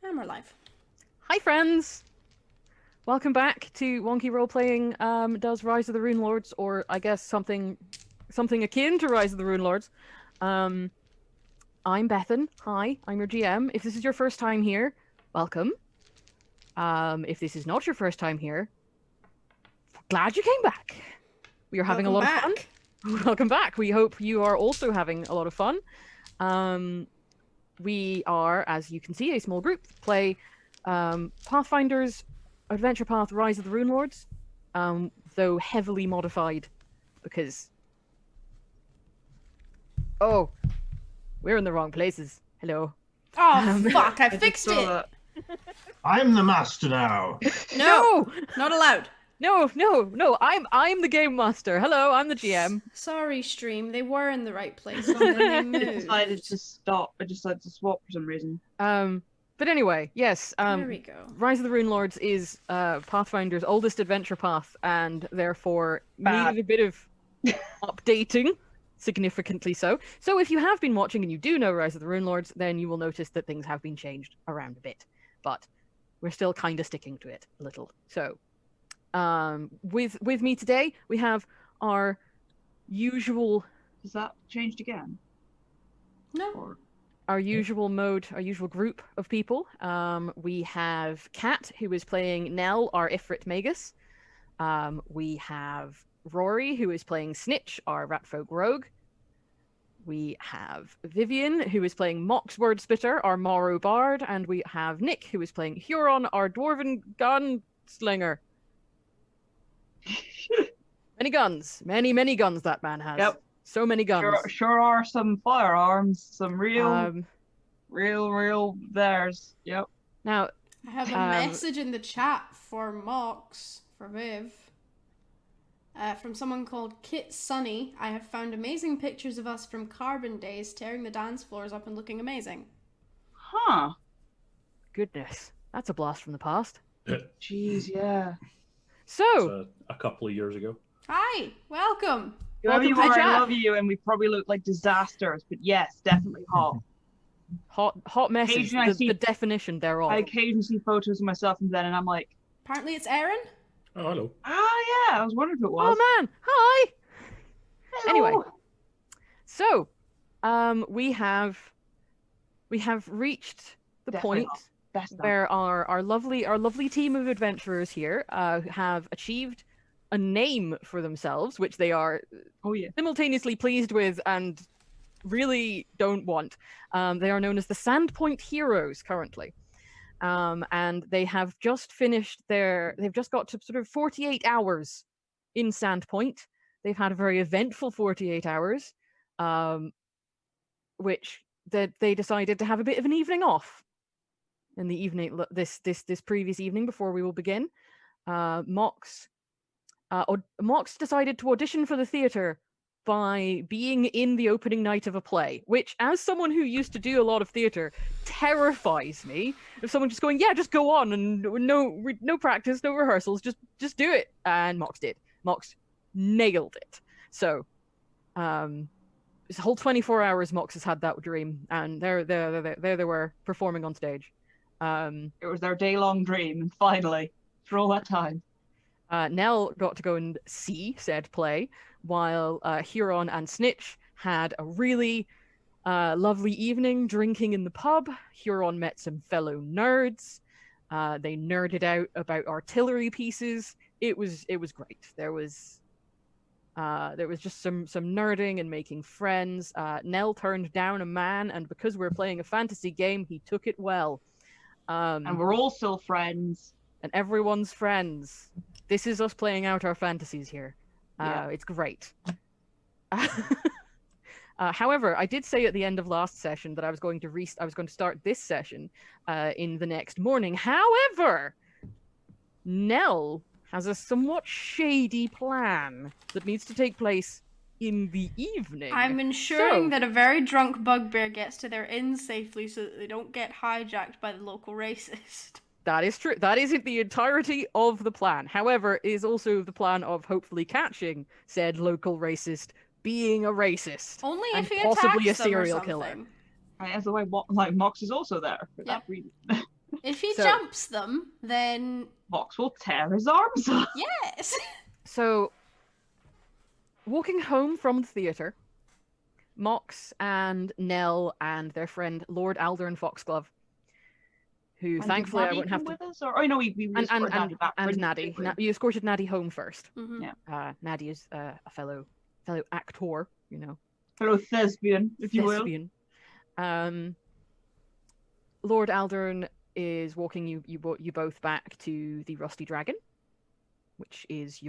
And we're live. Hi, friends! Welcome back to Wonky Roleplaying does Rise of the Runelords, or I guess something akin to Rise of the Runelords. I'm Bethan. Hi, I'm your GM. If this is your first time here, welcome. If this is not your first time here, glad you came back. We are having a lot of fun. Welcome back. We hope you are also having a lot of fun. We are, as you can see, a small group. Play Pathfinder's Adventure Path Rise of the Runelords, though heavily modified because... Oh, we're in the wrong places. Hello. Oh, fuck, I fixed it! I'm the master now. No! Not allowed. No, I'm the game master. Hello, I'm the GM. Sorry, stream. They were in the right place and then they moved. I decided to stop. I decided to swap for some reason. But anyway, yes. There we go. Rise of the Runelords is Pathfinder's oldest adventure path, and therefore needed a bit of updating, significantly so. So if you have been watching and you do know Rise of the Runelords, then you will notice that things have been changed around a bit. But we're still kind of sticking to it a little. So, with me today, we have our usual... Has that changed again? No. Or... Our usual mode, our usual group of people. We have Kat, who is playing Nell, our Ifrit Magus. We have Rory, who is playing Snitch, our Ratfolk Rogue. We have Vivian, who is playing Mox Wordspitter, our Morrow Bard. And we have Nick, who is playing Huron, our Dwarven Gunslinger. Many guns. Many guns that man has. Yep. So many guns. Sure are some firearms, some real theirs. Yep. Now, I have a message in the chat for Mox, for Viv. From someone called Kit Sunny. I have found amazing pictures of us from Carbon Days, tearing the dance floors up and looking amazing. Huh. goodness, that's a blast from the past. Jeez, yeah. So, a couple of years ago. Hi, welcome. Whoever you Welcome to are, I chat. love you, and we probably look like disasters, but yes, definitely hot. hot message, Occasionally I see- the definition thereof. I occasionally see photos of myself and then, and I'm like, Apparently it's Erin. Oh, hello. yeah, I was wondering if it was. Oh man, hi! Hello. Anyway, so, we have reached the Definitely point hot. Best where our lovely team of adventurers here have achieved a name for themselves, which they are simultaneously pleased with and really don't want. They are known as the Sandpoint Heroes currently. And they have just finished they've just got to sort of 48 hours in Sandpoint. They've had a very eventful 48 hours, which that they decided to have a bit of an evening off in the evening, this previous evening before we will begin. Mox decided to audition for the theatre by being in the opening night of a play, which, as someone who used to do a lot of theatre, terrifies me. If someone just going, yeah, just go on, and no practice, no rehearsals, just do it. And Mox did. Mox nailed it. So, this whole 24 hours, Mox has had that dream, and there they were performing on stage. It was their day-long dream, and finally, for all that time. Nell got to go and see said play, while Huron and Snitch had a really lovely evening drinking in the pub. Huron met some fellow nerds. They nerded out about artillery pieces. It was great. There was just some nerding and making friends. Nell turned down a man, and because we're playing a fantasy game, he took it well. And we're all still friends. And everyone's friends. This is us playing out our fantasies here. Yeah. It's great. However, I did say at the end of last session that I was going to start this session in the next morning. However, Nell has a somewhat shady plan that needs to take place in the evening. I'm ensuring that a very drunk bugbear gets to their inn safely so that they don't get hijacked by the local racist. That is true. That isn't the entirety of the plan. However, it is also the plan of hopefully catching said local racist being a racist. Only and if he possibly a attacks them or serial killer. something. Right, as the way Mox is also there for that reason. If he So- jumps them, then Mox will tear his arms off. yes. So, walking home from the theatre, Mox and Nell and their friend Lord Aldern Foxglove, who And thankfully did I Maddie wouldn't have come to. with us, or oh no, we escorted Maddie back. And didn't Naddie. we? You escorted Naddie home first. Mhm. Yeah. Naddie is a fellow actor, you know, Hello, thespian, if you will. thespian. Lord Aldern is walking you both back to the Rusty Dragon, which is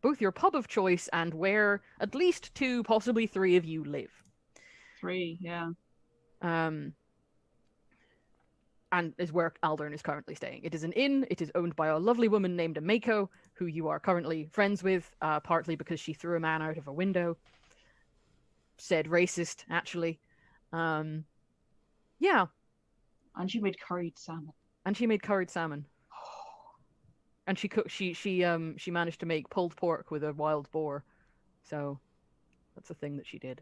both your pub of choice and where at least 2, possibly 3 of you live. 3, yeah. And is where Aldern is currently staying. It is an inn. It is owned by a lovely woman named Amako, who you are currently friends with, partly because she threw a man out of a window. Said racist, actually. Yeah. And she made curried salmon. And she made curried salmon. And she cooked. She managed to make pulled pork with a wild boar. So that's a thing that she did.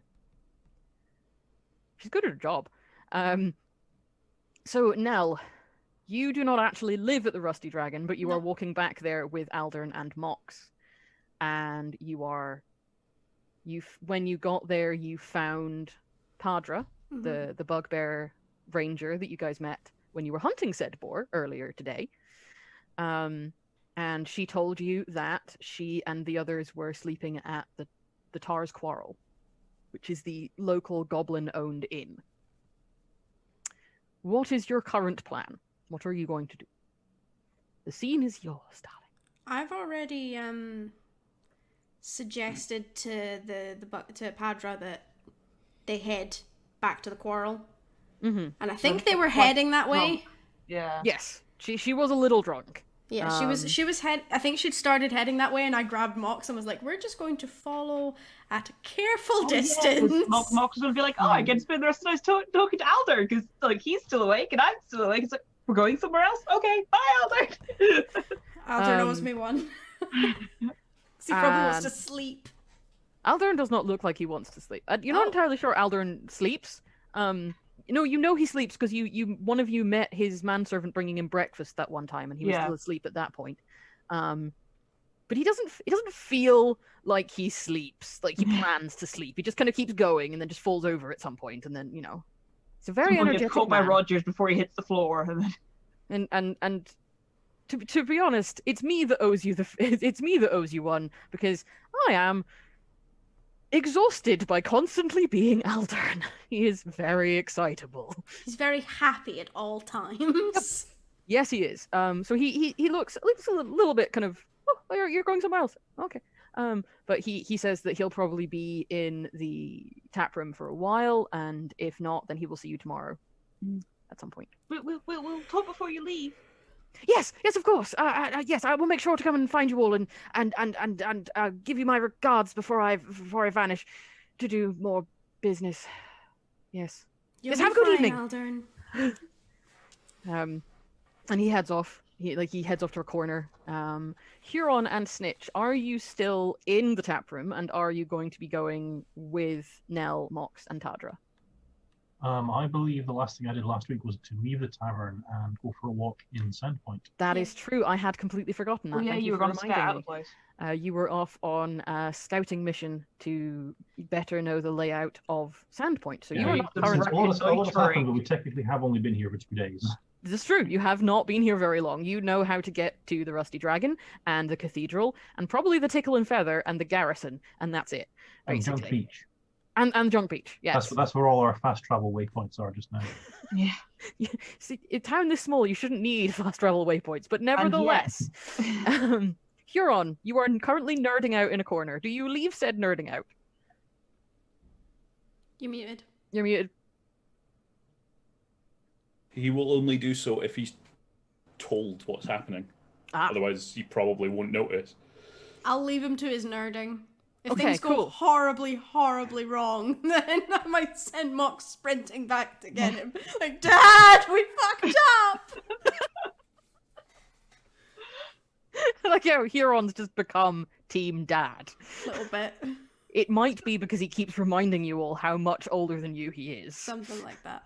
She's good at her job. So Nell, you do not actually live at the Rusty Dragon, but you are walking back there with Aldern and Mox. And when you got there, you found Padra, Mhm. the bugbear ranger that you guys met when you were hunting said boar earlier today. And she told you that she and the others were sleeping at the Tar's Quarrel, which is the local goblin-owned inn. What is your current plan? What are you going to do? The scene is yours, darling. I've already suggested to to Padra that they head back to the quarrel, Mm-hmm. and I think they were heading that way. Yeah. Yes, she was a little drunk. Yeah, she was I think she'd started heading that way, and I grabbed Mox and was like, "We're just going to follow at a careful distance." Yeah, Mox was going to be like, oh, I get to spend the rest of the night talking to Alder, because like he's still awake and I'm still awake. It's like, we're going somewhere else? Okay, bye, Alder. Alder knows me one. 'Cause he probably wants to sleep. Aldern does not look like he wants to sleep. You're not entirely sure Aldern sleeps. You know he sleeps because one of you met his manservant bringing him breakfast that one time, and he was still asleep at that point. But he doesn't feel like he sleeps, like he plans to sleep. He just kind of keeps going and then just falls over at some point, and then it's a very energetic caught by man. Rogers before he hits the floor, and then... And to be honest, it's me that owes you one, because I am exhausted by constantly being Aldern. He is very excitable. He's very happy at all times. Yes, he is. So he looks a little bit kind of, oh, you're going somewhere else. Okay. But he says that he'll probably be in the tap room for a while, and if not, then he will see you tomorrow at some point. We'll talk before you leave. Yes, of course. Yes, I will make sure to come and find you all and give you my regards before I vanish to do more business. Yes. You'll Yes, be have a good fine, evening. Aldern. And he heads off. He heads off to a corner. Huron and Snitch, are you still in the tap room, and are you going to be going with Nell, Mox, and Tadra? I believe the last thing I did last week was to leave the tavern and go for a walk in Sandpoint. That is true. I had completely forgotten that. Oh yeah, Thank you were for going to scout out the reminding place. me. You were off on a scouting mission to better know the layout of Sandpoint. So you are not Since currently. all this happened, Terrain. but we technically have only been here for 2 days. This is true. You have not been here very long. You know how to get to the Rusty Dragon and the Cathedral and probably the Tickle and Feather and the Garrison, and that's it. And Basically. Junk Beach. And Junk Beach. Yes. That's where all our fast travel waypoints are just now. Yeah. See, a town this small, you shouldn't need fast travel waypoints, but nevertheless, Huron, you are currently nerding out in a corner. Do you leave said nerding out? You're muted. You're muted. He will only do so if he's told what's happening. Otherwise, he probably won't notice. I'll leave him to his nerding. If Okay, things go cool. horribly, horribly wrong, then I might send Mox sprinting back to get him. Like, Dad, we fucked up! Like, Huron's just become Team Dad. A little bit. It might be because he keeps reminding you all how much older than you he is. Something like that.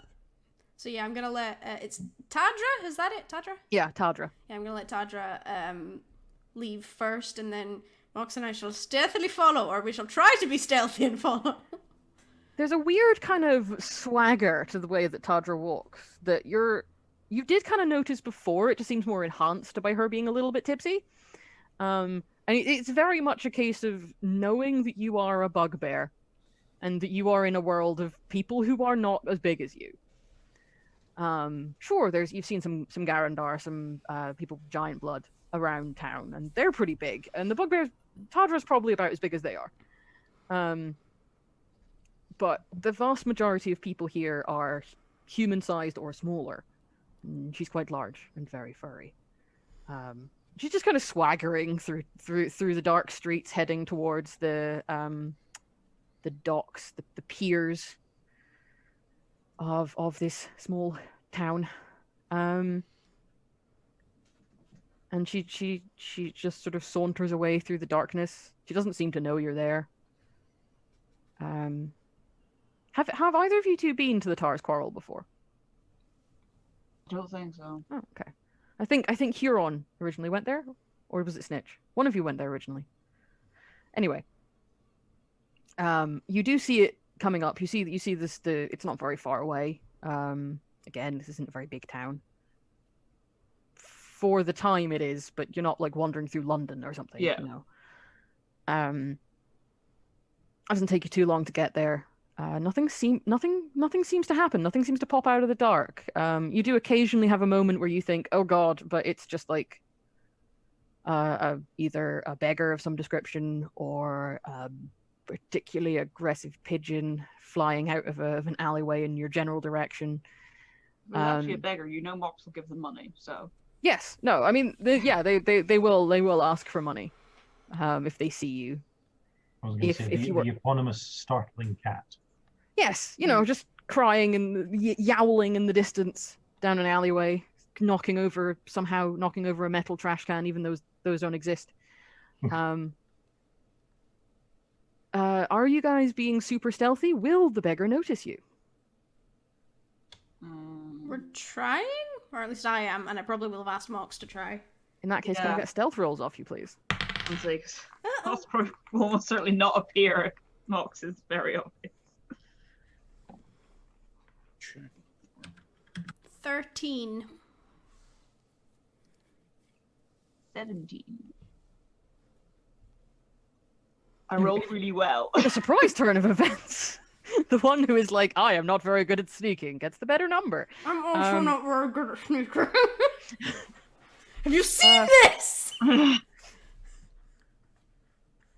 So yeah, I'm gonna let it's Tadra. Is that it, Tadra? Yeah, Tadra. Yeah, I'm gonna let Tadra leave first, and then Mox and I shall stealthily follow, or we shall try to be stealthy and follow. There's a weird kind of swagger to the way that Tadra walks that you did kind of notice before. It just seems more enhanced by her being a little bit tipsy. And it's very much a case of knowing that you are a bugbear and that you are in a world of people who are not as big as you. Sure, you've seen some Garandar, some people with giant blood around town, and they're pretty big. And the bugbears, Tadra's probably about as big as they are. But the vast majority of people here are human-sized or smaller. And she's quite large and very furry. She's just kind of swaggering through the dark streets, heading towards the docks, the piers of this small town. And she just sort of saunters away through the darkness. She doesn't seem to know you're there. Have either of you two been to the Tars Quarrel before? I don't think so. Oh, okay. I think Huron originally went there, or was it Snitch? One of you went there originally. Anyway, you do see it coming up. You see this. It's not very far away. Again, this isn't a very big town. For the time, it is, but you're not like wandering through London or something. Yeah. You know. It doesn't take you too long to get there. Nothing seems to happen. Nothing seems to pop out of the dark. You do occasionally have a moment where you think, "Oh God," but it's just like either a beggar of some description or a particularly aggressive pigeon flying out of an alleyway in your general direction. Well, actually, a beggar. You know, Mox will give them money. So yes, no, I mean, they will ask for money if they see you. I was going to say the eponymous startling cat. Yes, just crying and yowling in the distance down an alleyway, knocking over a metal trash can, even though those don't exist. Are you guys being super stealthy? Will the beggar notice you? We're trying, or at least I am, and I probably will have asked Mox to try. In that case, can I get stealth rolls off you, please? Mox will almost certainly not appear. Mox is very obvious. 13. 17. I rolled really well. A surprise turn of events. The one who is like, I am not very good at sneaking, gets the better number. I'm also not very good at sneaking. Have you seen this?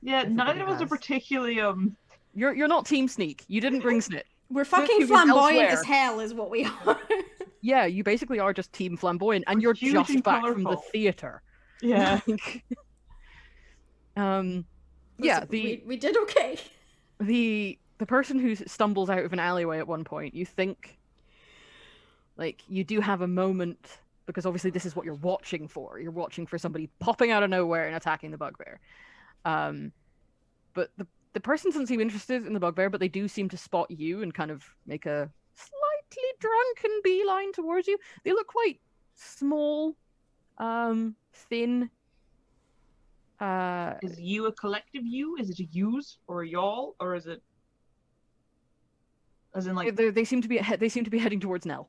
Yeah, neither of us are particularly You're not team sneak. You didn't bring snit. We're fucking flamboyant as hell, is what we are. Yeah, you basically are just team flamboyant, and you're just back from the theater. Yeah. Yeah, we did okay. The person who stumbles out of an alleyway at one point, you think, like, you do have a moment, because obviously this is what you're watching for. You're watching for somebody popping out of nowhere and attacking the bugbear. But the person doesn't seem interested in the bugbear, but they do seem to spot you and kind of make a slightly drunken beeline towards you. They look quite small, thin. Is you a collective you? Is it a yous or a y'all, or is it? As in, like, they seem to be heading towards Nell.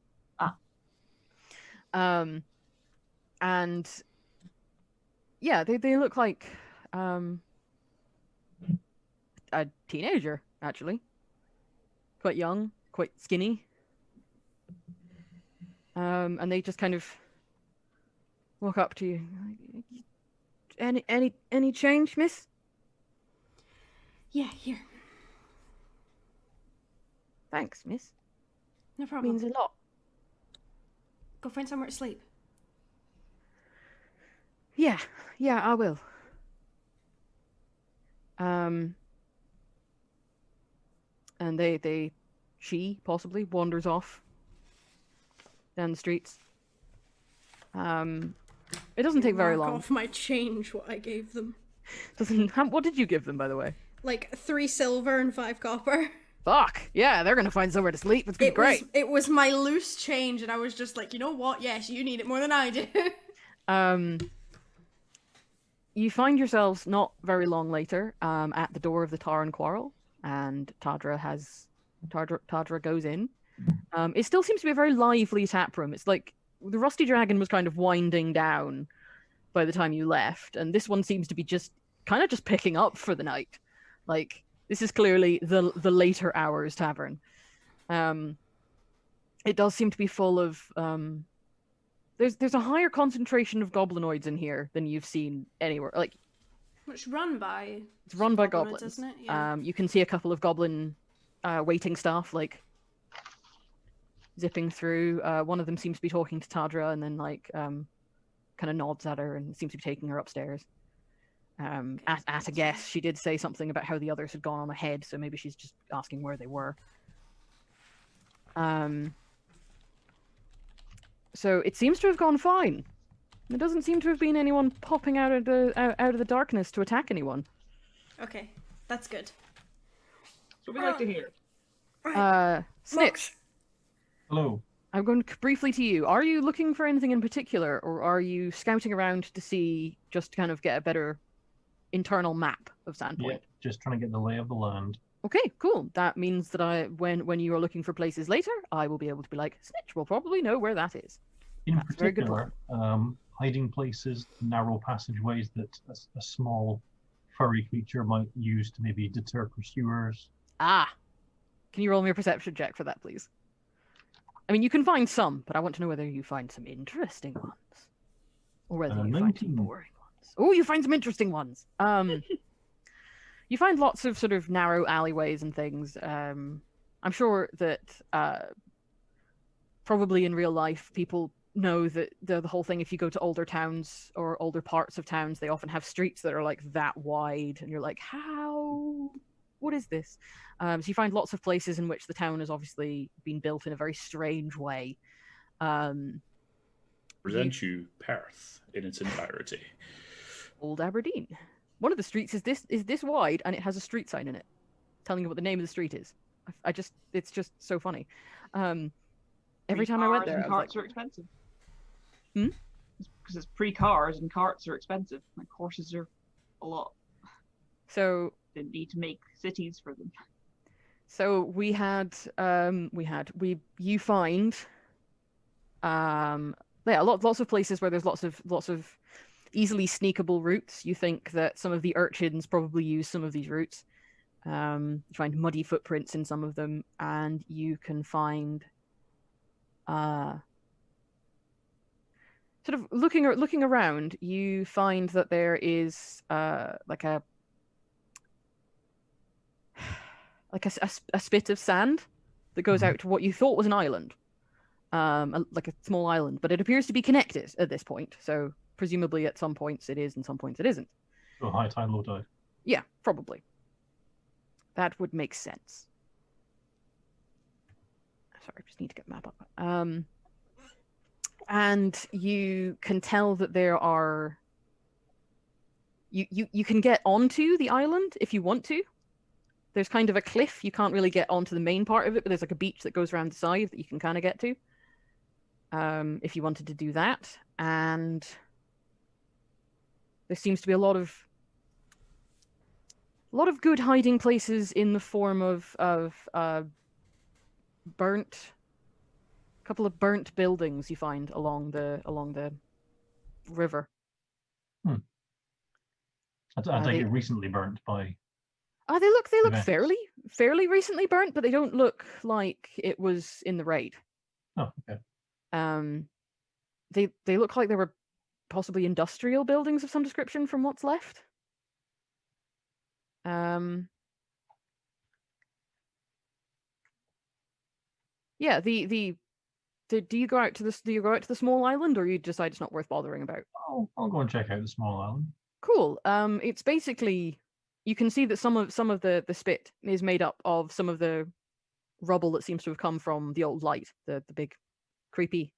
And yeah, they look like a teenager, actually. Quite young, quite skinny. And they just kind of walk up to you. Any change, miss? Yeah, here. Thanks, miss. No problem. Means a lot. Go find somewhere to sleep. Yeah, I will. And she possibly wanders off down the streets. It doesn't take very long. Off my change, what I gave them. What did you give them, by the way? Like 3 silver and 5 copper. Fuck yeah, they're gonna find somewhere to sleep. It's gonna be great. It was my loose change, and I was just like, you know what? Yes, you need it more than I do. You find yourselves not very long later at the door of the Tar and Quarrel, and Tadra goes in. It still seems to be a very lively tap room. It's like the Rusty Dragon was kind of winding down by the time you left, and this one seems to be just picking up for the night. Like, this is clearly the later hours tavern. It does seem to be full of there's a higher concentration of goblinoids in here than you've seen anywhere. Like, it's run by goblins, isn't it? Yeah. You can see a couple of goblin waiting staff like zipping through. One of them seems to be talking to Tadra, and then like kind of nods at her and seems to be taking her upstairs. At a guess, she did say something about how the others had gone on ahead, so maybe she's just asking where they were. So it seems to have gone fine. There doesn't seem to have been anyone popping out of the darkness to attack anyone. Okay, that's good. So we like to hear. Snitch. Hello. I'm going briefly to you. Are you looking for anything in particular, or are you scouting around to see, just to kind of get a better internal map of Sandpoint? Yeah, just trying to get the lay of the land. Okay, cool. That means that when you are looking for places later, I will be able to be like, Snitch will probably know where that is. In That's a very good particular, hiding places, narrow passageways that a small furry creature might use to maybe deter pursuers. Ah! Can you roll me a perception check for that, please? I mean, you can find some, but I want to know whether you find some interesting ones. Or whether you find some boring ones. Oh, you find some interesting ones! You find lots of sort of narrow alleyways and things. I'm sure that probably in real life people know that the whole thing, if you go to older towns or older parts of towns, they often have streets that are like that wide, and you're like, how? What is this? So you find lots of places in which the town has obviously been built in a very strange way. Present you Perth in its entirety. Old Aberdeen. One of the streets is this wide, and it has a street sign in it, telling you what the name of the street is. It's just so funny. Every time I went there, I was carts like, are expensive. Hmm? Because it's pre-cars and carts are expensive. Like horses are a lot. So They need to make cities for them. So you find lots of places where there's lots of easily sneakable routes. You think that some of the urchins probably use some of these routes. You find muddy footprints in some of them, and you can find sort of looking around, you find that there is like a spit of sand that goes out to what you thought was an island, like a small island, but it appears to be connected at this point. So presumably at some points it is and some points it isn't. So high tide, low tide. Yeah, probably. That would make sense. Sorry, I just need to get the map up. And you can tell that there are... You can get onto the island if you want to. There's kind of a cliff. You can't really get onto the main part of it, but there's like a beach that goes around the side that you can kind of get to. If you wanted to do that. And there seems to be a lot of good hiding places in the form of burnt... A couple of burnt buildings you find along the river. I think it recently burnt by... Oh, they look events. fairly recently burnt, but they don't look like it was in the raid. Oh, okay. They look like they were possibly industrial buildings of some description from what's left. Yeah, do you go out to the small island, or you decide it's not worth bothering about? I'll go and check out the small island. Cool. It's basically, you can see that some of the spit is made up of some of the rubble that seems to have come from the old light, the big creepy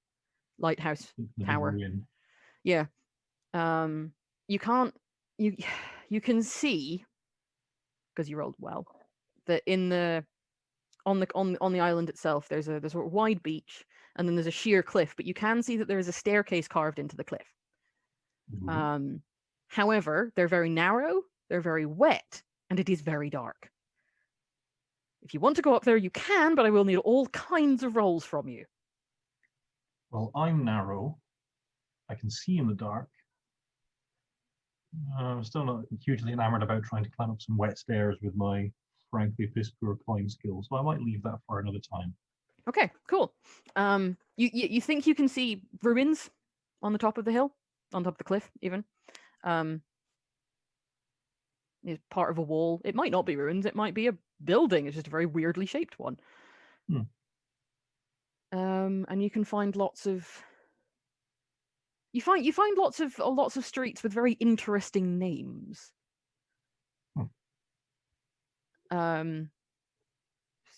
lighthouse The tower. big ruin. Yeah. You can see, because you rolled well, that in the on the island itself. There's a wide beach, and then there's a sheer cliff. But you can see that there is a staircase carved into the cliff. However, they're very narrow, they're very wet, and it is very dark. If you want to go up there, you can, but I will need all kinds of rolls from you. Well, I'm narrow. I can see in the dark. I'm still not hugely enamored about trying to climb up some wet stairs with my frankly piss poor climb skills, so I might leave that for another time. Okay, cool. You think you can see ruins on the top of the hill, on top of the cliff, even. Is part of a wall. It might not be ruins. It might be a building. It's just a very weirdly shaped one. And you can find lots of. You find lots of streets with very interesting names. See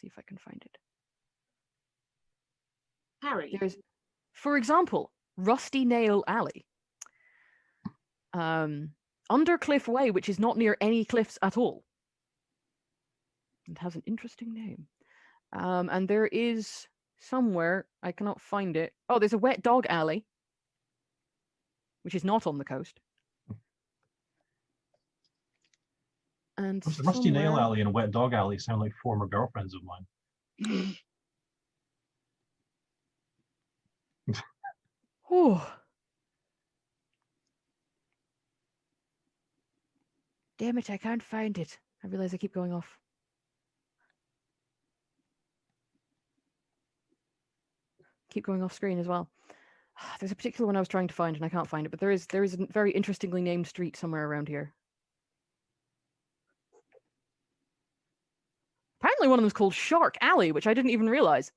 if I can find it. Harry. There's, for example, Rusty Nail Alley. Undercliff Way, which is not near any cliffs at all. It has an interesting name. And there is somewhere, I cannot find it. Oh, there's a Wet Dog Alley, which is not on the coast. And the Rusty Nail Alley and Wet Dog Alley sound like former girlfriends of mine. Oh. Damn it, I can't find it. I realize I keep going off. Keep going off screen as well. There's a particular one I was trying to find and I can't find it, but there is a very interestingly named street somewhere around here. Apparently one of them is called Shark Alley, which I didn't even realize.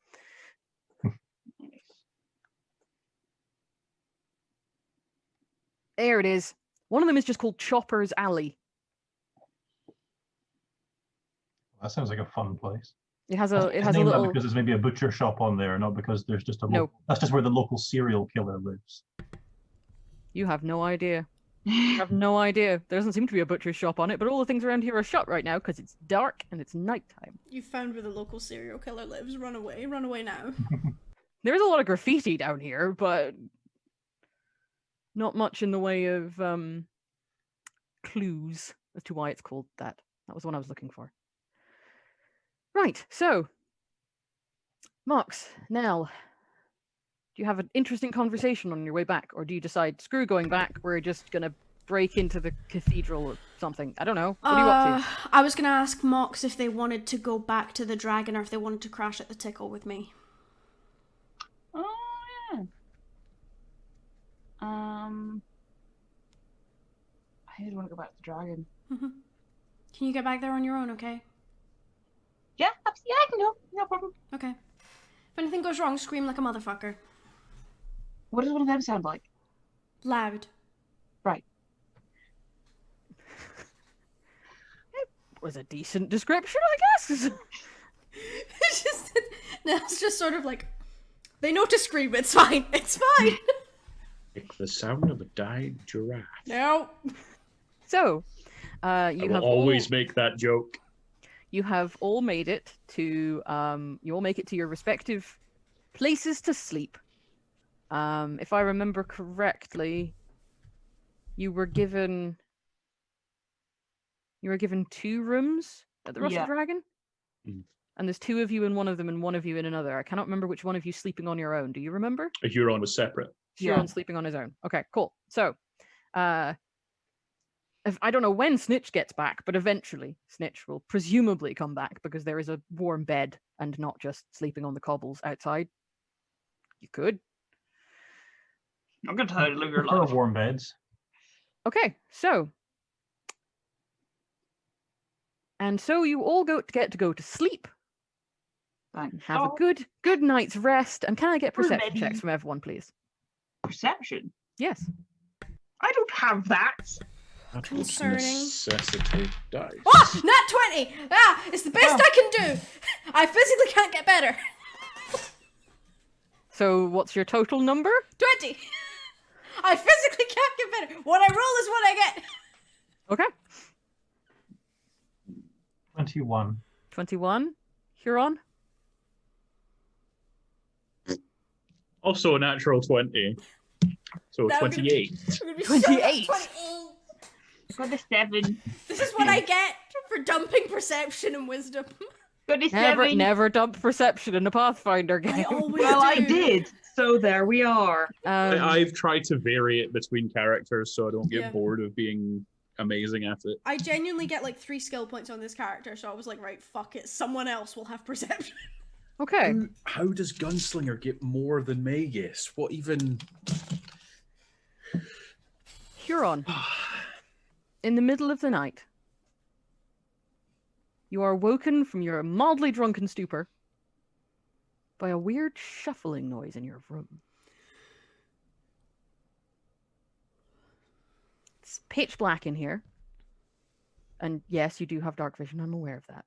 There it is. One of them is just called Chopper's Alley. That sounds like a fun place. It has a named little. that because there's maybe a butcher shop on there, not because there's just a. No. That's just where the local serial killer lives. You have no idea. You have no idea. There doesn't seem to be a butcher's shop on it, but all the things around here are shut right now because it's dark and it's nighttime. You found where the local serial killer lives. Run away now. There's a lot of graffiti down here, but not much in the way of clues as to why it's called that. That was the one I was looking for. Right, so, Mox, Nell, do you have an interesting conversation on your way back, or do you decide, screw going back, we're just going to break into the cathedral or something? I don't know. What are you up to? I was going to ask Mox if they wanted to go back to the dragon or if they wanted to crash at the Tickle with me. Oh, yeah. I did want to go back to the dragon. Mm-hmm. Can you get back there on your own, okay? Yeah, I can go. No problem. Okay. If anything goes wrong, scream like a motherfucker. What does one of them sound like? Loud. Right. It was a decent description, I guess. It's just, Nell's just sort of like, they know to scream, it's fine, it's fine. Like the sound of a dying giraffe. No. So, I will always make that joke. You have all made it to your respective places to sleep. If I remember correctly, you were given 2 rooms at the Rusty Dragon, and there's 2 of you in one of them and 1 of you in another. I cannot remember which one of you sleeping on your own. Do you remember? A Huron was separate. Huron sleeping on his own. Okay, cool. So, I don't know when Snitch gets back, but eventually Snitch will presumably come back because there is a warm bed and not just sleeping on the cobbles outside. You could. I'm going to tell you to live your Prefer life. warm beds. Okay, so. And so you all get to go to sleep. Thank Have a God. good night's rest. And can I get perception Ready. checks from everyone, please? Perception? Yes. I don't have that. That would Concerning. necessitate dice. Oh, nat 20! Ah, it's the best I can do. I physically can't get better. So what's your total number? 20. I physically can't get better. What I roll is what I get. Okay. 21. 21. Huron? Also a natural 20. So Now I'm gonna 28. I'm gonna be 28. 28. Got a 7. This is what I get for dumping perception and wisdom. Got a 7. Never dump perception in a Pathfinder game. I always Well, do. I did. So there we are. I've tried to vary it between characters so I don't get Yeah. bored of being amazing at it. I genuinely get like 3 skill points on this character, so I was like, right, fuck it. Someone else will have perception. Okay. How does Gunslinger get more than Magus? What even? Huron. In the middle of the night, you are woken from your mildly drunken stupor by a weird shuffling noise in your room. It's pitch black in here. And yes, you do have dark vision, I'm aware of that.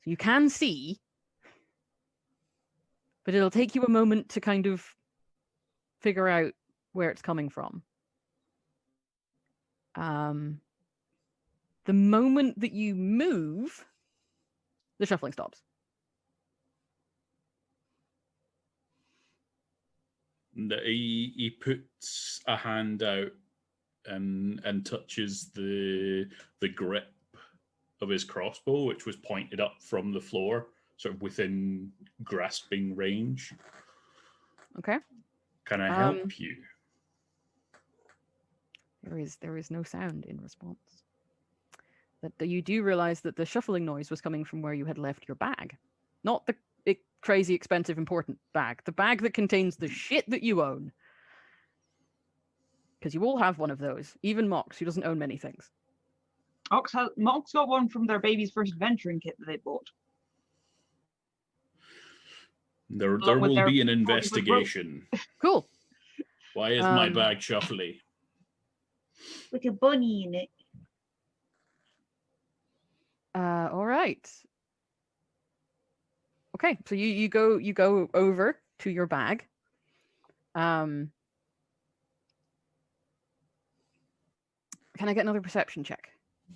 So you can see, but it'll take you a moment to kind of figure out where it's coming from. The moment that you move, the shuffling stops. He puts a hand out and touches the grip of his crossbow, which was pointed up from the floor, sort of within grasping range. Okay. Can I help you? There is no sound in response. That you do realize that the shuffling noise was coming from where you had left your bag, not the crazy expensive important bag, the bag that contains the shit that you own. Because you all have one of those, even Mox, who doesn't own many things. Mox got one from their baby's first adventuring kit that they bought. There Along with will their be an 40-foot rope. investigation. Cool. Why is my bag shuffly? With a bunny in it. All right. Okay, so you go over to your bag. Can I get another perception check,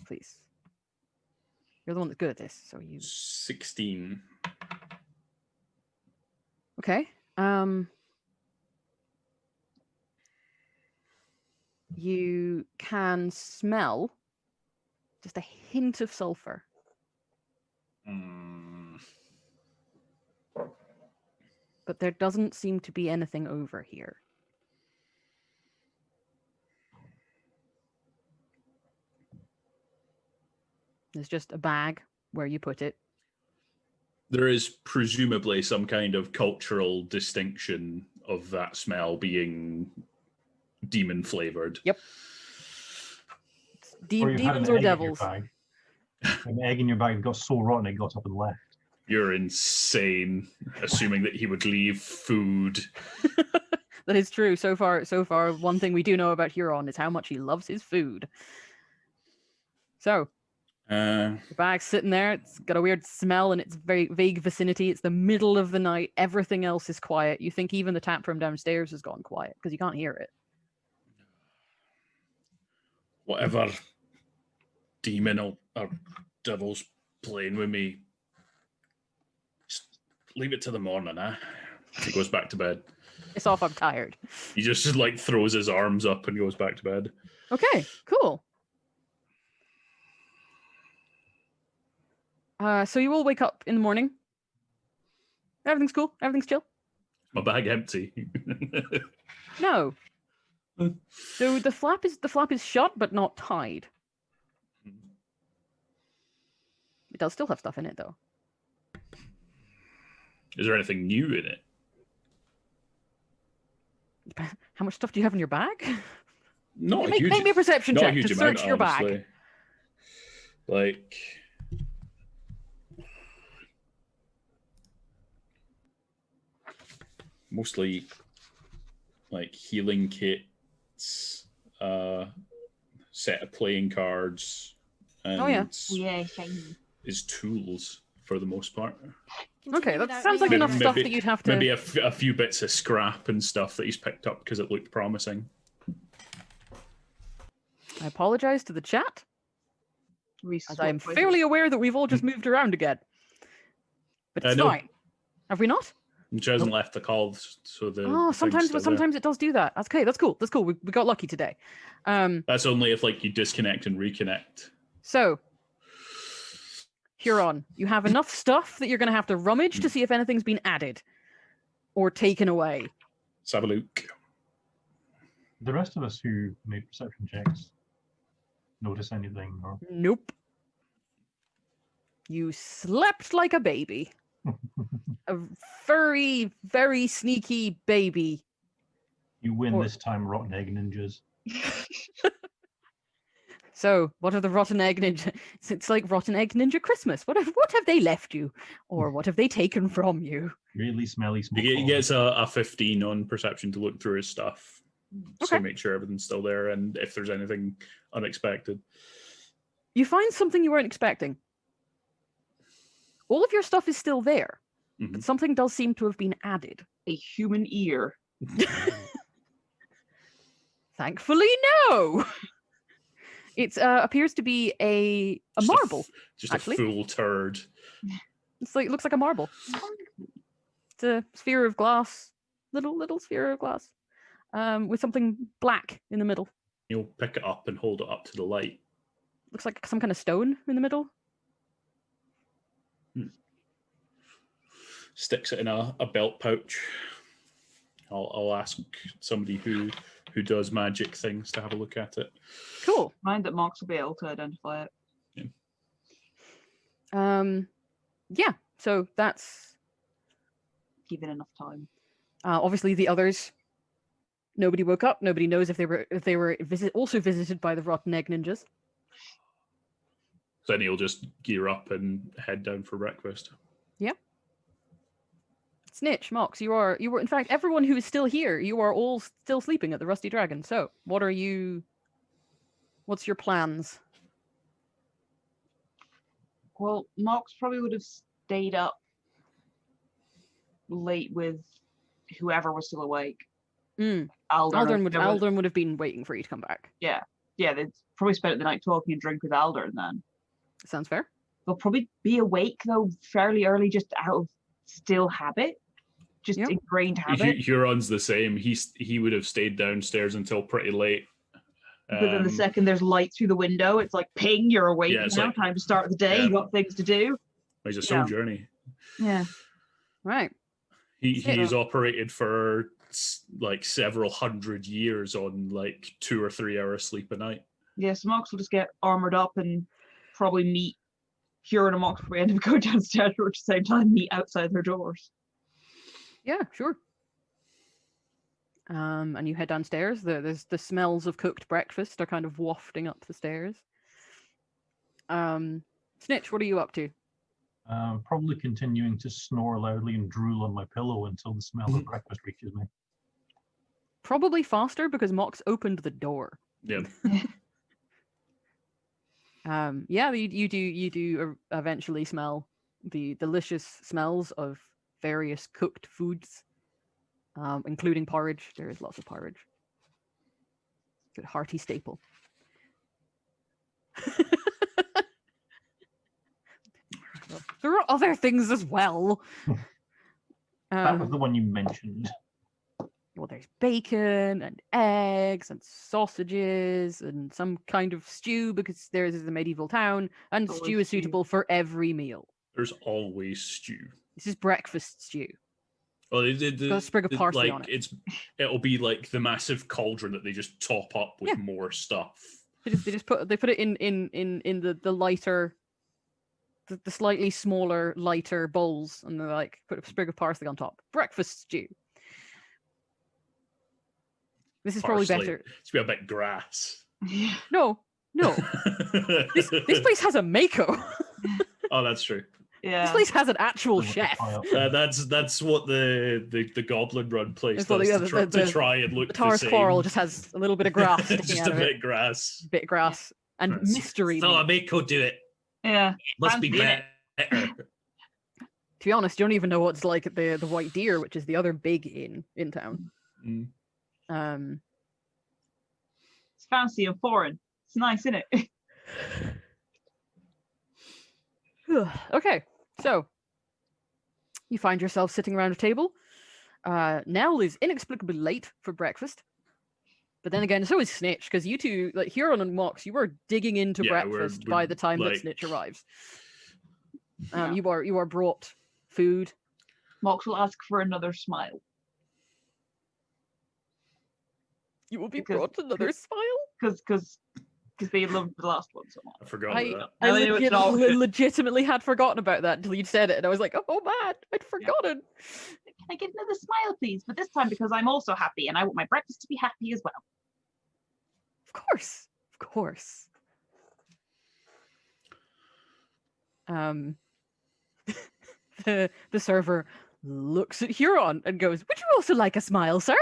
please? You're the one that's good at this, so you. 16. Okay. You can smell just a hint of sulfur. But there doesn't seem to be anything over here. There's just a bag where you put it. There is presumably some kind of cultural distinction of that smell being demon flavored. Yep. Or you've had Demons an or egg in your devils. bag. An egg in your bag got so rotten it got up and left. You're insane, assuming that he would leave food. That is true. So far, one thing we do know about Huron is how much he loves his food. So, the bag's sitting there. It's got a weird smell in its very vague vicinity. It's the middle of the night. Everything else is quiet. You think even the tap from downstairs has gone quiet because you can't hear it. Whatever demon or devil's playing with me, just leave it to the morning, eh? He goes back to bed. It's off, I'm tired. He just like throws his arms up and goes back to bed. Okay, cool. So you all wake up in the morning. Everything's cool. Everything's chill. My bag empty. No. So the flap is shut but not tied. It does still have stuff in it though. Is there anything new in it? How much stuff do you have in your bag? Not a Make huge. me a perception Not a check huge to amount, search your bag. honestly. Like, mostly like healing kits, set of playing cards, and Yeah, shiny. his tools for the most part. Okay, that without sounds like me. enough stuff that you'd have to. Maybe a few bits of scrap and stuff that he's picked up because it looked promising. I apologize to the chat, as I am fairly aware that we've all just moved around again. But it's I know. fine. Have we not? She hasn't left the call, so the thing's sometimes, still but sometimes it does do that. That's okay. That's cool. That's cool. We got lucky today. That's only if like you disconnect and reconnect. So, Huron, you have enough stuff that you're going to have to rummage to see if anything's been added or taken away. Let's have a look. The rest of us who made perception checks notice anything? Or Nope. You slept like a baby. A furry, very sneaky baby. you win this time, rotten egg ninjas. So, what are the rotten egg ninja? It's like rotten egg ninja Christmas. What have they left you, or what have they taken from you? Really smelly smoke. He gets a 15 on perception to look through his stuff, so Okay. make sure everything's still there, and if there's anything unexpected. You find something you weren't expecting. All of your stuff is still there, but something does seem to have been added. A human ear. Thankfully, no. It appears to be a marble. Just actually. a full turd. It looks like a marble. It's a sphere of glass, little sphere of glass, with something black in the middle. You'll pick it up and hold it up to the light. Looks like some kind of stone in the middle. Sticks it in a belt pouch. I'll ask somebody who does magic things to have a look at it. Cool. Mind that Mox will be able to identify it. Yeah. So that's Given enough time. obviously the others. Nobody woke up. Nobody knows if they were also visited by the rotten egg ninjas. So then he'll just gear up and head down for breakfast. Yeah. Snitch, Mox, you were in fact everyone who is still here. You are all still sleeping at the Rusty Dragon. So what's your plans? Well, Mox probably would have stayed up late with whoever was still awake. Aldern would have been waiting for you to come back. Yeah, they'd probably spent the night talking and drink with Aldern then. Sounds fair. They'll probably be awake though fairly early just out of still habit. Just Yep. ingrained habit. Huron's the same. He would have stayed downstairs until pretty late. But then the second there's light through the window, it's like ping, you're awake Yeah, it's now, like- time to start the day, yeah. you got things to do. He's a soul journey. Yeah. Right. He's operated for like several hundred years on like 2 or 3 hours sleep a night. Yeah, so Mox will just get armored up and probably meet Huron and Mox before we end up going downstairs at the same time, meet outside their doors. Yeah, sure. And you head downstairs. There's the smells of cooked breakfast are kind of wafting up the stairs. Snitch, what are you up to? Probably continuing to snore loudly and drool on my pillow until the smell of breakfast reaches me. Probably faster because Mox opened the door. Yeah. Yeah, you do eventually smell the delicious smells of various cooked foods, including porridge. There is lots of porridge. Good hearty staple. There are other things as well. That was the one you mentioned. Well, there's bacon and eggs and sausages and some kind of stew because theirs is a medieval town, and Always stew is stew. suitable for every meal. There's always stew. This is breakfast stew. Well, got a sprig of parsley like on it. It'll be like the massive cauldron that they just top up with Yeah. more stuff. They put it in the lighter, the slightly smaller, lighter bowls, and they like put a sprig of parsley on top. Breakfast stew. This is probably Parsley. better. It's a bit grass. No. This place has a Mako. Oh, that's true. This Yeah. place has an actual With the chef. fire. That's what the Goblin Run place It's does what to try and look The Taurus the same. Quarrel just has a little bit of grass sticking just out a of bit it. grass. Bit of grass and That's- mystery. So I meat. make her do it. Yeah. Must be Fancy it. better. To be honest, you don't even know what's like at the White Deer, which is the other big inn in town. Mm. It's fancy and foreign. It's nice, isn't it? Okay, so you find yourself sitting around a table Nell is inexplicably late for breakfast. But then again, so is Snitch, because you two, like Huron and Mox, you are digging into Yeah, breakfast we're by the time that like- Snitch arrives. Yeah. You are brought food. Mox will ask for another smile. You will be Because- brought another smile. Because they loved the last one so much. I forgot I, about I I know it's not- legitimately had forgotten about that until you'd said it, and I was like, oh man, I'd forgotten. Can I get another smile, please? But this time because I'm also happy and I want my breakfast to be happy as well. Of course, of course. The server looks at Huron and goes, "Would you also like a smile, sir?"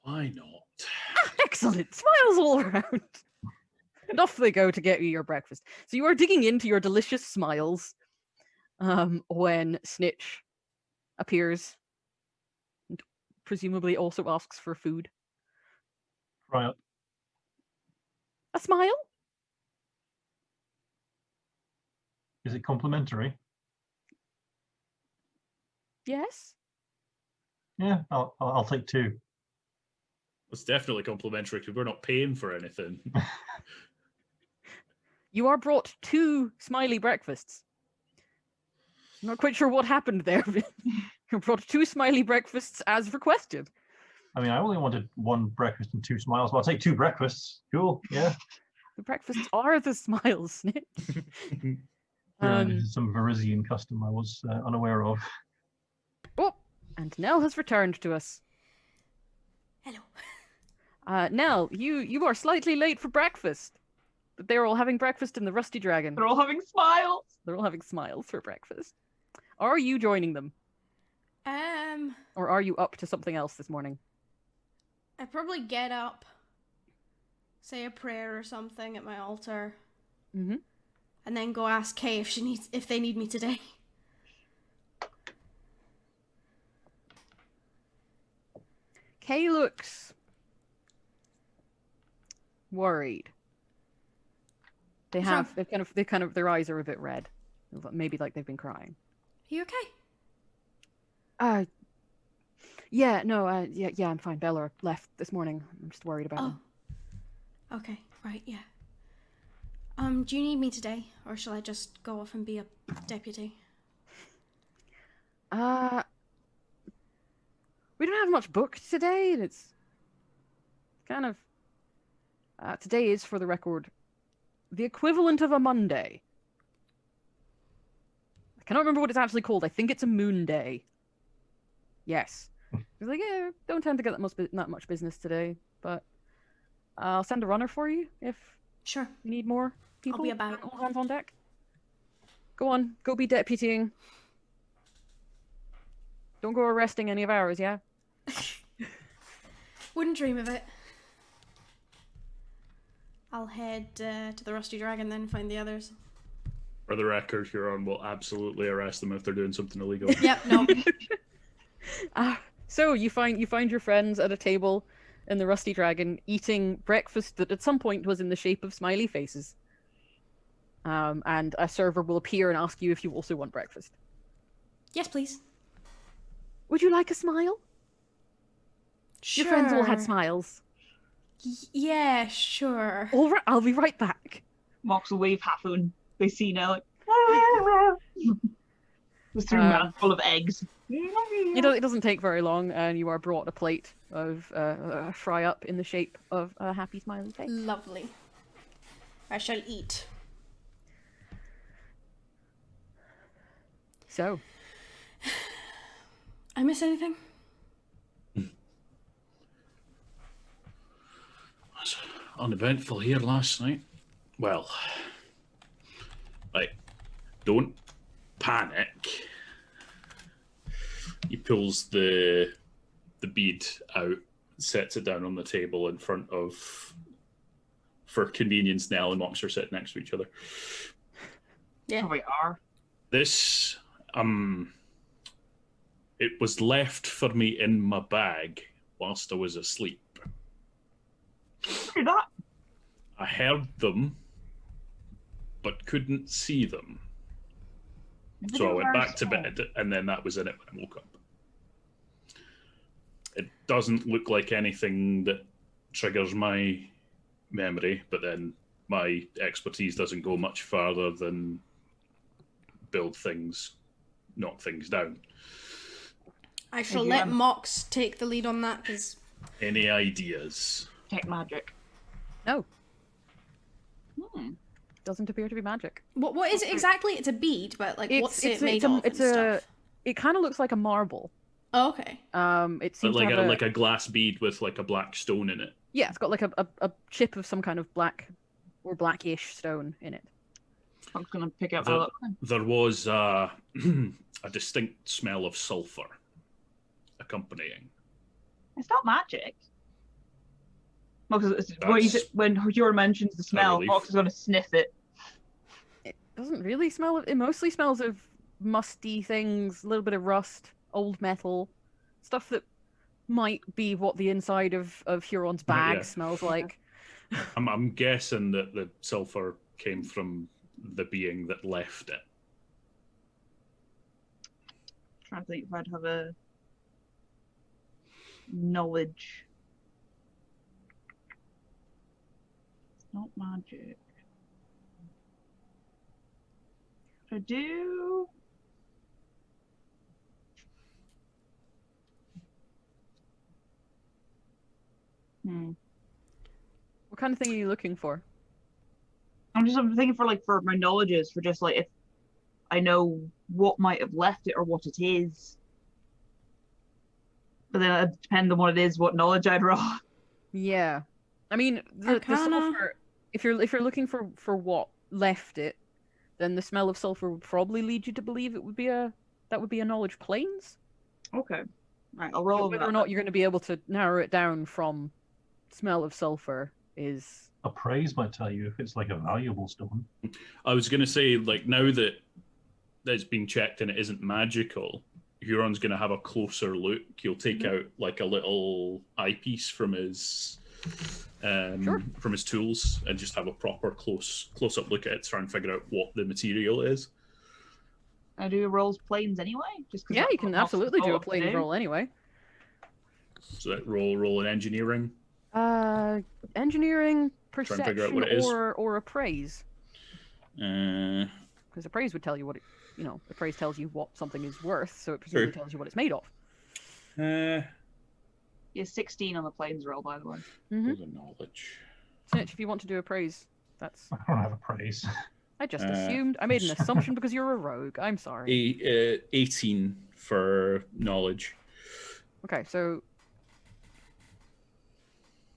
Why not? Ah, excellent, smiles all around. And off they go to get you your breakfast. So you are digging into your delicious smiles when Snitch appears and presumably also asks for food. Try up. A smile? Is it complimentary? Yes. Yeah, I'll take 2. It's definitely complimentary because we're not paying for anything. You are brought 2 smiley breakfasts. I'm not quite sure what happened there. You're brought 2 smiley breakfasts as requested. I mean, I only wanted 1 breakfast and 2 smiles. Well, I'll take 2 breakfasts. Cool. Yeah. The breakfasts are the smiles, Snitch. This is some Verizian custom I was unaware of. Oh, and Nell has returned to us. Hello. Nell, you are slightly late for breakfast. But they're all having breakfast in the Rusty Dragon. They're all having smiles. They're all having smiles for breakfast. Are you joining them? Or are you up to something else this morning? I'd probably get up, say a prayer or something at my altar, Mm-hmm. and then go ask Kay if they need me today. Kay looks worried. They What's wrong? they kind of their eyes are a bit red. Maybe like they've been crying. Are you okay? Yeah, no, yeah, I'm fine. Bella left this morning. I'm just worried about him. Okay, right, yeah. Do you need me today, or shall I just go off and be a deputy? We don't have much booked today, and it's kind of today is, for the record, the equivalent of a Monday. I cannot remember what it's actually called. I think it's a moon day. Yes. He's like, yeah, don't tend to get that much business today, but I'll send a runner for you if Sure. you need more people. I'll be about. All hands on deck. Go on, go be deputying. Don't go arresting any of ours, yeah? Wouldn't dream of it. I'll head to the Rusty Dragon then and find the others. For the record, Huron will absolutely arrest them if they're doing something illegal. Yep, no. So you find your friends at a table in the Rusty Dragon eating breakfast that at some point was in the shape of smiley faces. And a server will appear and ask you if you also want breakfast. Yes, please. Would you like a smile? Sure. Your friends all had smiles. Yeah, sure. All right, I'll be right back. Mox will wave halfway when they see now, like, just through a mouth full of eggs. It doesn't take very long, and you are brought a plate of fry up in the shape of a happy smiley face. Lovely. I shall eat. So, I miss anything? Was uneventful here last night. Well, like, don't panic. He pulls the bead out, sets it down on the table in front of, for convenience, Nell and Mox are sitting next to each other. Yeah. Oh, we are. This, it was left for me in my bag whilst I was asleep. Look at that. I heard them, but couldn't see them. So I went back to bed, and then that was in it when I woke up. It doesn't look like anything that triggers my memory, but then my expertise doesn't go much farther than build things, knock things down. I shall you, let Em. Mox take the lead on that because Any ideas? Tech magic. No, Hmm. doesn't appear to be magic. what is it exactly? It's a bead, but like what's it made a, of and stuff? It kind of looks like a marble. Oh, okay. It seems Like to have like a glass bead with like a black stone in it. yeah, it's got like a chip of some kind of black or blackish stone in it. I'm just gonna pick out The- my look. There was a distinct smell of sulfur accompanying. It's not magic. Mox is, That's when Hura mentions the smell, relief. Mox is gonna sniff it. It doesn't really smell of. It mostly smells of musty things, a little bit of rust, old metal, stuff that might be what the inside of Huron's bag Yeah. smells like. I'm guessing that the sulfur came from the being that left it. Trying to think if I'd have a knowledge. It's not magic. I do. What kind of thing are you looking for? I'm thinking for my knowledges, for just like if I know what might have left it or what it is. But then it depends on what it is, what knowledge I'd roll. Yeah, I mean the Arcana. sulfur. If you're looking for what left it, then the smell of sulfur would probably lead you to believe it would be a knowledge planes. Okay. Right, I'll roll Whether or not you're going to be able to narrow it down from smell of sulfur is Appraise might tell you if it's like a valuable stone. I was going to say, like, now that it's been checked and it isn't magical, Huron's going to have a closer look. He'll take out like a little eyepiece from his from his tools and just have a proper close up look at it to try and figure out what the material is. I do rolls planes anyway. Just 'cause yeah, that's you can what Mox absolutely do a thought to planes roll anyway. So that roll in engineering. Engineering, and figure out what perception, it is. or appraise. Because appraise would tell you what it, appraise tells you what something is worth, so it presumably tells you what it's made of. Yeah, 16 on the planes roll, by the way. There's a knowledge. Snitch, if you want to do appraise, that's. I don't have appraise. I just assumed. I made an assumption because you're a rogue. I'm sorry. 18 for knowledge. Okay, so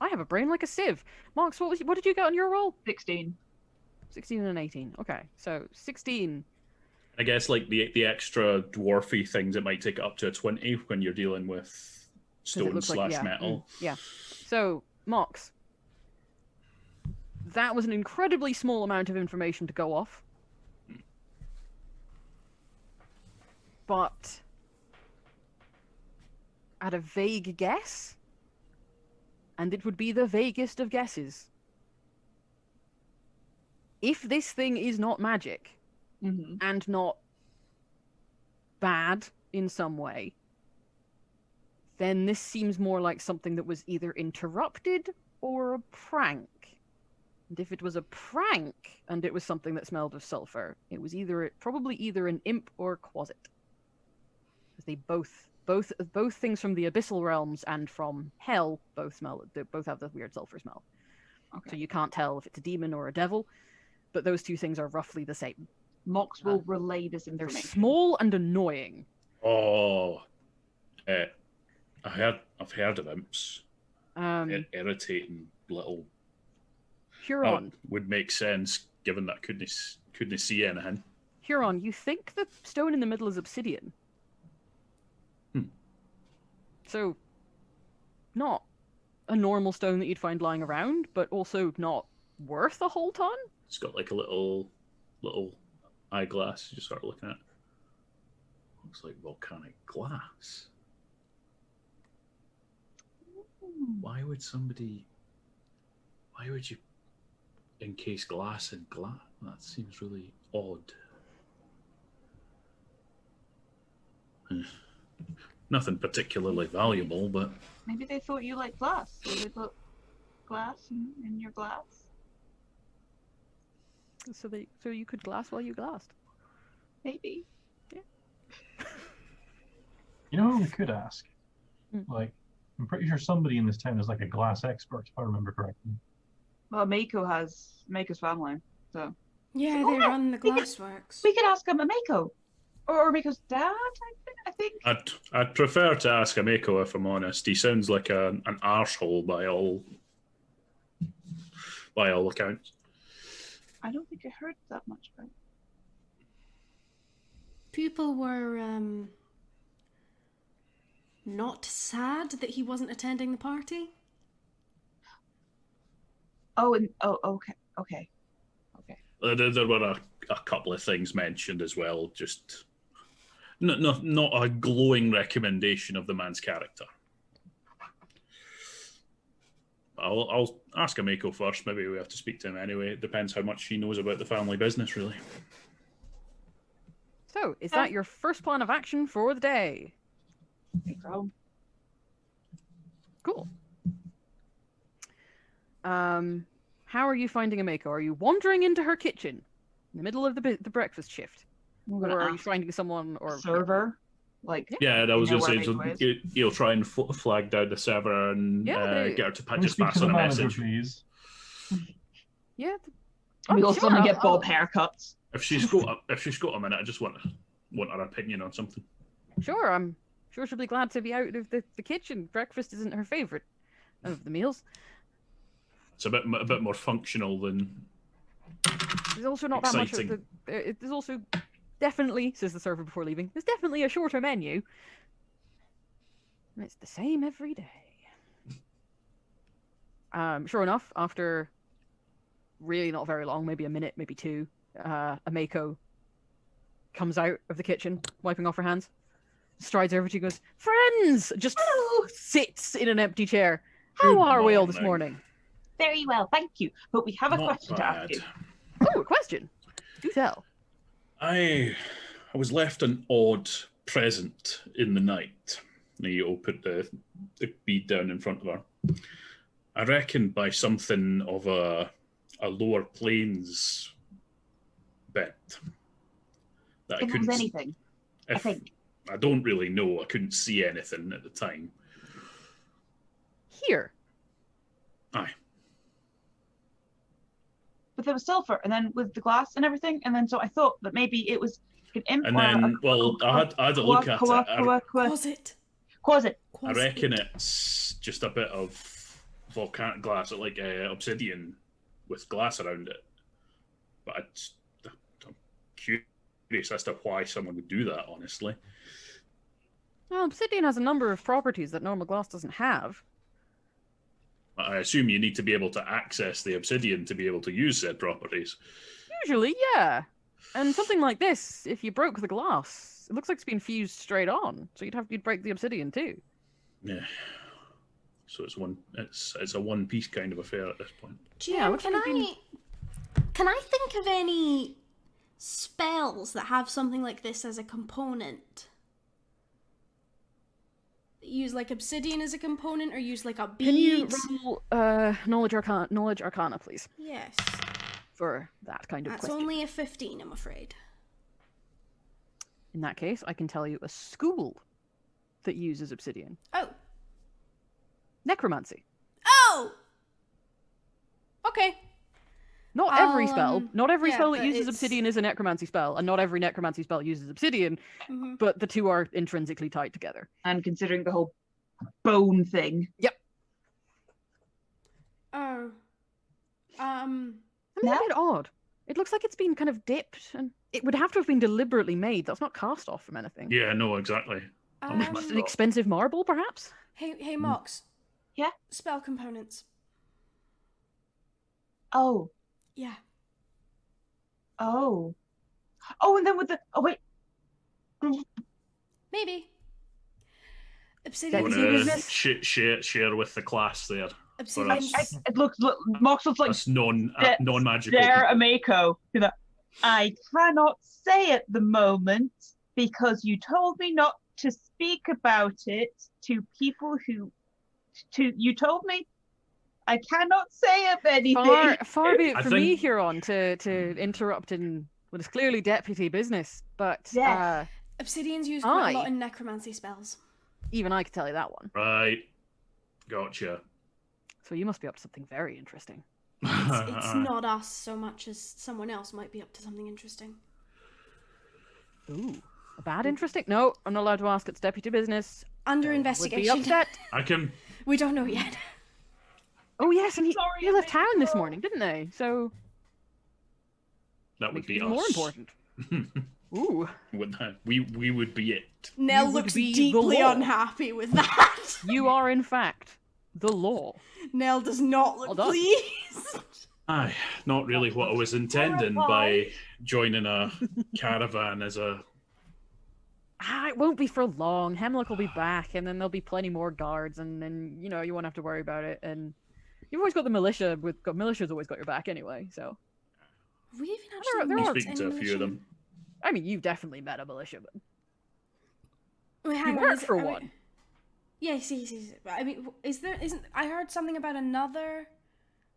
I have a brain like a sieve. Marks, what did you get on your roll? 16. 16 and an 18. Okay, so 16. I guess like the extra dwarfy things, it might take it up to a 20 when you're dealing with 'Cause it stone looks / like- metal. Yeah. So, Mox, that was an incredibly small amount of information to go off. But at a vague guess, and it would be the vaguest of guesses, if this thing is not magic Mm-hmm. and not bad in some way, then this seems more like something that was either interrupted or a prank. And if it was a prank and it was something that smelled of sulfur, it was probably either an imp or a quasit. Because they both things from the abyssal realms and from hell both have the weird sulfur smell. Okay. So you can't tell if it's a demon or a devil, but those two things are roughly the same. Mox will relay this They're information. small and annoying. Oh, I've heard of imps. Irritating little. Huron, Would make sense given that couldn't see anything. Huron, you think the stone in the middle is obsidian? So, not a normal stone that you'd find lying around, but also not worth a whole ton? It's got like a little eyeglass. You just start looking at. Looks like volcanic glass. Why would you encase glass in glass? That seems really odd. Nothing particularly valuable, but Maybe they thought you liked glass. So they put glass in your glass. So you could glass while you glassed. Maybe. You know who we could ask? Hmm. Like, I'm pretty sure somebody in this town is like a glass expert, if I remember correctly. Well, Mako's family. So Yeah, Oh, they yeah, run the we could- glassworks. we could ask him a Mako. Or Mako's dad, I think. I'd prefer to ask Ameko if I'm honest. He sounds like an arsehole by all accounts. I don't think I heard that much about it. People were not sad that he wasn't attending the party. Oh, okay. There were a couple of things mentioned as well. Just not a glowing recommendation of the man's character. I'll ask Ameko first. Maybe we have to speak to him anyway. It depends how much she knows about the family business, really. So, is that your first plan of action for the day? I think so. Cool. How are you finding Ameko? Are you wandering into her kitchen in the middle of the breakfast shift, I'm gonna or are you ask finding someone or server, like Yeah, I was You going know to where say, Ameko you'll try and flag down the server and Yeah, get her to Can we just speak pass to the on a manager, message. please? yeah? we Oh, all sure, suddenly get I'll- bob haircuts. If she's got a minute, I just want her opinion on something. Sure, I'm sure she'll be glad to be out of the kitchen. Breakfast isn't her favorite of the meals. It's a bit more functional than There's also not that much of Exciting. there's also definitely, says the server before leaving, there's definitely a shorter menu. And it's the same every day. Sure enough, after really not very long, maybe a minute, maybe two, Ameko comes out of the kitchen, wiping off her hands, strides over to you, goes, "Friends!" Just sits in an empty chair. How Good are we all this morning. morning? Very well, thank you. But we have a Not question to ask bad. you. Oh, a question. Do tell. I was left an odd present in the night. You put the bead down in front of her. I reckon by something of a lower planes bent. That If it was anything, I think. I don't really know. I couldn't see anything at the time. Here. Aye. But there was sulfur, and then with the glass and everything, and then so I thought that maybe it was an imp And or then, I had a look at it. Was it? Quasit. I reckon it's just a bit of volcanic glass, like obsidian with glass around it. But I'm curious as to why someone would do that, honestly. Well, obsidian has a number of properties that normal glass doesn't have. I assume you need to be able to access the obsidian to be able to use said properties. Usually, yeah. And something like this, if you broke the glass, it looks like it's been fused straight on. So you'd break the obsidian too. Yeah. So it's a one piece kind of affair at this point. Yeah, GM, looks can like it's can I think of any spells that have something like this as a component? Use like obsidian as a component, or use like a bead? Can you roll knowledge arcana, please, Yes. for that kind of That's question? only a 15, I'm afraid. In that case, I can tell you a school that uses obsidian. Oh. Necromancy. Oh! Okay. Not every spell. Not every yeah, spell that but uses it's- obsidian is a necromancy spell, and not every necromancy spell uses obsidian, Mhm. but the two are intrinsically tied together. And considering the whole bone thing. Oh. I mean, Yeah. a bit odd. It looks like it's been kind of dipped, and it would have to have been deliberately made. That's not cast off from anything. Yeah, no, exactly. It's an expensive marble, perhaps? Hey, Mox. Yeah? Spell components. Oh. Yeah. Oh. Oh, and then with the wait. Maybe. I Obsidian. want Obsidian to is- share with the class there. Obsidian. It looks Mox looks like That's non There- magical. there, Ameko. I cannot say at the moment because you told me not to speak about it to people who, you told me I cannot say of anything. Far be it I from me, think- Huron, to interrupt in what is clearly deputy business, but Yes. Obsidian's used quite a Aye. lot in necromancy spells. even I could tell you that one. Right. Gotcha. So you must be up to something very interesting. It's not us so much as someone else might be up to something interesting. Ooh, a bad interesting? No, I'm not allowed to ask. It's deputy business. Under Would be investigation. upset. I can. We don't know yet. Oh yes, and Sorry, he left I town made this you morning, didn't they? So That would makes be it us. more important. Ooh, Wouldn't that- we would be it. Nell would looks be the deeply law. unhappy with that. you are in fact the law. Nell does not look Well done. pleased. Aye, not really what I was intending by joining a caravan as a. Ah, it won't be for long. Hemlock will be back, and then there'll be plenty more guards, and then you won't have to worry about it. And you've always got the militia. Militia's always got your back anyway. So Have we even There actually are- met Speaking to a any few of militia? them. I mean, you've definitely met a militia, but Wait, hang you on, work is it- for I mean- one. Yes. I mean, isn't I heard something about another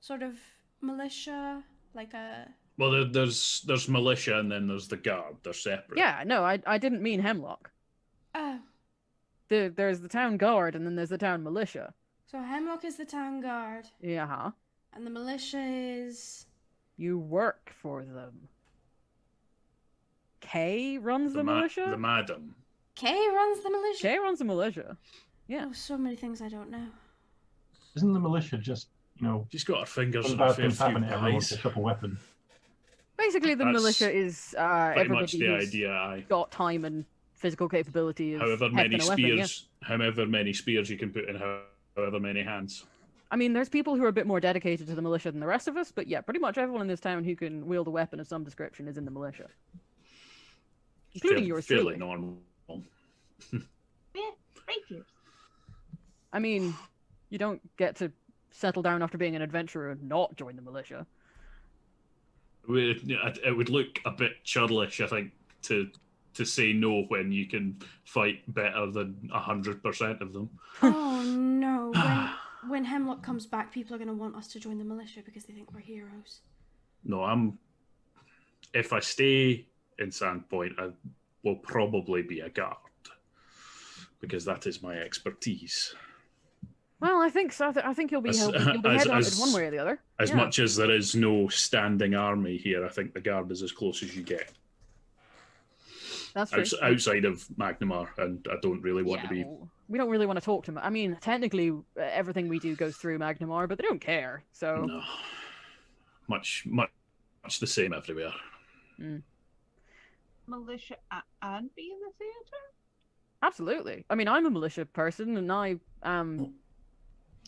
sort of militia, like a. Well, there's militia and then there's the guard. They're separate. Yeah, no, I didn't mean Hemlock. Oh, There's the town guard, and then there's the town militia. so Hemlock is the town guard, Yeah, huh? and the militia is. You work for them. Kay runs the militia? The madam. Kay runs the militia. Kay runs the militia. Yeah. Oh, so many things I don't know. Isn't the militia just, She's got her fingers when in bad a fair things happen few to everyone pies. picks up a weapon? Basically, the That's militia is Pretty everybody much the who's idea. Aye. got time and physical capability of However hefting many a weapon, yeah. spears you can put in however many hands. I mean, there's people who are a bit more dedicated to the militia than the rest of us, but yeah, pretty much everyone in this town who can wield a weapon of some description is in the militia. Including yours Fairly truly. normal. Yeah, thank you. I mean, you don't get to settle down after being an adventurer and not join the militia. It would look a bit churlish, I think, to say no when you can fight better than 100% of them. Oh no! When Hemlock comes back, people are going to want us to join the militia because they think we're heroes. No, if I stay in Sandpoint, I will probably be a guard because that is my expertise. Well, I think so. I think you'll be As- headhunted one way or the other. As Yeah. much as there is no standing army here, I think the guard is as close as you get. That's true. Outside of Magnamar, and I don't really want to be. well, we don't really want to talk to them. I mean, technically, everything we do goes through Magnamar, but they don't care. So No, much the same everywhere. Militia and be in the theatre? absolutely. I mean, I'm a militia person, and I See-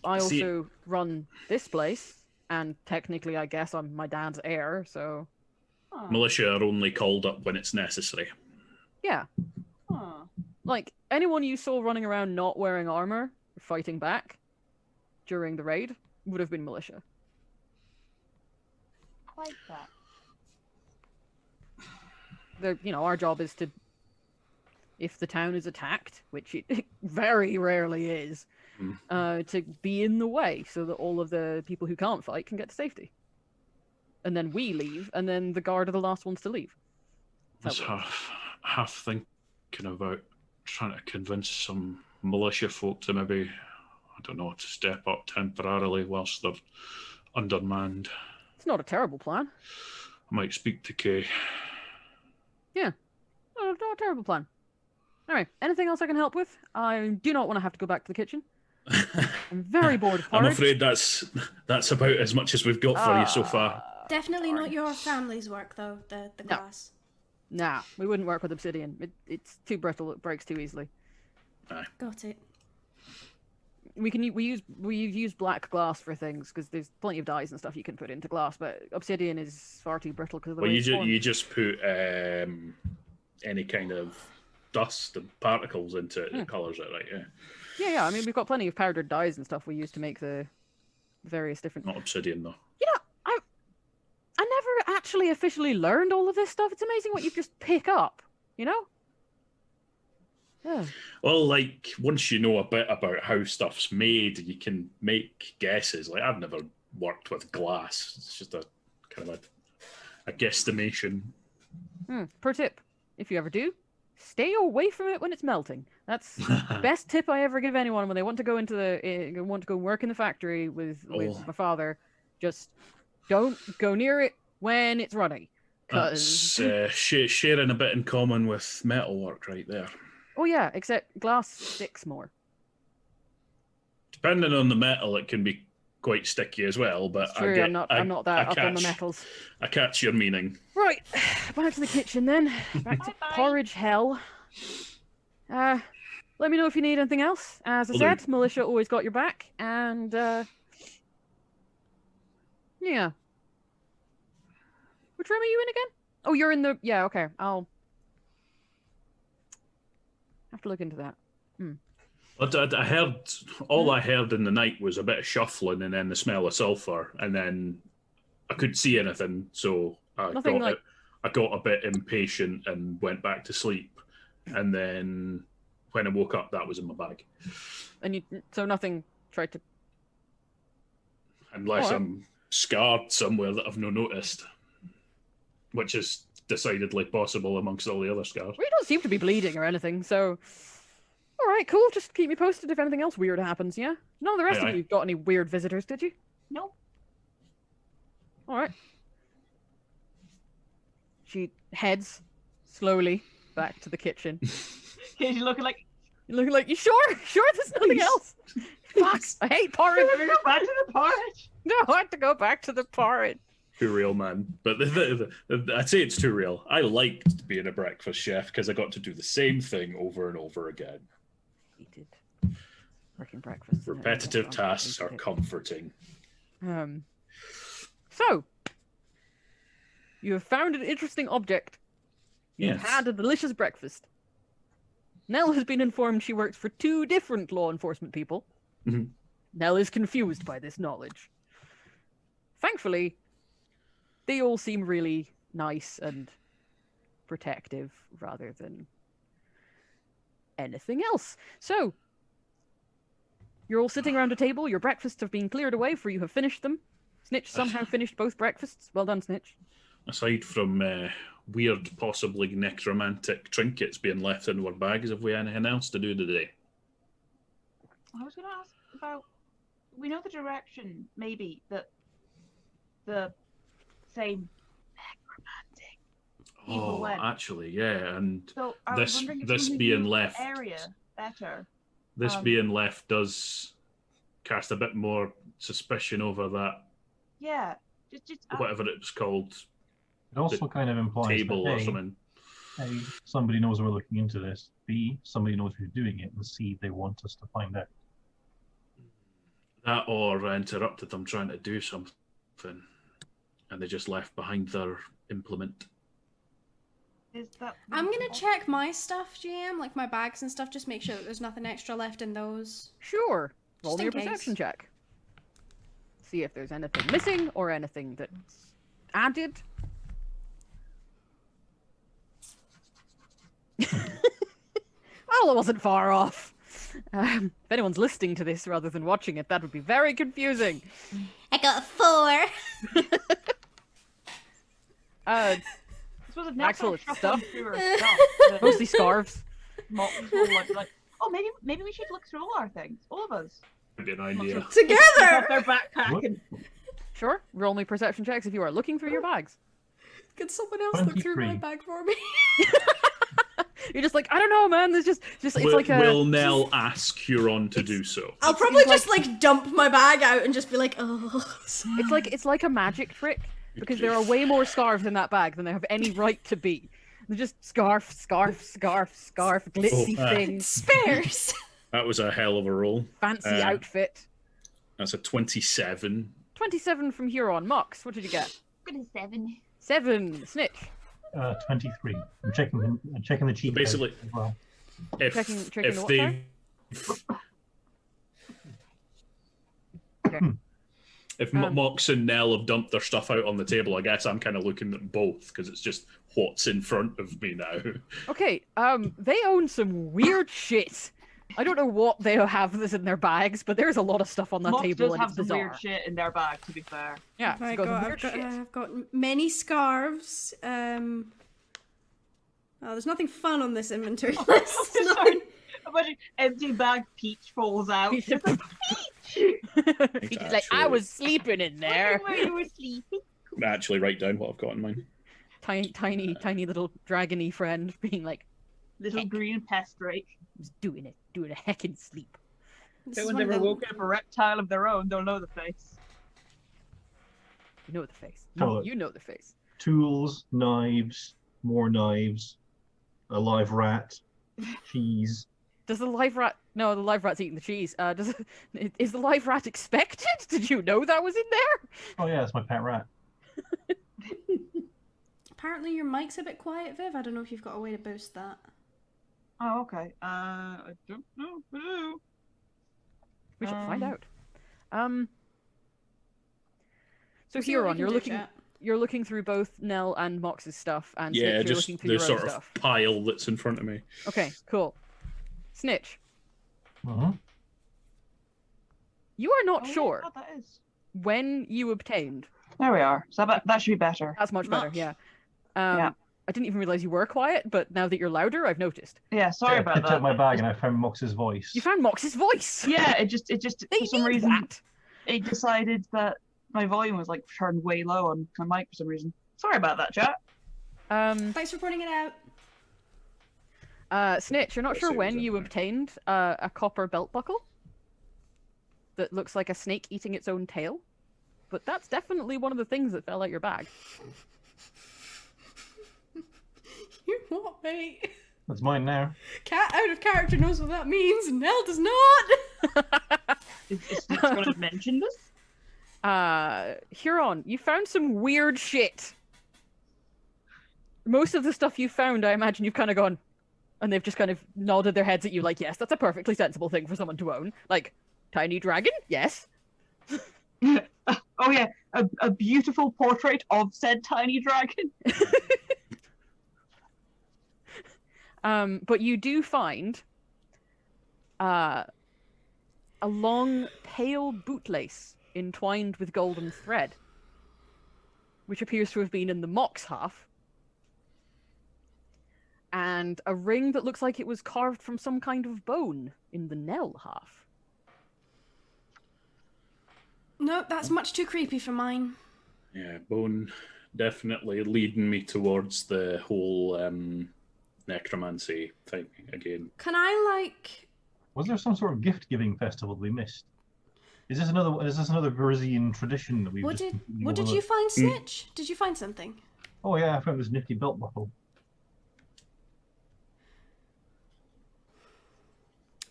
also run this place, and technically, I guess I'm my dad's heir. So Huh. Militia are only called up when it's necessary. yeah, Huh. like anyone you saw running around not wearing armor, fighting back during the raid would have been militia. I like that. Our job is to, if the town is attacked, which it very rarely is, to be in the way so that all of the people who can't fight can get to safety. And then we leave, and then the guard are the last ones to leave. I was half thinking about trying to convince some militia folk to maybe, I don't know, to step up temporarily whilst they're undermanned. It's not a terrible plan. I might speak to Kay. No, not a terrible plan. Alright, anything else I can help with? I do not want to have to go back to the kitchen. I'm very bored of I'm porridge. afraid that's about as much as we've got for you so far. Definitely not your family's work, though. The No. glass. Nah, we wouldn't work with obsidian. It's too brittle. It breaks too easily. Got it. We use black glass for things because there's plenty of dyes and stuff you can put into glass, but obsidian is far too brittle because of the Well, way it's formed. you just put any kind of dust and particles into it that colours it, right? Yeah, Yeah. I mean, we've got plenty of powdered dyes and stuff we use to make the various different. not obsidian though. I never actually officially learned all of this stuff. It's amazing what you just pick up. Yeah. Well, like once you know a bit about how stuff's made, you can make guesses. Like I've never worked with glass; it's just a kind of a guesstimation. Pro tip: if you ever do, stay away from it when it's melting. That's the best tip I ever give anyone when they want to go into want to go work in the factory with my father. Just don't go near it when it's runny. That's sharing a bit in common with metalwork right there. Oh yeah, except glass sticks more. Depending on the metal, it can be quite sticky as well. But It's true, I'm not that up on the metals. I catch your meaning. Right, back to the kitchen then. Back to porridge hell. Let me know if you need anything else. As I said, Militia always got your back, and yeah. Which room are you in again? Oh, you're in the... Yeah, okay. I'll have to look into that. But I heard... All I heard in the night was a bit of shuffling and then the smell of sulphur, and then I couldn't see anything, so I got a bit impatient and went back to sleep. And then when I woke up, that was in my bag. And so nothing tried to... Unless I'm scarred somewhere that I've not noticed. Which is decidedly possible amongst all the other scars. Well, you don't seem to be bleeding or anything, so... Alright, cool. Just keep me posted if anything else weird happens, yeah? None of the rest of you got any weird visitors, did you? No. Alright. She heads slowly back to the kitchen. You're looking like... You sure? Sure there's nothing else? Fuck, I hate porridge. We're going to go back to the porridge. No, I have to go back to the porridge. Too real, man. But I'd say it's too real. I liked being a breakfast chef because I got to do the same thing over and over again. Hated working breakfast. Repetitive tasks are comforting. So, you have found an interesting object. Yes. You've had a delicious breakfast. Nell has been informed she works for 2 different law enforcement people. Mm-hmm. Nell is confused by this knowledge. Thankfully, they all seem really nice and protective rather than anything else. So, you're all sitting around a table. Your breakfasts have been cleared away, for you have finished them. Snitch somehow finished both breakfasts. Well done, Snitch. Aside from weird, possibly necromantic trinkets being left in our bags, have we anything else to do today? I was going to ask about... We know the direction, maybe, that the same necromantic people went. Actually, yeah, and So I this was wondering if this we being knew the left area better. This being left does cast a bit more suspicion over that. Yeah, just Whatever it's called. It also kind of implies Table that, or A, something. A, somebody knows we're looking into this. B, somebody knows who's doing it. And C, they want us to find out. That or interrupted them trying to do something, and they just left behind their implement. is that. I'm gonna check my stuff, GM, like my bags and stuff, just make sure that there's nothing extra left in those. Sure. Roll Just me in your case. perception check. See if there's anything missing or anything that's added. Well, it wasn't far off. If anyone's listening to this rather than watching it, that would be very confusing. I got a 4. I suppose if Maxwell, Nell it's started stuff. shuffling through her stuff, then Mostly scarves. Mox will like, oh, maybe we should look through all our things, all of us. Would be an idea. Together! Their backpack and Sure. Roll me perception checks if you are looking through your bags. Could someone else look through my 23. bag for me? You're just like, I don't know, man. There's just it's like a... Will Nell ask Huron to do so? I'll probably just like dump my bag out and just be like, oh. It's like a magic trick because there are way more scarves in that bag than there have any right to be. They're just scarf, glitzy things, Spares. That was a hell of a roll. fancy outfit. That's a 27. 27 from Huron. Mox, what did you get? I'm gonna 7. 7. Snitch. 23. I'm checking the cheat Basically- code as well. If Checking if the what, they sorry? Okay. If Mox and Nell have dumped their stuff out on the table, I guess I'm kind of looking at both because it's just what's in front of me now. Okay, they own some weird shit. I don't know what they have this in their bags, but there's a lot of stuff on that Mox table does and have it's some bizarre. weird shit in their bag, to be fair. Yeah, I've it's got some got, weird I've got, shit. I've got many scarves. Oh, there's nothing fun on this inventory list. There's nothing- Imagine empty bag, Peach falls out. Peach- Just like, Peach is like, I was sleeping in there. where you were sleeping. Actually, write down what I've got in mine. Tiny little dragony friend being like, Little green pest rake. was doing a heckin' sleep. This No is one's one of ever the- woken up a reptile of their own, they'll know the face. You know the face. Oh. You know the face. Tools, knives, more knives, a live rat, cheese. Does the live rat? No, the live rat's eating the cheese. Is the live rat expected? Did you know that was in there? Oh yeah, that's my pet rat. Apparently your mic's a bit quiet, Viv. I don't know if you've got a way to boost that. Oh, okay. I don't know. Hello. We should find Um, out. So See what we Huron, can you're do, looking. chat. You're looking through both Nell and Mox's stuff, and Yeah, Snitch, you're just looking through the your sort own of stuff. pile that's in front of me. Okay, cool. Snitch, Mm-hmm. you are not Oh, yeah, sure God, that is. when you obtained. There we are. So that should be better. That's much better. Much. Yeah. Yeah. I didn't even realize you were quiet, but now that you're louder, I've noticed. Yeah, sorry I about picked that. up my bag and I found Mox's voice. You found Mox's voice. Yeah, it just They for some need reason that. it decided that my volume was like turned way low on my mic for some reason. Sorry about that, chat. Thanks for pointing it out. Snitch, you're not Yes, sure it when was you in there. obtained a copper belt buckle that looks like a snake eating its own tail, but that's definitely one of the things that fell out your bag. You what, mate? That's mine now. Cat out of character knows what that means. Nell does not. Is Snitch going to mention this? Huron, you found some weird shit. Most of the stuff you found, I imagine you've kind of gone, and they've just kind of nodded their heads at you like, yes, that's a perfectly sensible thing for someone to own. Like, tiny dragon? Yes. Oh yeah, a beautiful portrait of said tiny dragon. But you do find a long, pale bootlace entwined with golden thread, which appears to have been in the Mox half, and a ring that looks like it was carved from some kind of bone in the Nell half. Nope, that's much too creepy for mine. Yeah, bone definitely leading me towards the whole necromancy thing again. Can I Was there some sort of gift giving festival we missed? Is this another Parisian tradition that we've What just did completely what did you overlooked? find, Snitch? Did you find something? Oh yeah, I found this nifty belt buckle.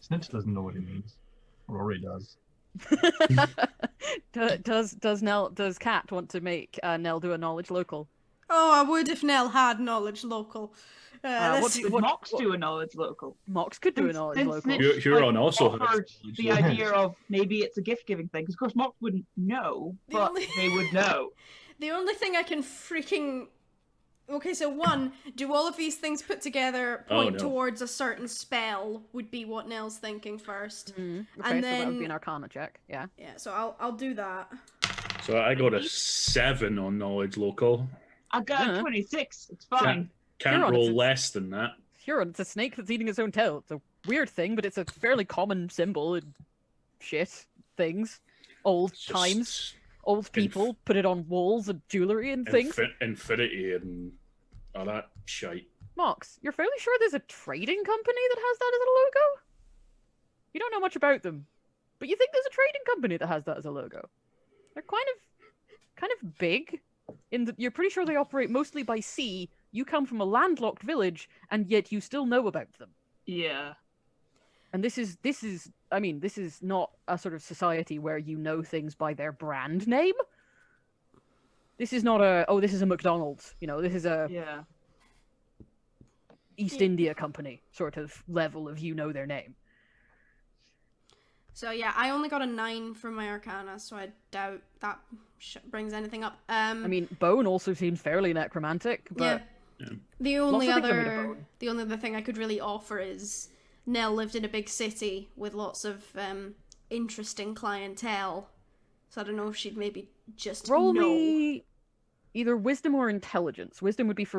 Snitch doesn't know what he means. Or already does. Does Kat want to make Nell do a knowledge local? Oh, I would if Nell had knowledge local. Would Mox do a knowledge local? Mox could do a knowledge Since local. Snitch, Huron also has offered knowledge the local. idea of maybe it's a gift giving thing, because of course Mox wouldn't know, The but only- they would know. The only thing I can freaking... Okay, so one, do all of these things put together point no. towards a certain spell would be what Nell's thinking first. Okay, And so that would be then- an Arcana check. Yeah. Yeah, so I'll do that. So I got a 7 on knowledge local. I got Yeah. 26. It's fine. Can't Huron, roll it's- less than that. Huron, it's a snake that's eating its own tail. It's a weird thing, but it's a fairly common symbol in shit things. Old It's just times, old people put it on walls and jewelry and things. Infinity and all that shite. Mox, you're fairly sure there's a trading company that has that as a logo? You don't know much about them, but you think there's a trading company that has that as a logo. They're kind of big. You're pretty sure they operate mostly by sea. You come from a landlocked village, and yet you still know about them. Yeah. And this is not a sort of society where you know things by their brand name. This is not this is a McDonald's, this is a Yeah. East India Company sort of level of their name. So yeah, I only got a 9 from my Arcana, so I doubt that brings anything up. I mean, bone also seems fairly necromantic, but yeah. The only lots of things are made of other bone. the only other thing I could really offer is Nell lived in a big city with lots of interesting clientele. So I don't know if she'd maybe just roll know. me either wisdom or intelligence. Wisdom would be for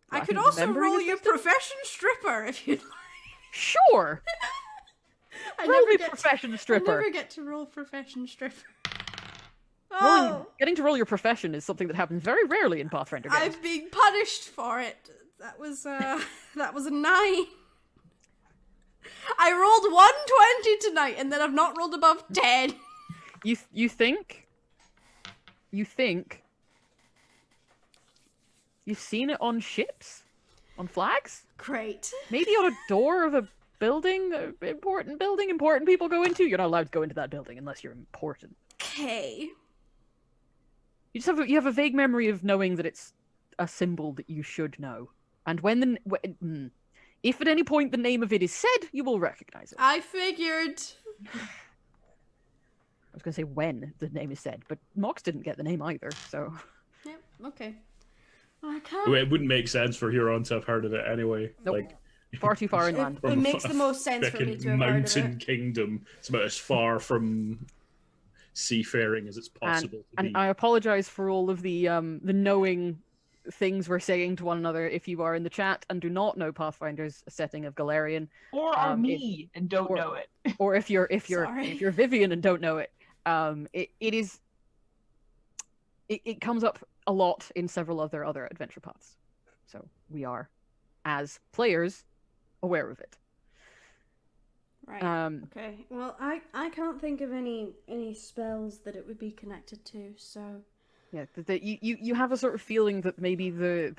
I could think also remembering roll is you wisdom? profession stripper if you'd like. Sure. I Roll never me get profession I stripper. never get to roll profession stripper. Getting to roll your profession is something that happens very rarely in Pathfinder games. I'm being punished for it. That was a 9. I rolled 120 tonight, and then I've not rolled above 10. You think you've seen it on ships, on flags, Great. maybe on a door of a building, important people go into. You're not allowed to go into that building unless you're important. Okay. You have a vague memory of knowing that it's a symbol that you should know, and if at any point the name of it is said, you will recognize it. I figured. I was going to say when the name is said, but Mox didn't get the name either, so... Yep, okay. I can't. It wouldn't make sense for Huron to have heard of it anyway. Nope. Like, Far too far inland. It makes the most sense for me frickin' to have heard of mountain it. kingdom. It's about as far from seafaring as it's possible to And be. I apologize for all of the knowing things we're saying to one another if you are in the chat and do not know Pathfinder's setting of Galarian, Or are me and don't or- know it. or if you're Sorry. Vivian and don't know it. It comes up a lot in several other adventure paths, so we are, as players, aware of it. Right. Okay. Well, I can't think of any spells that it would be connected to, so... Yeah, you have a sort of feeling that maybe there's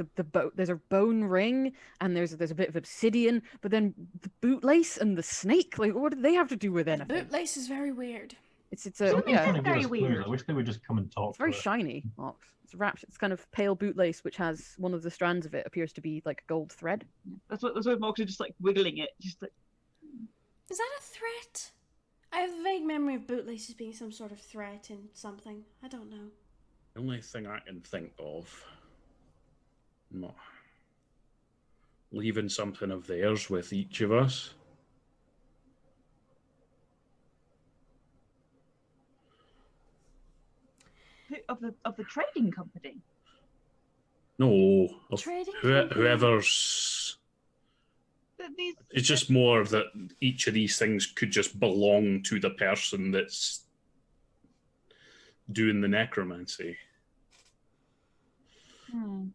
a bone ring and there's a bit of obsidian, but then the bootlace and the snake, like, what do they have to do with anything? Bootlace is very weird. It's Something's yeah, trying to give very us clues. weird. I wish they would just come and talk. it's very to us. shiny. Mox. It's wrapped. It's kind of pale bootlace, which has one of the strands of it appears to be like gold thread. That's what Mox are just like wiggling it. Just like, Is that a threat? I have a vague memory of bootlace as being some sort of threat in something. I don't know. The only thing I can think of, not leaving something of theirs with each of us. of the trading company. No, of Trading company? whoever's. These It's just more that each of these things could just belong to the person that's doing the necromancy. And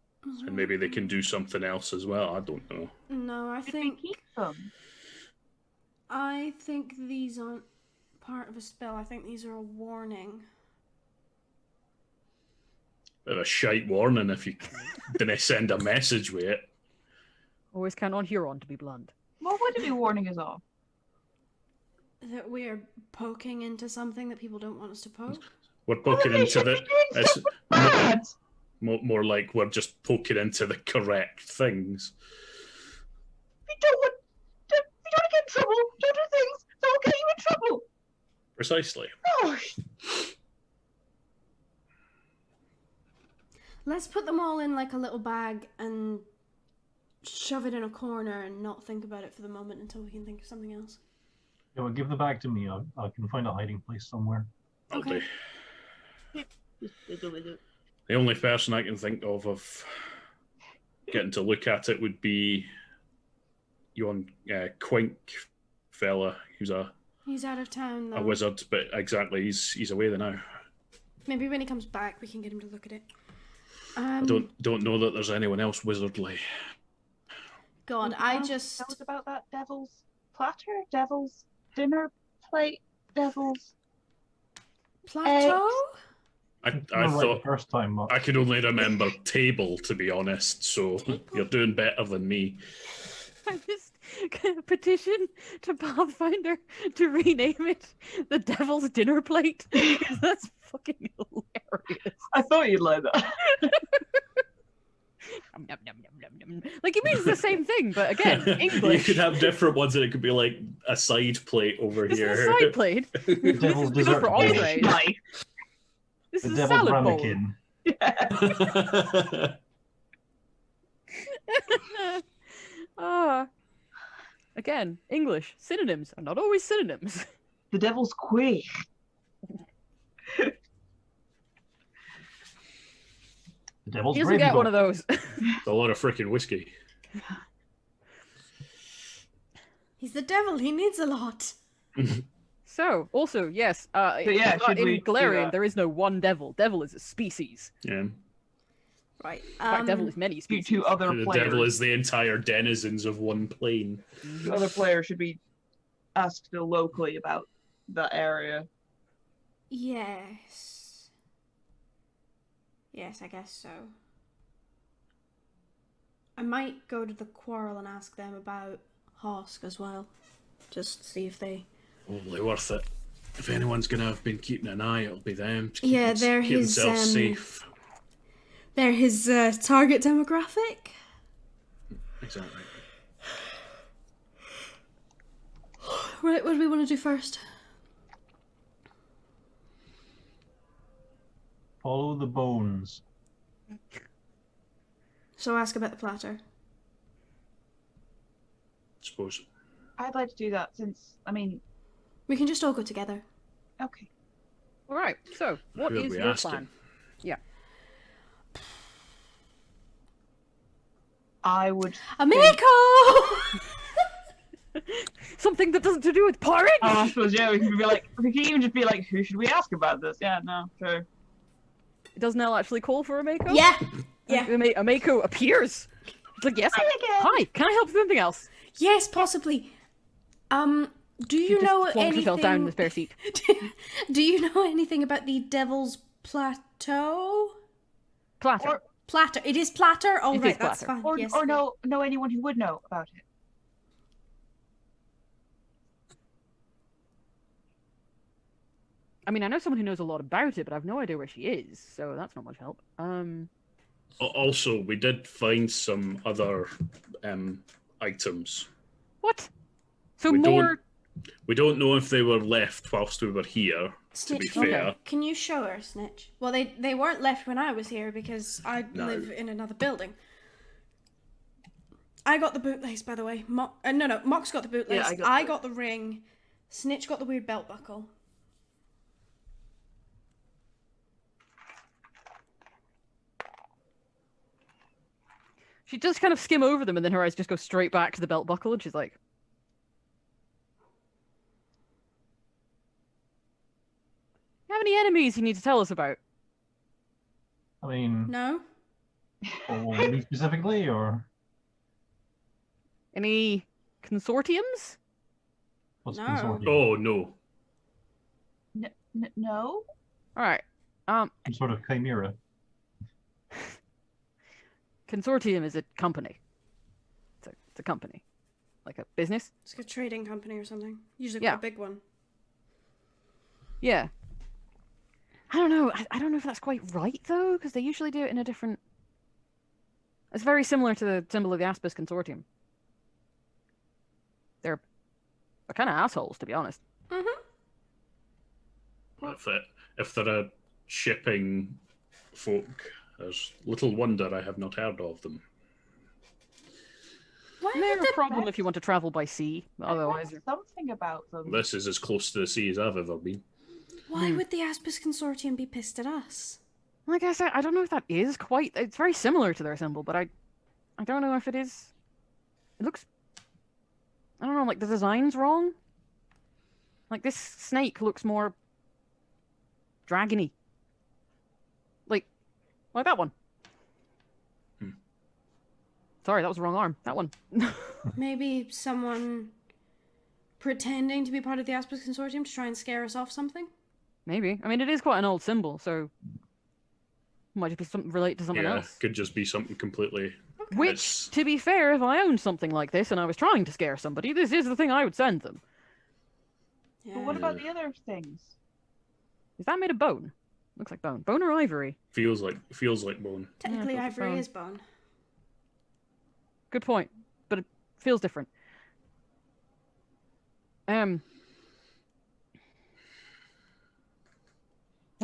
maybe they can do something else as well. I don't know. No, I Should we think keep them? these aren't part of a spell. I think these are a warning. Bit of a shite warning if you didn't send a message with it. Always count on Huron to be blunt. What would it be warning us of? That we are poking into something that people don't want us to poke. We're poking into the. It's Bad. more like we're just poking into the correct things. We don't want to get in trouble. Don't do things that will get you in trouble. Precisely. No. Let's put them all in like a little bag and shove it in a corner and not think about it for the moment until we can think of something else. Yeah, well, give the bag to me. I can find a hiding place somewhere. I'll Okay. do. The only person I can think of getting to look at it would be yon Quink fella who's He's out of town though. a wizard, but exactly he's away there now. Maybe when he comes back we can get him to look at it. I don't know that there's anyone else wizardly. God, I just... Knows about that devil's platter, devil's dinner plate, devil's. Plateau? I You're right thought the first time. Mark. I could only remember table, to be honest. So you're doing better than me. I just petition to Pathfinder to rename it the Devil's Dinner Plate. Because that's fucking hilarious. I thought you'd like that. nom, nom, nom, nom, nom. Like, it means the same thing, but again, English. You could have different ones, and it could be like a side plate over This here. is a side plate. This devil's is we go for dessert bowl. entrees. Nice. This The is a devil's salad bowl. ramekin. Again, English synonyms are not always synonyms. The devil's quay. The devil's He doesn't gravy get bowl. one of those. It's a lot of freaking whiskey. He's the devil. He needs a lot. So, also, yes, yeah, should we in do Galarian, that? there is no one devil. Devil is a species. Yeah. Right. In fact, devil is many To species. other The players. devil is the entire denizens of one plane. To other players should be asked still locally about that area. Yes. Yes, I guess so. I might go to the quarrel and ask them about Hosk as well. Just see if they... Probably worth it. If anyone's gonna have been keeping an eye, it'll be them. To Yeah, keep, they're keep his, themselves safe. They're his target demographic. Exactly. Right, what do we want to do first? Follow the bones. So ask about the platter. Suppose. I'd like to do that since, I mean, We can just all go together. okay. All right, so, what Who have is we your asked plan? him? I would. Amiko! Something that doesn't to do with porridge? Oh, I suppose, yeah, we can be like, we can even just be like, who should we ask about this? Yeah, no, true. Does Nell actually call for Ameko? Yeah. Yeah. Ameko appears. It's like, yes, hi, can I help with anything else? Yes, possibly. Do She you just know flung herself down in the anything? spare seat. Do you know anything about the Devil's Plateau? Platter. Platter. It is Platter. Oh, It right, is that's Platter. fine. Yes. Or know anyone who would know about it. I mean, I know someone who knows a lot about it, but I have no idea where she is, so that's not much help. Also, we did find some other items. What? So We more... We don't know if they were left whilst we were here. To be Snitch, fair, can you show her, Snitch? Well, they weren't left when I was here because I No. live in another building. I got the bootlace, by the way. No, Mox got the bootlace. Yeah, I got the ring. Snitch got the weird belt buckle. She does kind of skim over them, and then her eyes just go straight back to the belt buckle, and she's like... You have any enemies you need to tell us about? I mean, No? or me specifically, or Any consortiums? what's No. consortium? oh no, No? Alright. Some sort of chimera. Consortium is a company. It's a company. Like a business? It's like a trading company or something. Usually Yeah. quite a big one. Yeah. I don't know. I don't know if that's quite right, though, because they usually do it in a different... It's very similar to the symbol of the Aspis Consortium. They're kind of assholes, to be honest. if they're a shipping folk, there's little wonder I have not heard of them. Why They're would a problem if you want to travel by sea. Otherwise, There's something about them. This is as close to the sea as I've ever been. Why would the Aspis Consortium be pissed at us? like I said, I don't know if that is quite... It's very similar to their symbol, but I don't know if it is... It looks... I don't know, like the design's wrong. Like this snake looks more... dragony. Like that one. Sorry, that was the wrong arm. That one. Maybe someone pretending to be part of the Aspis Consortium to try and scare us off something? Maybe. I mean, it is quite an old symbol, so... It might just be something related to something Yeah, else. could just be something completely. Which, It's- to be fair, if I owned something like this and I was trying to scare somebody, this is the thing I would send them. Yeah. But what about the other things? Is that made of bone? Looks like bone. Bone or ivory? Feels like bone. Technically, Yeah, ivory bone. is bone. Good point. But it feels different. That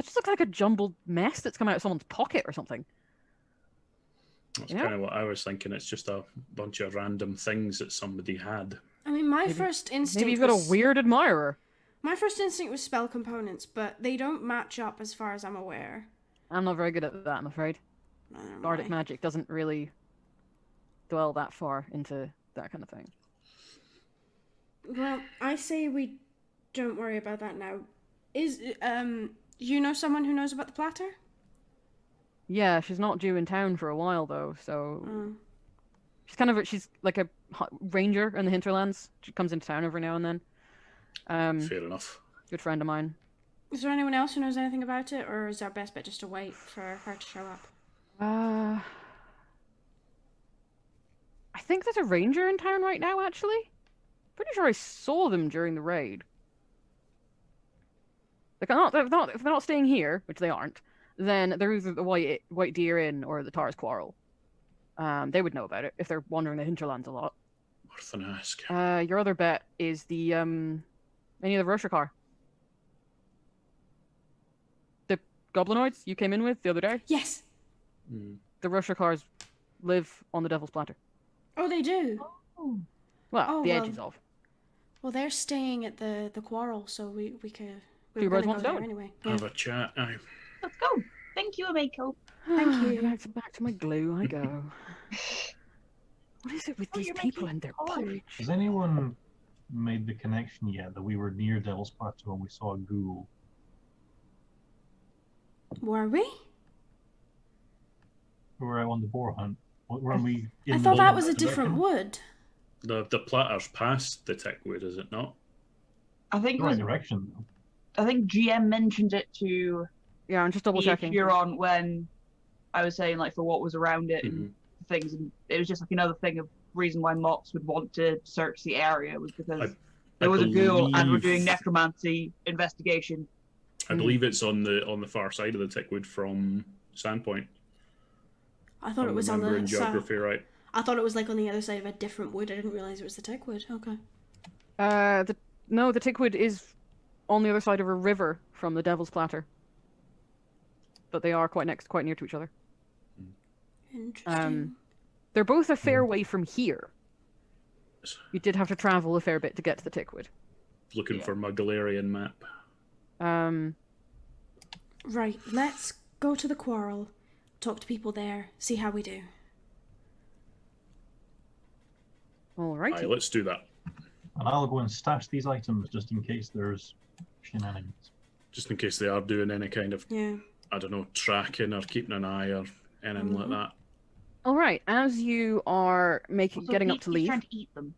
just looks like a jumbled mess that's come out of someone's pocket or something. That's Yeah. kind of what I was thinking. It's just a bunch of random things that somebody had. I mean, my first instinct Maybe you've got a was... weird admirer. My first instinct was spell components, but they don't match up as far as I'm aware. I'm not very good at that, I'm afraid. I don't know Bardic why. magic doesn't really dwell that far into that kind of thing. Well, I say we don't worry about that now. You know someone who knows about the platter? Yeah, she's not due in town for a while though, so Oh. she's like a ranger in the hinterlands. She comes into town every now and then. Fair enough. Good friend of mine. Is there anyone else who knows anything about it, or is our best bet just to wait for her to show up? I think there's a ranger in town right now, actually. Pretty sure I saw them during the raid. Like, if they're not staying here, which they aren't, then they're either the White Deer Inn or the Tars Quarrel. They would know about it if they're wandering the hinterlands a lot. Worth an ask. Your other bet is the any of the Roshakar. The goblinoids you came in with the other day. Yes. The Roshakars live on the Devil's Platter. Oh, they do? Oh. Well, the well, edges of. Well, they're staying at the quarrel, so we could... We Two were birds, gonna one go there stone. anyway. Yeah. Have a chat. Aye. Let's go. Thank you, Amiko. Thank you. Back to my glue I go. What is it with Oh, these you're people making and their porridge. porridge? Has anyone made the connection yet that we were near Devil's Plateau and we saw a ghoul? Were we? We were out on the boar hunt. Weren't we? I in thought the that was a direction? different wood. The platter's past the Tickwood, is it not? I think The it right was, direction, though. I think GM mentioned it to Yeah, I'm just double checking. Huron when I was saying like for what was around it Mhm. and things, and it was just like another thing of reason why Mox would want to search the area was because there was a ghoul and we're doing believe- necromancy investigation. I believe it's on the far side of the Tickwood from Sandpoint. I thought If it was I'm on the remembering side. geography right. I thought it was like on the other side of a different wood. I didn't realize it was the tech wood. Okay. The Tickwood is on the other side of a river from the Devil's Platter. But they are quite near to each other. Interesting. They're both a fair way from here. You did have to travel a fair bit to get to the Tickwood. Looking for my Galarian map. Right, let's go to the quarrel, talk to people there, see how we do. Alrighty. Aye, let's do that. And I'll go and stash these items just in case there's shenanigans. Just in case they are doing any kind of, Yeah. I don't know, tracking or keeping an eye or anything like that. All right. As you are Also, getting up he's to leave, trying to eat them.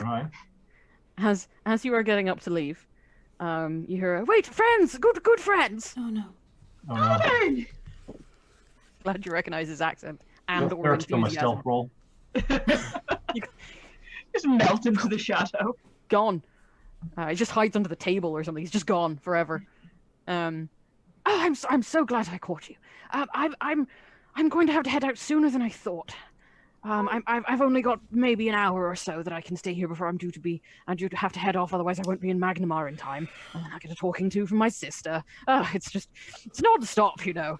Right. as you are getting up to leave, you hear, "Wait, friends, good friends." Oh no. Oh, no. Glad you recognize his accent and or Eric's done my enthusiasm. stealth roll. Just melt into the shadow. Gone. He just hides under the table or something. He's just gone forever. Oh, I'm so glad I caught you. I'm going to have to head out sooner than I thought. I've only got maybe an hour or so that I can stay here before I'm due to have to head off. Otherwise, I won't be in Magnamar in time, and then I get a talking to from my sister. It's non-stop, you know.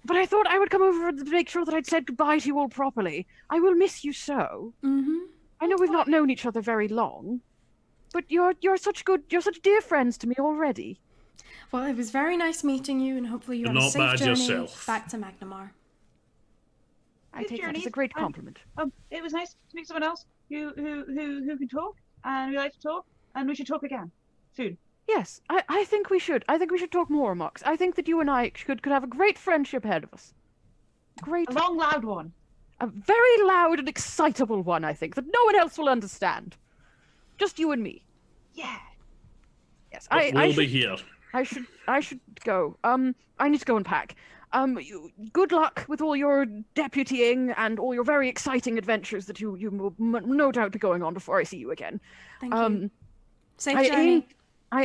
But I thought I would come over to make sure that I'd said goodbye to you all properly. I will miss you so. Mm-hmm. I know we've not known each other very long, but you're such dear friends to me already. Well, it was very nice meeting you, and hopefully you You're have a not safe bad journey yourself. back to Magnamar. I Good take that as journey. a great compliment. It was nice to meet someone else who can talk, and we like to talk, and we should talk again soon. Yes, I think we should. I think we should talk more, Mox. I think that you and I could have a great friendship ahead of us. Great. A long, loud one. A very loud and excitable one, I think, that no one else will understand. Just you and me. Yeah. Yes, But we'll be here. I should go. I need to go and pack. Good luck with all your deputying and all your very exciting adventures that you will no doubt be going on before I see you again. Thank you. Safe I journey.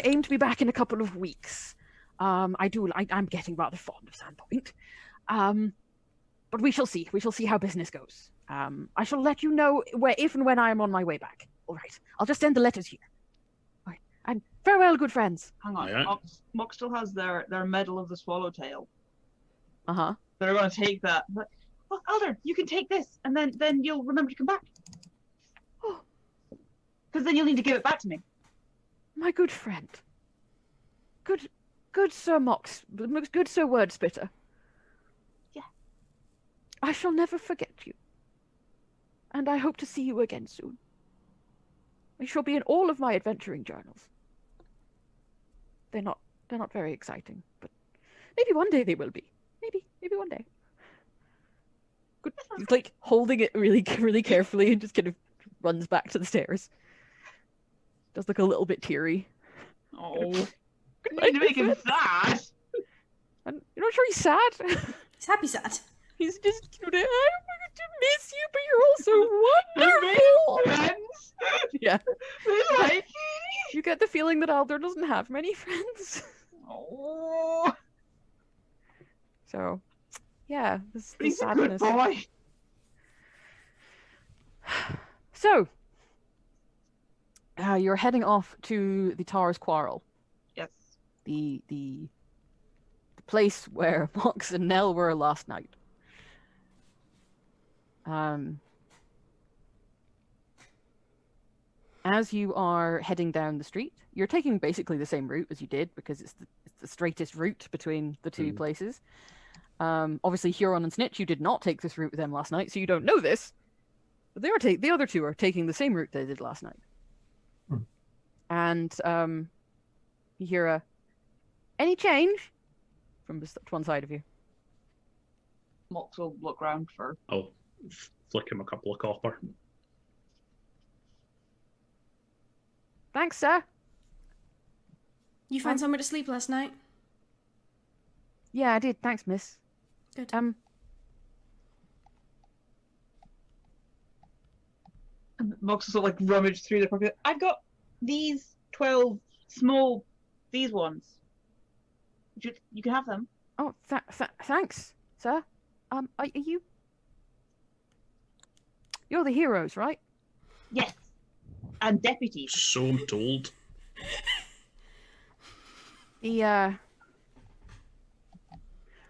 aim to be back in a couple of weeks. I'm getting rather fond of Sandpoint. But we shall see. We shall see how business goes. I shall let you know if and when I am on my way back. All right. I'll just send the letters here. All right. And farewell, good friends. Hang on. Yeah. Mock still has their medal of the swallowtail. Uh-huh. They're going to take that. But, well, Elder, you can take this, and then you'll remember to come back. Oh. Because then you'll need to give it back to me. My good friend. Good Sir Mox. Good Sir Wordspitter. Yeah. I shall never forget you. And I hope to see you again soon. They shall be in all of my adventuring journals. They're not very exciting, but maybe one day they will be. Maybe one day. Good. He's like holding it really, really carefully and just kind of runs back to the stairs. Does look a little bit teary. Oh. You need to make him sad. And you're not sure he's sad. He's happy sad. He's just, I'm going to miss you, but you're also wonderful. Friends. Yeah. They like you. You get the feeling that Alder doesn't have many friends. Oh. So, yeah, this He's a good sadness. boy. So, you're heading off to the Tars Quarrel, Yes. the place where Mox and Nell were last night. As you are heading down the street, you're taking basically the same route as you did because it's the straightest route between the two places. Obviously, Huron and Snitch, you did not take this route with them last night, so you don't know this. But the other two are taking the same route they did last night. And you hear any change from to one side of you. Mox will look round for. I'll flick him a couple of copper. Thanks, sir. You found somewhere to sleep last night? Yeah, I did. Thanks, miss. Good. Mox will sort of like rummage through the pocket. I've got these 12 small, these ones. You can have them. Oh, thanks, sir. Are you? You're the heroes, right? Yes. And deputies. So I'm told. The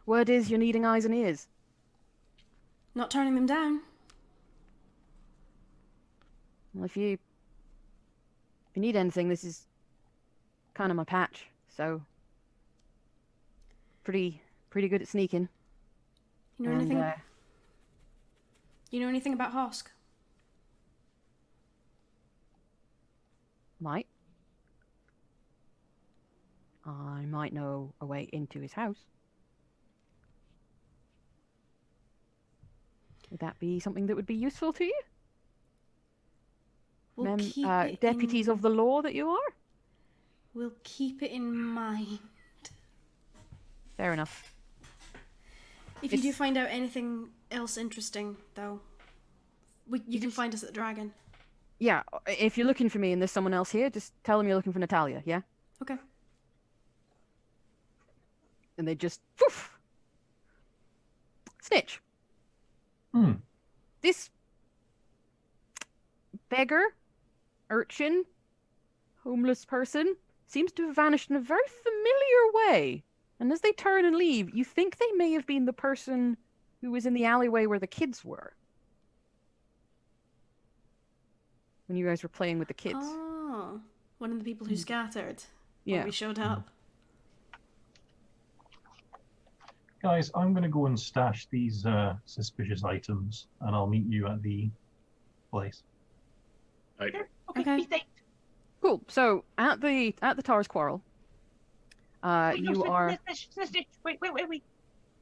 word is you're needing eyes and ears. Not turning them down. Well, if you need anything, this is kind of my patch. So pretty good at sneaking. You know anything? You know anything about Hosk? I might know a way into his house. Would that be something that would be useful to you? We'll keep it Deputies of the law that you are? We'll keep it in mind. Fair enough. If you do find out anything else interesting, though, you can find us at the Dragon. Yeah, if you're looking for me and there's someone else here, just tell them you're looking for Natalia, yeah? Okay. And they just... Poof! Snitch. This beggar, urchin, homeless person seems to have vanished in a very familiar way. And as they turn and leave, you think they may have been the person who was in the alleyway where the kids were. When you guys were playing with the kids. Oh, one of the people who scattered Yeah. when we showed up. Guys, I'm going to go and stash these suspicious items, and I'll meet you at the place. Right. Okay. Be safe. Cool. So at the Tars Quarrel, Wait, you no, are. Snitch. Wait.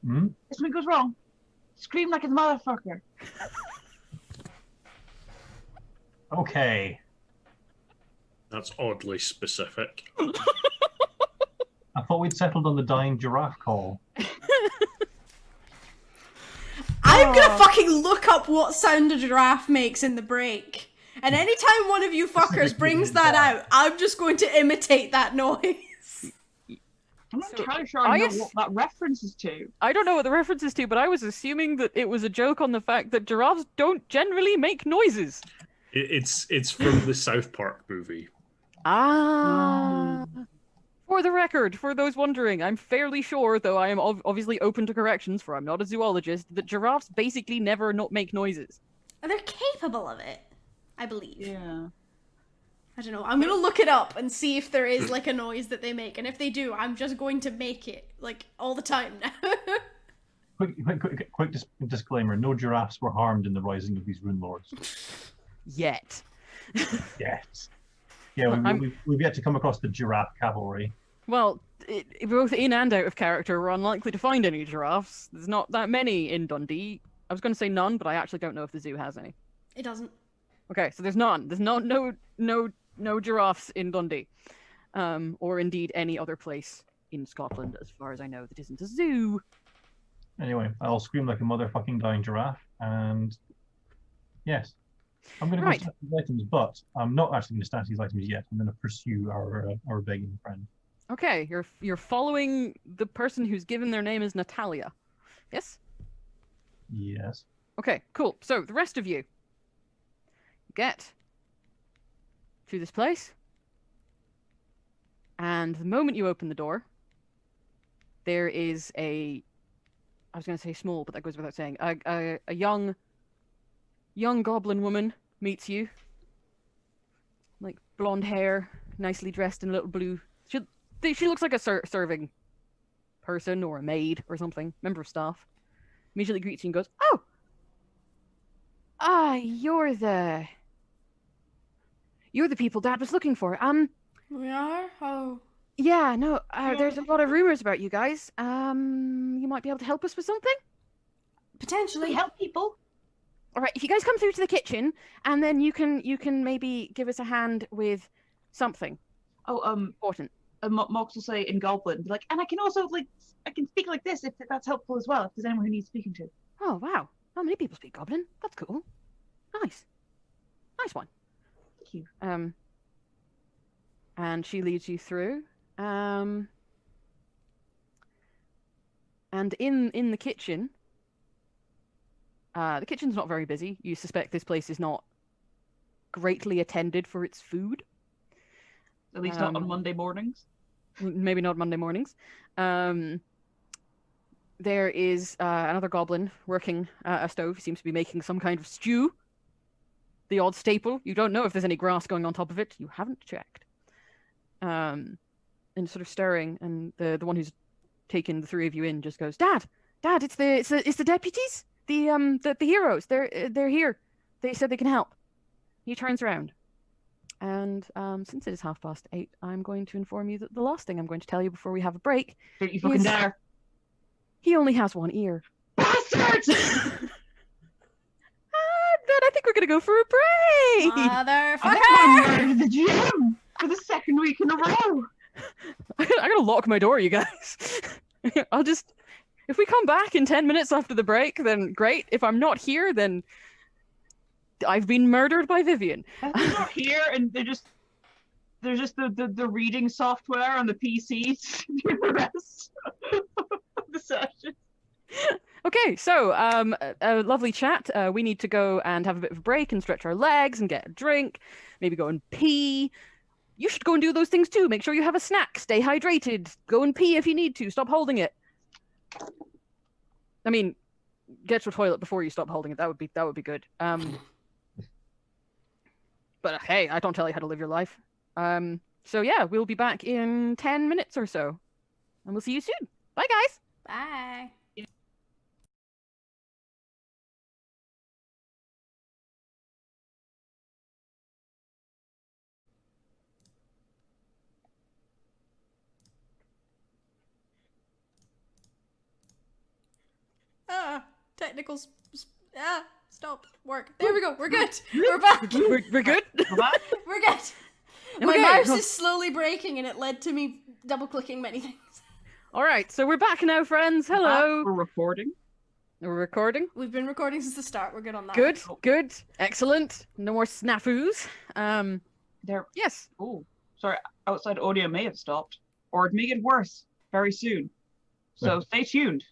Hmm? If something goes wrong, scream like a motherfucker. Okay. That's oddly specific. I thought we'd settled on the dying giraffe call. I'm gonna fucking look up what sound a giraffe makes in the break. And anytime one of you fuckers brings that out, I'm just going to imitate that noise. I'm not So, entirely sure I know I what that reference is to. I don't know what the reference is to, but I was assuming that it was a joke on the fact that giraffes don't generally make noises. It's from the South Park movie. Ah. For the record, for those wondering, I'm fairly sure, though I am obviously open to corrections, for I'm not a zoologist, that giraffes basically never make noises. They're capable of it, I believe. Yeah. I don't know. I'm gonna look it up and see if there is like a noise that they make, and if they do, I'm just going to make it like all the time now. Quick disclaimer: no giraffes were harmed in the rising of these Runelords. Yet. Yes. Yeah, we've yet to come across the giraffe cavalry. Well, both in and out of character, we're unlikely to find any giraffes. There's not that many in Dundee. I was going to say none, but I actually don't know if the zoo has any. It doesn't. Okay, so there's none. There's no giraffes in Dundee, or indeed any other place in Scotland, as far as I know, that isn't a zoo. Anyway, I'll scream like a motherfucking dying giraffe, and yes, I'm going to go Right. stash these items, but I'm not actually going to stash these items yet. I'm going to pursue our begging friend. Okay, you're following the person who's given their name as Natalia. Yes? Yes. Okay, cool. So the rest of you get to this place, and the moment you open the door, there is I was going to say small, but that goes without saying. A young goblin woman meets you, like blonde hair, nicely dressed in a little blue. She looks like a serving person or a maid or something, member of staff. Immediately greets you and goes, "Oh, you're the people Dad was looking for. We are? Oh. Yeah, no, there's a lot of rumors about you guys. You might be able to help us with something? We Potentially. help people. All right, if you guys come through to the kitchen, and then you can maybe give us a hand with something Oh, important." Mox will say in Goblin, like, and I can also I can speak like this if that's helpful as well. If there's anyone who needs speaking to. Oh, wow. How many people speak Goblin? That's cool. Nice one. Thank you. And she leads you through. And in the kitchen's not very busy. You suspect this place is not greatly attended for its food. At least not on Monday mornings. Maybe not Monday mornings. There is another goblin working at a stove. He seems to be making some kind of stew. The odd staple. You don't know if there's any grass going on top of it. You haven't checked. And sort of stirring, and the one who's taken the three of you in just goes, Dad, it's the deputies, the heroes. They're here. They said they can help. He turns around, and since it is 8:30, I'm going to inform you that the last thing I'm going to tell you before we have a break. Don't you fucking dare! He only has one ear. Bastard! Then I think we're gonna go for a break. I Motherfucker! murdered the GM for the second week in a row. I gotta lock my door, you guys. If we come back in 10 minutes after the break, then great. If I'm not here, then I've been murdered by Vivian. They're not here, and there's just the reading software on the PCs to do the rest of the session. Okay, so a lovely chat. We need to go and have a bit of a break and stretch our legs and get a drink, maybe go and pee. You should go and do those things too. Make sure you have a snack. Stay hydrated. Go and pee if you need to. Stop holding it. I mean, get to a toilet before you stop holding it. That would be good. But hey, I don't tell you how to live your life. So yeah, we'll be back in 10 minutes or so, and we'll see you soon. Bye, guys. Bye. Technical stop work. There we go. We're good. We're back. We're good. We're good. My Okay. mouse is slowly breaking, and it led to me double-clicking many things. All right, so we're back now, friends. Hello. We're recording. We're recording. We've been recording since the start. We're good on that. Good. Excellent. No more snafus. There. Yes. Oh, sorry. Outside audio may have stopped, or it may get worse. very soon. So stay tuned.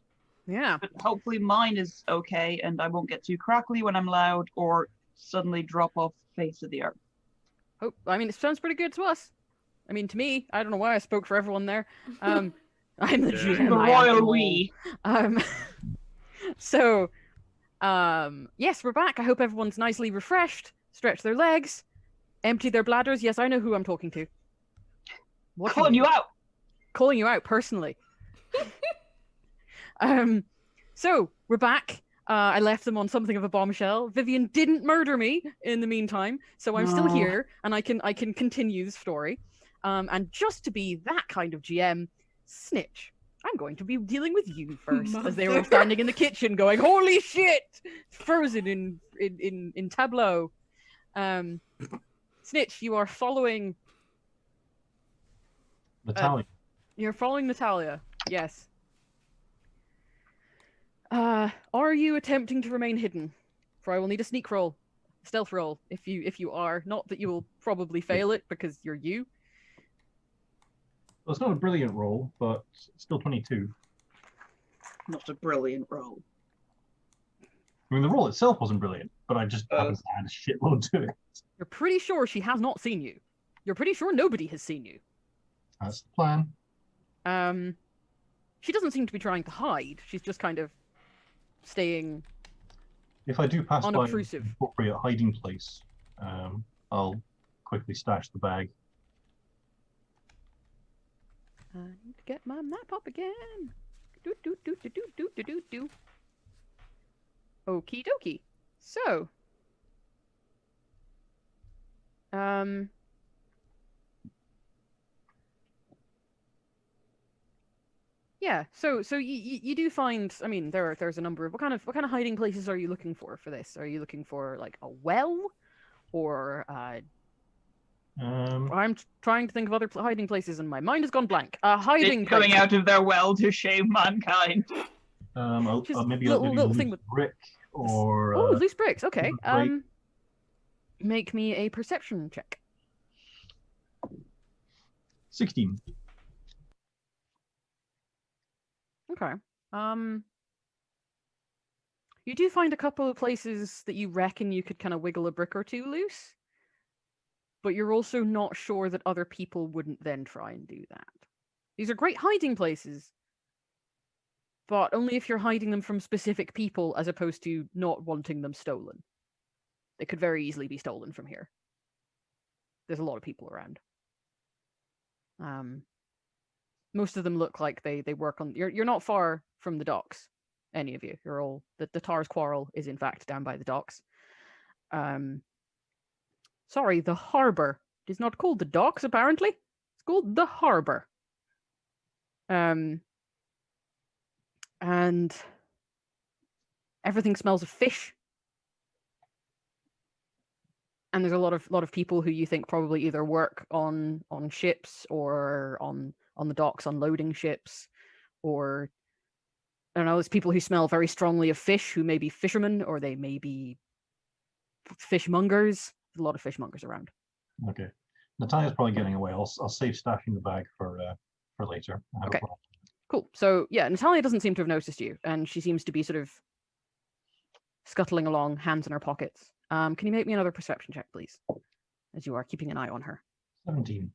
Yeah. But hopefully mine is okay and I won't get too crackly when I'm loud or suddenly drop off the face of the earth. Oh, I mean, it sounds pretty good to us. I mean, to me, I don't know why I spoke for everyone there. I'm the Yeah. GM. The I am royal all. we. So, yes, we're back. I hope everyone's nicely refreshed, stretch their legs, empty their bladders. Yes, I know who I'm talking to. What Calling you out. Calling you out personally. So we're back. I left them on something of a bombshell. Vivian didn't murder me in the meantime, so I'm still No. here and I can continue the story. And just to be that kind of GM, Snitch, I'm going to be dealing with you first, as they were Mother. standing in the kitchen going, "Holy shit!" Frozen in tableau. Snitch, you are following. Natalia. You're following Natalia. Yes. Are you attempting to remain hidden? For I will need a sneak roll, stealth roll, if you are. Not that you will probably fail it because you're you. Well, it's not a brilliant roll, but still 22. Not a brilliant roll. I mean, the roll itself wasn't brilliant, but I just happened to add a shitload to it. You're pretty sure she has not seen you. You're pretty sure nobody has seen you. That's the plan. She doesn't seem to be trying to hide. She's just kind of staying. If I do pass by an Unobtrusive. appropriate hiding place, I'll quickly stash the bag. I need to get my map up again. Do do do do do do do do do. Okie dokie. So, yeah. So you do find. I mean, there's a number of what kind of hiding places are you looking for this? Are you looking for like a well, or I'm trying to think of other hiding places, and my mind has gone blank. A hiding It's place. going out of their well to shame mankind. Just maybe little thing with brick or oh, loose bricks. Okay. right. Make me a perception check. 16. Okay. You do find a couple of places that you reckon you could kind of wiggle a brick or two loose, but you're also not sure that other people wouldn't then try and do that. These are great hiding places, but only if you're hiding them from specific people as opposed to not wanting them stolen. They could very easily be stolen from here. There's a lot of people around. Most of them look like they work on. You're not far from the docks, any of you. You're all the Tar's Quarrel is in fact down by the docks. Sorry, the harbor. It is not called the docks, apparently. It's called the harbor. And everything smells of fish. And there's a lot of people who you think probably either work on ships or on the docks unloading ships, or I don't know, there's people who smell very strongly of fish who may be fishermen or they may be fishmongers. There's a lot of fishmongers around. Okay. Natalia's probably getting away. I'll save stashing the bag for later. Okay. Cool. So yeah, Natalia doesn't seem to have noticed you, and she seems to be sort of scuttling along, hands in her pockets. Can you make me another perception check, please? As you are keeping an eye on her. 17.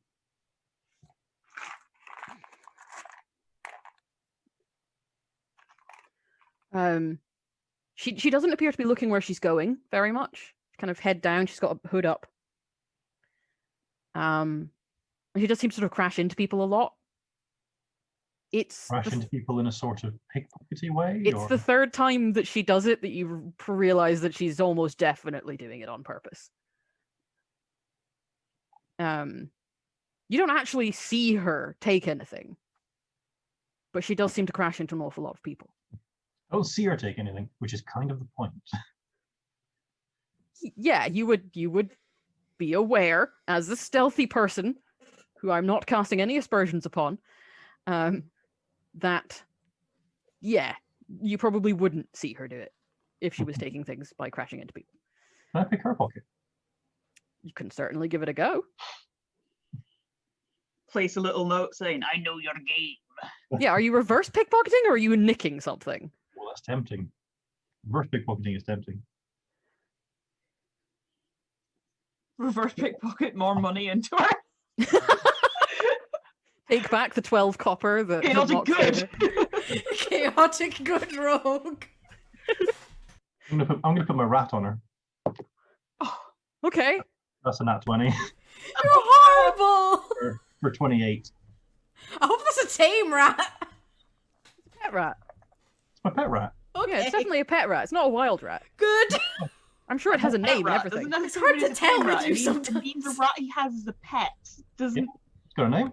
She doesn't appear to be looking where she's going very much. Kind of head down. She's got a hood up. She does seem to sort of crash into people a lot. Crash into people in a sort of pickpockety way? It's the third time that she does it that you realize that she's almost definitely doing it on purpose. You don't actually see her take anything, but she does seem to crash into an awful lot of people. I don't see her take anything, which is kind of the point. Yeah, you would be aware as a stealthy person, who I'm not casting any aspersions upon, that, yeah, you probably wouldn't see her do it if she was taking things by crashing into people. Can I pick her pocket? You can certainly give it a go. Place a little note saying, "I know your game." Yeah, are you reverse pickpocketing or are you nicking something? Well, that's tempting. Reverse pickpocketing is tempting. Reverse pickpocket more money into her. Take back the 12 copper that Chaotic Mox gave her. good. Chaotic good rogue. I'm gonna put my rat on her. Okay. That's a nat 20 You're horrible. for 28. I hope it's a tame rat. Pet rat. It's my pet rat. Okay. Yeah, it's definitely a pet rat. It's not a wild rat. Good. I'm sure it has a name and everything. It's hard to tell with you It means the rat he has as a pet. Doesn't. It's got a name.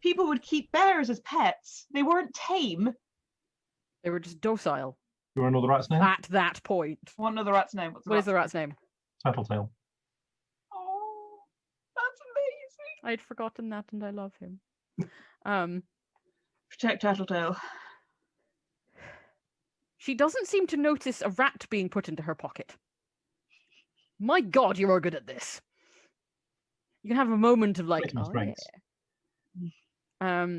People would keep bears as pets. They weren't tame. They were just docile You want to know the rat's name? at that point. I want to know the rat's name. What is the rat's name? Tattletale. Oh, that's amazing. I'd forgotten that and I love him. Protect Tattletale. She doesn't seem to notice a rat being put into her pocket. My God, you are good at this. You can have a moment of like, Making oh, strengths. yeah.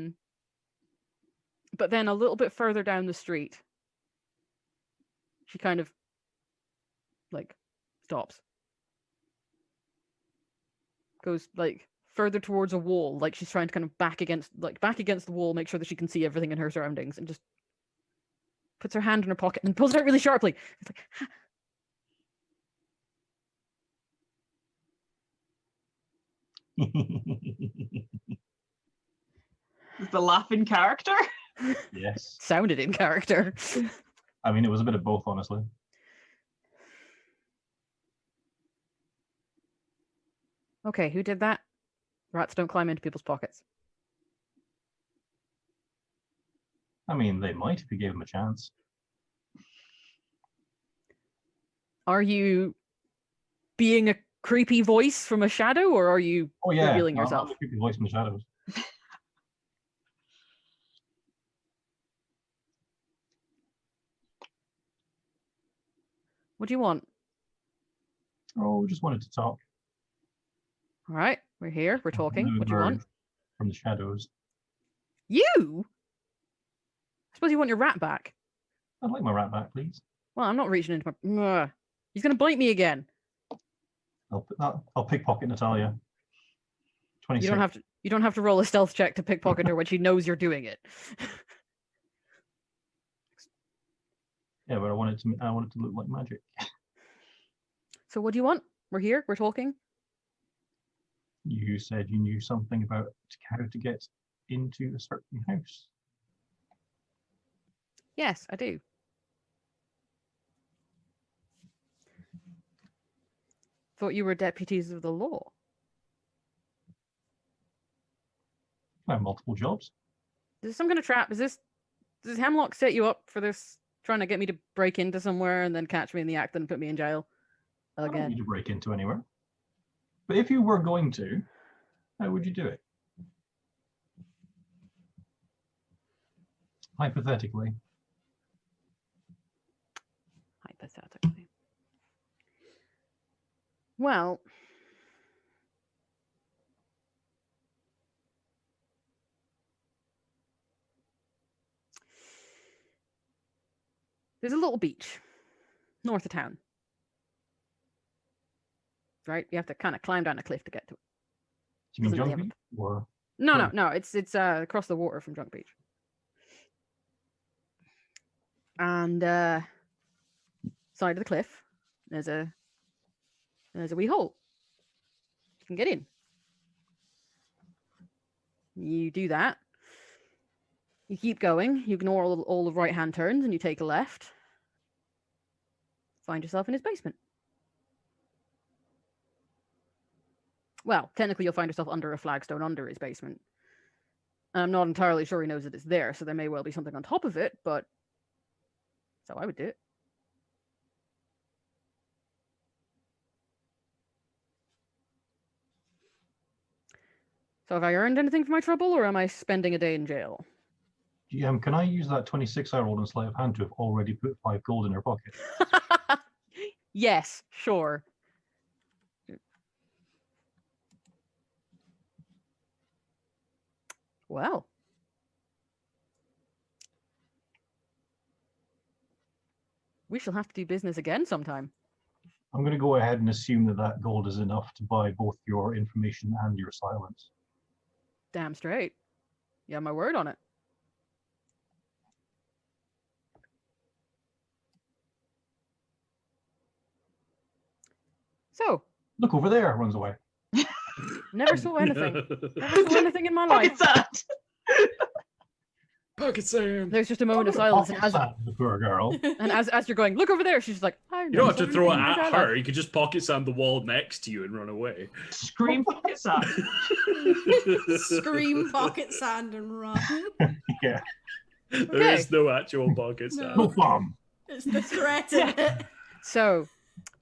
But then a little bit further down the street, she kind of like stops. Goes like further towards a wall, like she's trying to kind of back against the wall, make sure that she can see everything in her surroundings, and just puts her hand in her pocket and pulls it out really sharply. It's like, Is the laughing character? Yes. sounded in character. I mean, it was a bit of both, honestly. Okay, who did that? Rats don't climb into people's pockets. I mean, they might if you gave them a chance. Are you being a creepy voice from a shadow, or are you Oh yeah, revealing I'm yourself? the creepy voice from the shadows. What do you want? Oh, just wanted to talk. All right, we're here. We're talking. Blue What do you want? bird from the shadows? You? I suppose you want your rat back. I'd like my rat back, please. Well, I'm not reaching into my. Ugh. He's gonna bite me again. I'll pickpocket Natalia. 26. You don't have to. You don't have to roll a stealth check to pickpocket her when she knows you're doing it. Yeah, but I want it to look like magic. So what do you want? We're here. We're talking. You said you knew something about how to get into a certain house. Yes, I do. Thought you were deputies of the law. I have multiple jobs. Is this some kind of trap? Does Hemlock set you up for this, trying to get me to break into somewhere and then catch me in the act and put me in jail I don't again? need to break into anywhere. But if you were going to, how would you do it? Hypothetically. Hypothetically. Well, there's a little beach north of town. Right? You have to kind of climb down a cliff to get to it. Do you mean Doesn't really Junk have Beach? Or No. It's across the water from Drunk Beach. And side of the cliff, there's a wee hole. You can get in. You do that. You keep going. You ignore all the right-hand turns, and you take a left. Find yourself in his basement. Well, technically, you'll find yourself under a flagstone under his basement. I'm not entirely sure he knows that it's there, so there may well be something on top of it, but that's how I would do it. So have I earned anything for my trouble, or am I spending a day in jail? can I use that 26 I rolled in sleight of hand to have already put 5 gold in her pocket? Yes, sure. Well, we shall have to do business again sometime. I'm going to go ahead and assume that that gold is enough to buy both your information and your silence. Damn straight. You have my word on it. So, Look over there, runs away. never saw anything. Never saw anything in my life. What's that? Pocket sand. There's just a moment of silence, and Pocket sand, the poor girl. as you're going, look over there, she's like, I You don't have to throw it anything in at my her. life. You could just pocket sand the wall next to you and run away. Scream pocket sand. Scream pocket sand and run. Yeah. There is no actual pocket sand. No bomb. It's the threat in it. So,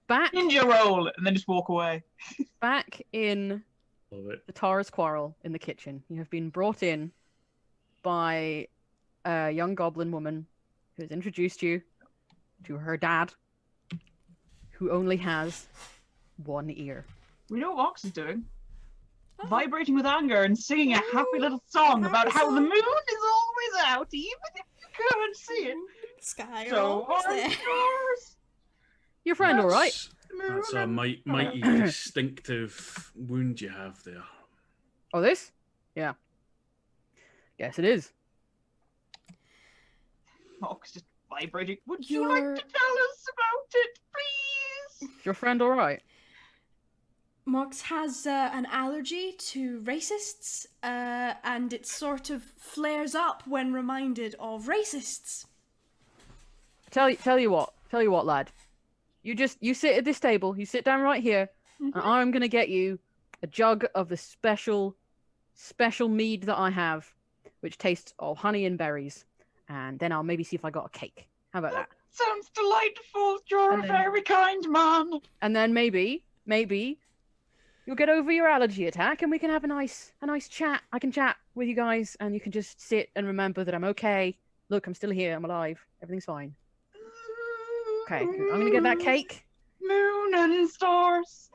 back Ninja roll, and then just walk away. in Love it. the Tara's quarrel in the kitchen, you have been brought in by a young goblin woman who has introduced you to her dad, who only has one ear. We know what Mox is doing. Oh. Vibrating with anger and singing a happy little song about how the moon is always out, even if you can't see it. Sky So always are there. yours. Your friend, all right? That's a mighty distinctive wound you have there. Oh, this? Yeah. Guess it is. Mox just vibrating. Would you like Your- to tell us about it, please? Is your friend all right? Mox has an allergy to racists, and it sort of flares up when reminded of racists. Tell you what, lad. You sit at this table. You sit down right here, and I'm gonna get you a jug of the special mead that I have, which tastes of honey and berries, and then I'll maybe see if I got a cake. How about that? Sounds delightful. You're And a then- very kind man. And then maybe you'll get over your allergy attack, and we can have a nice chat. I can chat with you guys, and you can just sit and remember that I'm okay. Look, I'm still here. I'm alive. Everything's fine. Okay, I'm gonna get that cake. Moon and stars.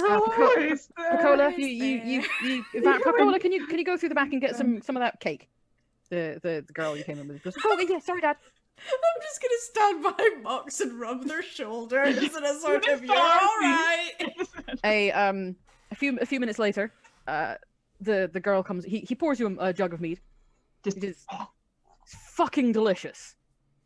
Always there. Pacola, Always Pacola, can you go through the back and get some of that cake? The girl you came in with goes, oh yeah, sorry, Dad. I'm just gonna stand behind Mox and rub their shoulders in a sort of, you're Sorry. alright. A few minutes later, the girl comes. He pours you a jug of mead. Just- It is it's fucking delicious.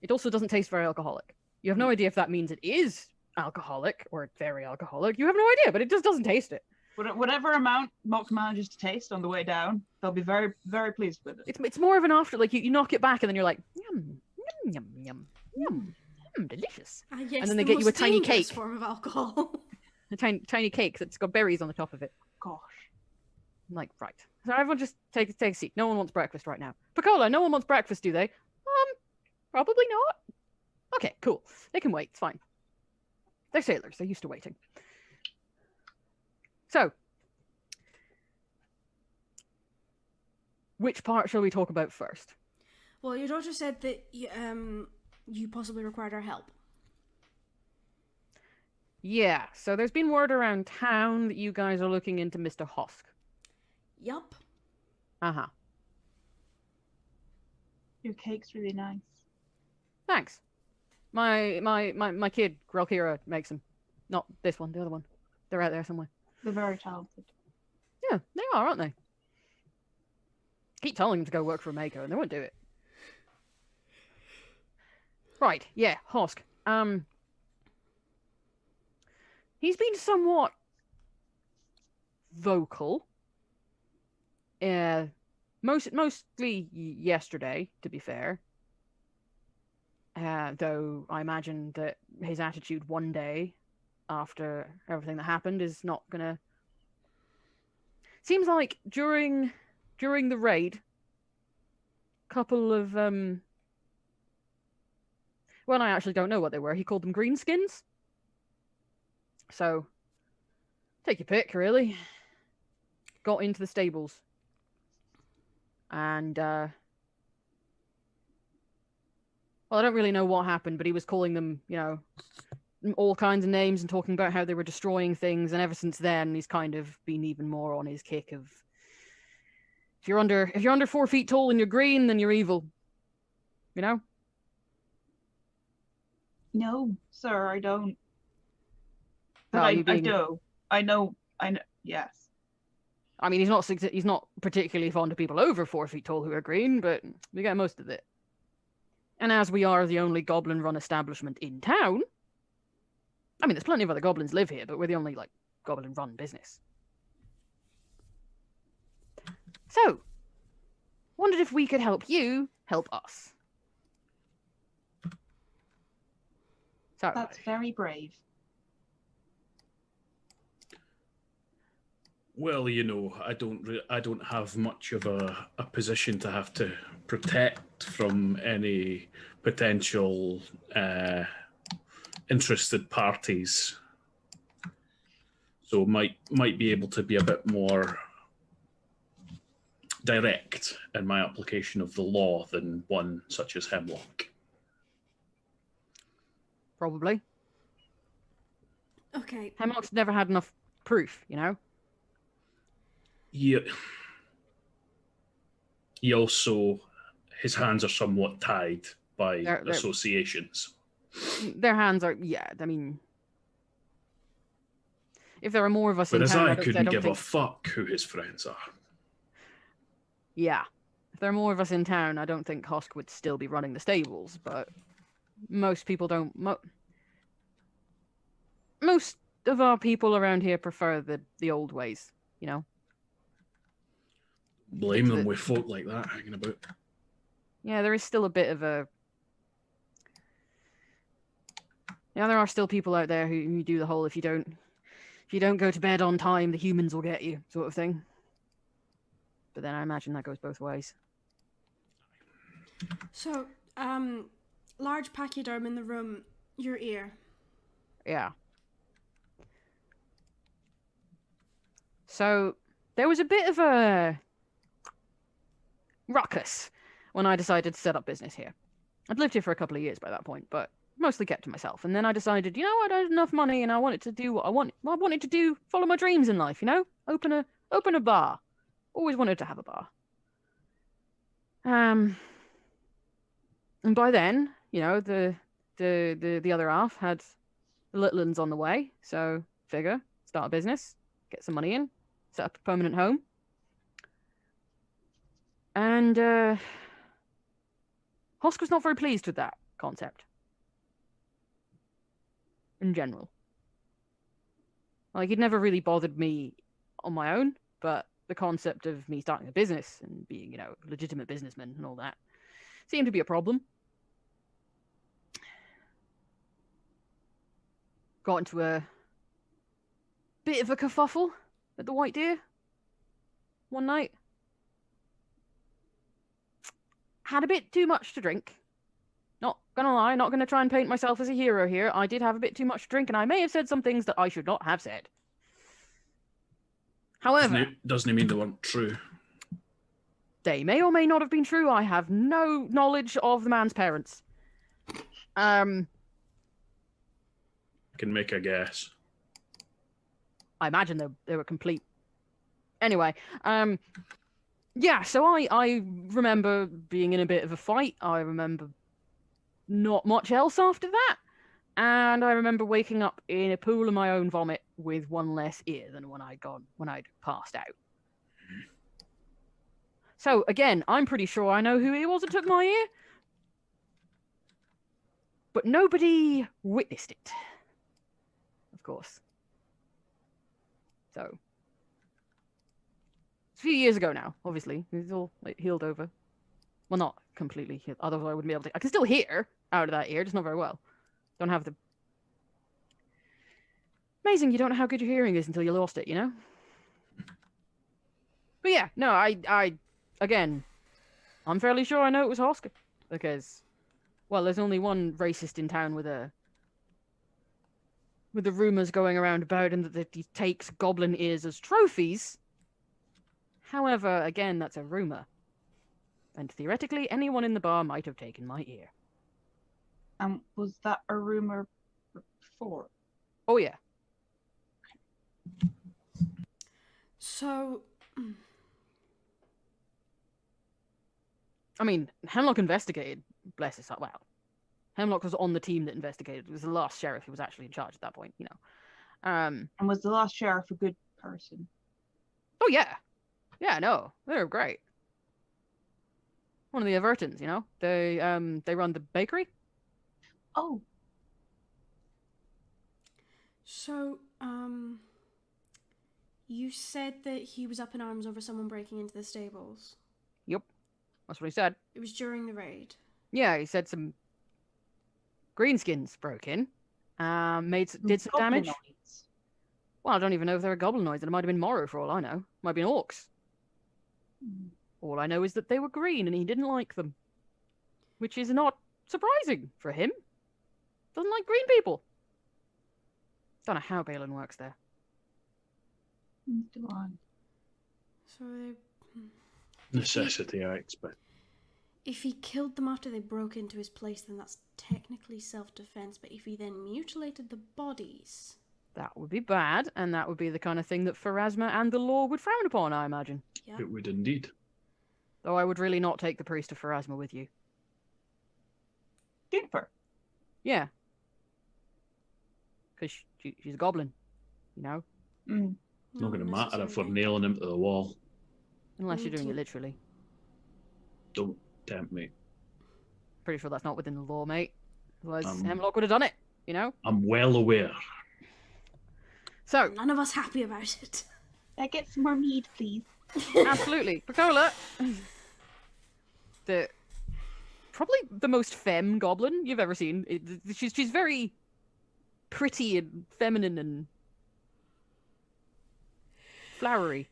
It also doesn't taste very alcoholic. You have no idea if that means it is alcoholic or very alcoholic. You have no idea, but it just doesn't taste it. Whatever amount Mox manages to taste on the way down, they'll be very, very pleased with it. It's more of an after, like you knock it back and then you're like, yum, yum, yum, yum, yum, delicious. Ah, yes, And then they the get you a most tiny dangerous cake. form of alcohol. A tiny cake that's got berries on the top of it. Gosh. I'm like, right. So everyone just take a seat. No one wants breakfast right now. Pacola, no one wants breakfast, do they? Probably not. Okay, cool. They can wait. It's fine. They're sailors. They're used to waiting. So, which part shall we talk about first? Well, your daughter said that you possibly required our help. Yeah, so there's been word around town that you guys are looking into Mr. Hosk. Yup. Uh-huh. Your cake's really nice. Thanks. My kid, Grelkira, makes them. Not this one, the other one. They're out there somewhere. They're very talented. Yeah, they are, aren't they? Keep telling them to go work for a maker, and they won't do it. Right, yeah, Hosk. He's been somewhat vocal. Mostly yesterday, to be fair. Though I imagine that his attitude one day, after everything that happened, is not gonna. Seems like during the raid, couple of well, I actually don't know what they were. He called them greenskins. So, take your pick, really. Got into the stables. And, well, I don't really know what happened, but he was calling them, all kinds of names and talking about how they were destroying things. And ever since then, he's kind of been even more on his kick of, if you're under 4 feet tall and you're green, then you're evil. You know? No, sir, I don't. But Oh, I you being- do. I know. Yes. I mean, he's not particularly fond of people over 4 feet tall who are green, but we get most of it. And as we are the only goblin-run establishment in town, I mean, there's plenty of other goblins live here, but we're the only, like, goblin-run business. So, wondered if we could help you help us. So, That's very brave. Well, you know, I don't have much of a position to have to protect from any potential interested parties, so might be able to be a bit more direct in my application of the law than one such as Hemlock. probably. Okay. Hemlock's never had enough proof, you know? Yeah. He also, his hands are somewhat tied by They're- associations. Their hands are, yeah, I mean... If there are more of us in Whereas town, I I don't couldn't give think... a fuck who his friends are. Yeah. If there are more of us in town, I don't think Hosk would still be running the stables, but most people don't... Most of our people around here prefer the old ways, you know? Blame them The- with folk like that hanging about. Yeah, there is still a bit of a... Yeah, there are still people out there who do the whole if you don't go to bed on time, the humans will get you, sort of thing. But then I imagine that goes both ways. So, large pachyderm in the room, your ear. Yeah. So, there was a bit of a ruckus when I decided to set up business here. I'd lived here for a couple of years by that point, but mostly kept to myself. And then I decided, you know, I don't have enough money and I wanted to do what I wanted to do, follow my dreams in life, you know? Open a bar. Always wanted to have a bar. And by then, you know, the other half had the little ones on the way, so figure, start a business, get some money in, set up a permanent home. And Hosk was not very pleased with that concept. In general. Like, it never really bothered me on my own, but the concept of me starting a business and being, you know, a legitimate businessman and all that seemed to be a problem. Got into a bit of a kerfuffle at the White Deer one night. Had a bit too much to drink. Not gonna lie, not gonna try and paint myself as a hero here. I did have a bit too much to drink, and I may have said some things that I should not have said. However, Doesn't it mean they weren't true? they may or may not have been true. I have no knowledge of the man's parents. I can make a guess. I imagine they were complete. Anyway, yeah, so I remember being in a bit of a fight. I remember not much else after that. And I remember waking up in a pool of my own vomit with one less ear than when I'd passed out. So again, I'm pretty sure I know who it was that took my ear. But nobody witnessed it. Of course. So it's a few years ago now, obviously. It's all like healed over. Well, not completely healed. Otherwise I wouldn't be able to. I can still hear out of that ear, just not very well. Don't have the... Amazing, you don't know how good your hearing is until you lost it, you know? But yeah, no, I again, I'm fairly sure I know it was Hosk. Because, well, there's only one racist in town with the rumors going around about him that he takes goblin ears as trophies. However, again, that's a rumor. And theoretically, anyone in the bar might have taken my ear. Was that a rumor before? Oh, yeah. So, I mean, Hemlock investigated, bless his heart. Well, Hemlock was on the team that investigated. It was the last sheriff who was actually in charge at that point, you know. And was the last sheriff a good person? Oh yeah. Yeah, no. They were great. One of the Evertons, you know. They run the bakery. Oh, So, you said that he was up in arms over someone breaking into the stables. Yep. That's what he said. It was during the raid. Yeah, he said some greenskins broke in. Did some damage. goblinoids. Well, I don't even know if they were goblinoids. It might have been Morrow for all I know. Might have been orcs. Hmm. All I know is that they were green and he didn't like them. Which is not surprising for him. Doesn't like green people. Don't know how Balin works there. Do I? So they... Necessity, I expect. If he killed them after they broke into his place, then that's technically self-defense. But if he then mutilated the bodies... That would be bad, and that would be the kind of thing that Pharasma and the law would frown upon, I imagine. Yeah. It would indeed. Though I would really not take the priest of Pharasma with you. Juniper. Yeah. Because she's a goblin, you know? Mm. It's not going to matter if we're necessarily. nailing him to the wall. Unless you're Me doing it too. literally. Don't tempt me. Pretty sure that's not within the law, mate. Otherwise, Um, Hemlock would have done it, you know? I'm well aware. So, None of us happy about it. I get some more mead, please. absolutely. Pecola, probably the most femme goblin you've ever seen. She's very pretty and feminine and flowery.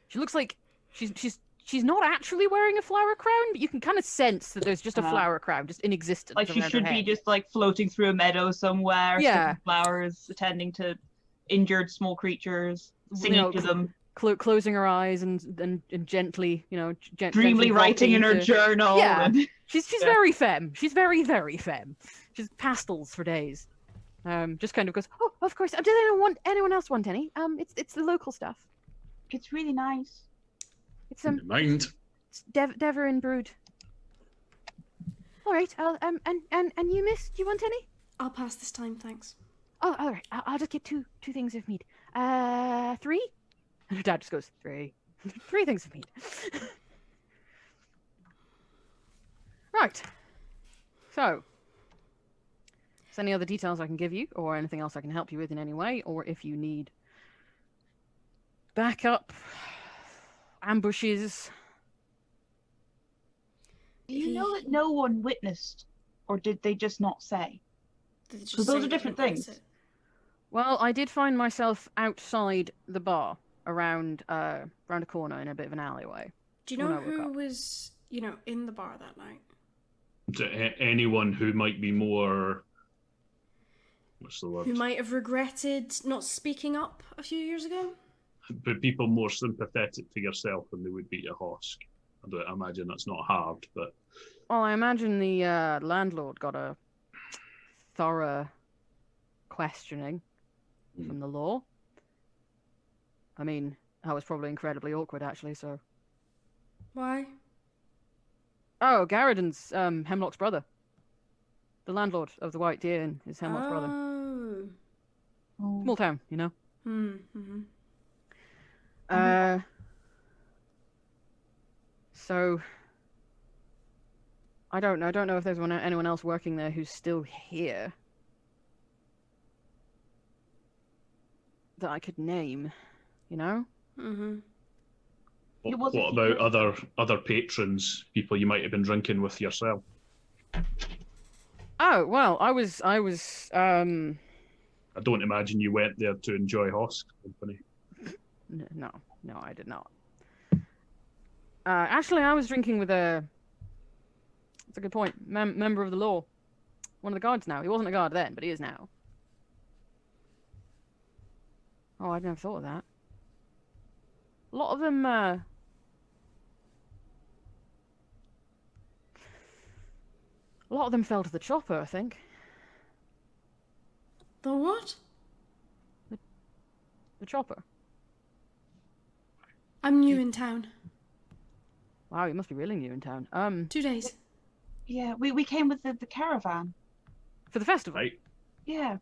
She looks like she's not actually wearing a flower crown, but you can kind of sense that there's just a flower crown just in existence. Like she around should her be head. just like floating through a meadow somewhere, Yeah. sniffing flowers, attending to injured small creatures, singing know, to them, closing her eyes and gently, you know, dreamily gently writing in her rocking to- journal. Yeah. And... She's Yeah. very femme. She's very, very femme. She's pastels for days. Just kind of goes, oh, of course. Did anyone else want any? It's the local stuff. It's really nice. It's Never mind. it's Deverin brewed. All right. And you, miss? Do you want any? I'll pass this time, thanks. Oh, all right. I'll just get two things of mead. 3. And her dad just goes 3. 3 things of mead. Right. So, is there any other details I can give you, or anything else I can help you with in any way, or if you need backup, ambushes? Do you know that no one witnessed, or did they just not say? Did they just 'Cause those say are they different didn't things. it? Well, I did find myself outside the bar, around a corner in a bit of an alleyway. Do you When know I woke who up. was, in the bar that night? To anyone who might be more... What's the word? Who might have regretted not speaking up a few years ago? But people more sympathetic to yourself than they would be to Hosk. I imagine that's not hard, but... Well, I imagine the landlord got a thorough questioning from the law. I mean, that was probably incredibly awkward, actually, so... Why? Oh, Garridan's Hemlock's brother. The landlord of the White Deer Inn is Hemlock's brother. Oh. Oh. Small town, you know? Mm-hmm. So... I don't know if there's anyone else working there who's still here that I could name, you know? Mm-hmm. It What wasn't about here. other patrons, people you might have been drinking with yourself? Oh, well, I was I don't imagine you went there to enjoy Hosk's company. No, I did not. Actually, I was drinking with a... That's a good point. Member of the law. One of the guards now. He wasn't a guard then, but he is now. Oh, I'd never thought of that. A lot of them, fell to the chopper, I think. The what? The chopper. I'm new in town. Wow, you must be really new in town. 2 days. Yeah, we came with the caravan. For the festival? Right. Yeah.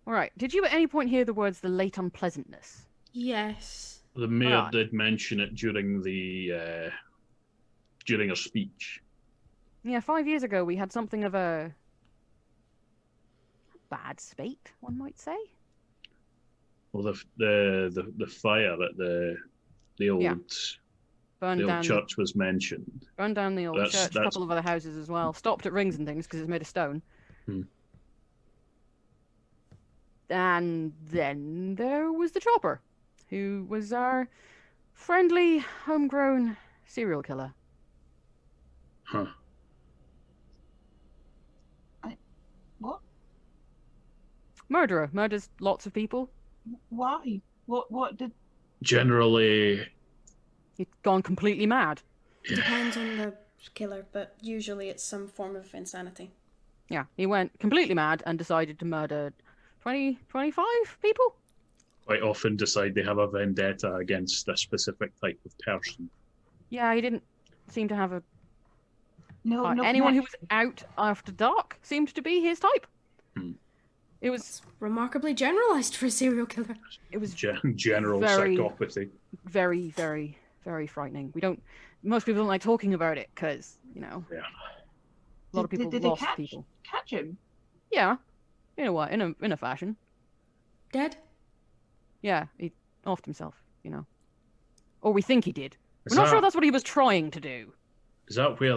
All right. Did you at any point hear the words "the late unpleasantness"? Yes. The mayor Alright. did mention it during the during her speech. Yeah, 5 years ago we had something of a bad spate, one might say. Well, the fire at the old Yeah. Burned the old down church was mentioned. Burned down the old That's- church, a that's- couple of other houses as well. Stopped at rings and things because it's made of stone. Hmm. And then there was the chopper, who was our friendly, homegrown serial killer. Huh. What? Murderer. Murders lots of people. Why? What did? Generally, He'd gone completely mad. Depends on the killer, but usually it's some form of insanity. Yeah, he went completely mad and decided to murder 20, 25 people? quite often decide they have a vendetta against a specific type of person. Yeah, he didn't seem to have a... No, no. anyone who was connection. out after dark seemed to be his type. Hmm. It was Remarkably generalized for a serial killer. General Very- psychopathy. very, very, very frightening. Most people don't like talking about it because, Yeah. a lot of people Did they lost catch people. him? Yeah, in a way, in a fashion. Dead? Yeah, he offed himself, Or we think he did. Is We're not sure that- that's what he was trying to do. Is that where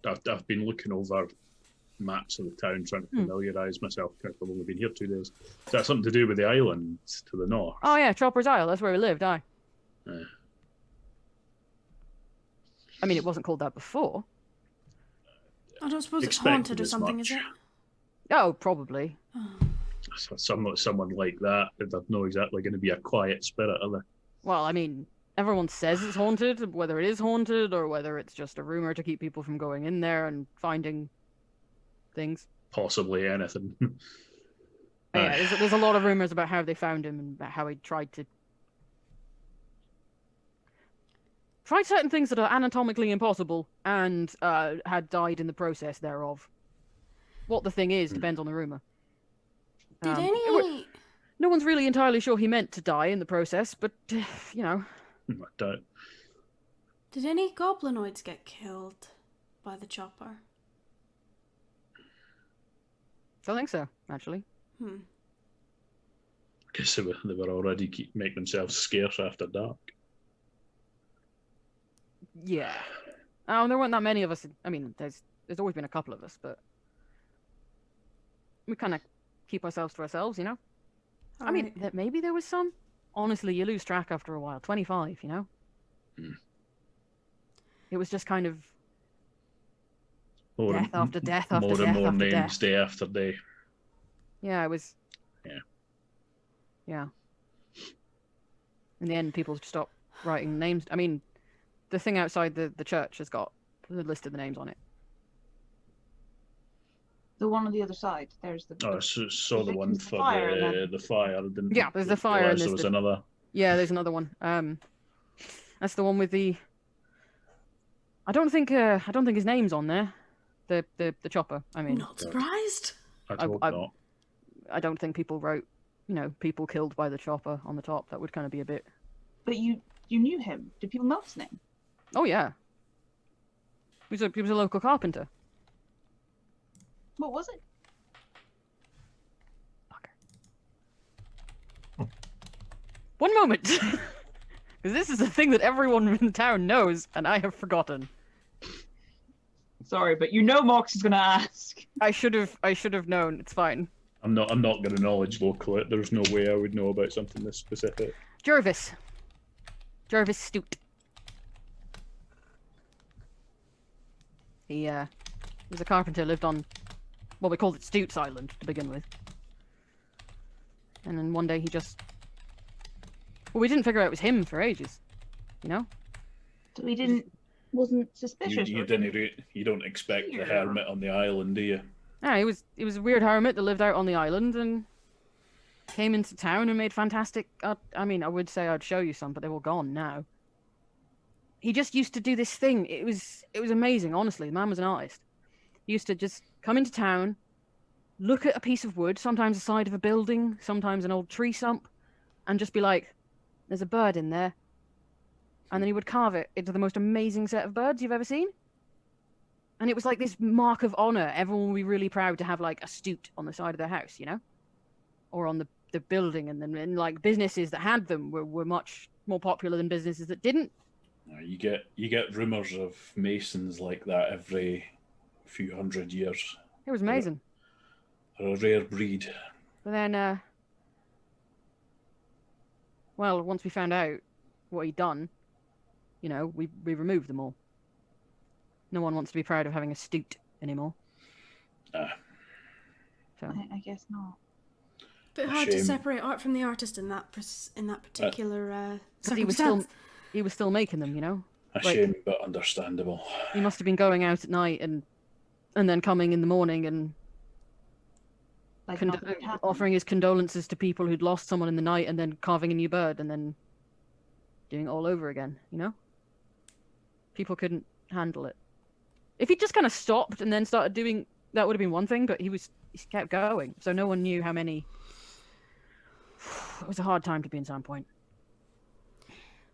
I've been looking over maps of the town trying to familiarise myself because I've only been here 2 days. Is that something to do with the islands to the north? Oh yeah, Chopper's Isle, that's where we lived, aye. Yeah. I mean, it wasn't called that before. I don't suppose it's Expected haunted or as something, much. is it? Oh, probably. So someone like that, they're not exactly going to be a quiet spirit, are they? Well, I mean, everyone says it's haunted, whether it is haunted or whether it's just a rumor to keep people from going in there and finding things. Possibly anything. Yeah, there's a lot of rumors about how they found him and about how he tried certain things that are anatomically impossible and had died in the process thereof. What the thing is depends on the rumor. Did No one's really entirely sure he meant to die in the process, but I doubt. Did any goblinoids get killed by the chopper? don't think so, actually. Hmm. I guess they were already making themselves scarce after dark. Yeah. Oh, there weren't that many of us. I mean, there's always been a couple of us, but we kind of keep ourselves to ourselves, I mean, maybe there was some. Honestly, you lose track after a while. 25, It was just kind of More death after death after more death and more after names death. day after day. Yeah, it was. Yeah. Yeah. In the end, people stopped writing names. I mean, the thing outside the church has got the list of the names on it. The one on the other side. There's the. Oh, I saw the one victims of for fire and then- the fire. I didn't Yeah, there's the fire and realise there's there was the- another. Yeah, there's another one. That's the one with the. I don't think his name's on there. The chopper. I mean, Not surprised. I hope I- not. I don't think people wrote, people killed by the chopper on the top. That would kind of be a bit. But you knew him. Did people know his name? Oh yeah. He was a local carpenter. What was it? One moment, because this is a thing that everyone in the town knows, and I have forgotten. Sorry, but Mox is gonna ask. I should have known. It's fine. I'm not going to knowledge local it. There's no way I would know about something this specific. Jervis Stute. He was a carpenter, lived on, well, we called it Stute's Island to begin with. And then one day he just, well, we didn't figure out it was him for ages, So he wasn't suspicious. You or didn't. You don't expect the Weird. hermit on the island, do you? Yeah, he was a weird hermit that lived out on the island and came into town and made fantastic. I mean, I would say I'd show you some, but they're all gone now. He just used to do this thing. It was amazing, honestly. The man was an artist. He used to just come into town, look at a piece of wood, sometimes the side of a building, sometimes an old tree stump, and just be like, there's a bird in there. And then he would carve it into the most amazing set of birds you've ever seen. And it was like this mark of honor. Everyone would be really proud to have like a stute on the side of their house, you know? Or on the building. And then like businesses that had them were much more popular than businesses that didn't. You get rumors of masons like that every few hundred years. It was amazing. They're a rare breed. But then, well, once we found out what he'd done, you know, we removed them all. No one wants to be proud of having a stute anymore. So I guess not. Bit hard to separate art from the artist in that particular circumstance. He was still making them, you know. A shame, but understandable. He must have been going out at night and then coming in the morning and Like offering his condolences to people who'd lost someone in the night, and then carving a new bird, and then doing it all over again, you know? People couldn't handle it. If he just kind of stopped and then started doing, that would have been one thing, but he kept going, so no one knew how many. It was a hard time to be in Sandpoint.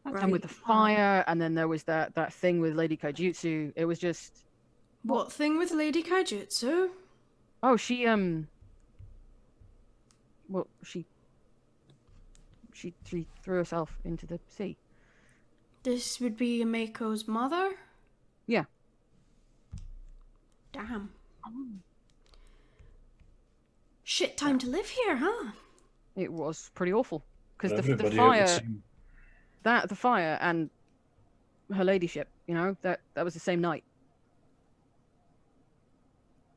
Right. And with the fire, and then there was that thing with Lady Kaijutsu. It was just... What thing with Lady Kaijutsu? Oh, she well, she threw herself into the sea. This would be Mako's mother? Yeah. Damn. Shit time to live here, huh? It was pretty awful. Because the Everybody fire... out the fire and her ladyship, you know, that was the same night.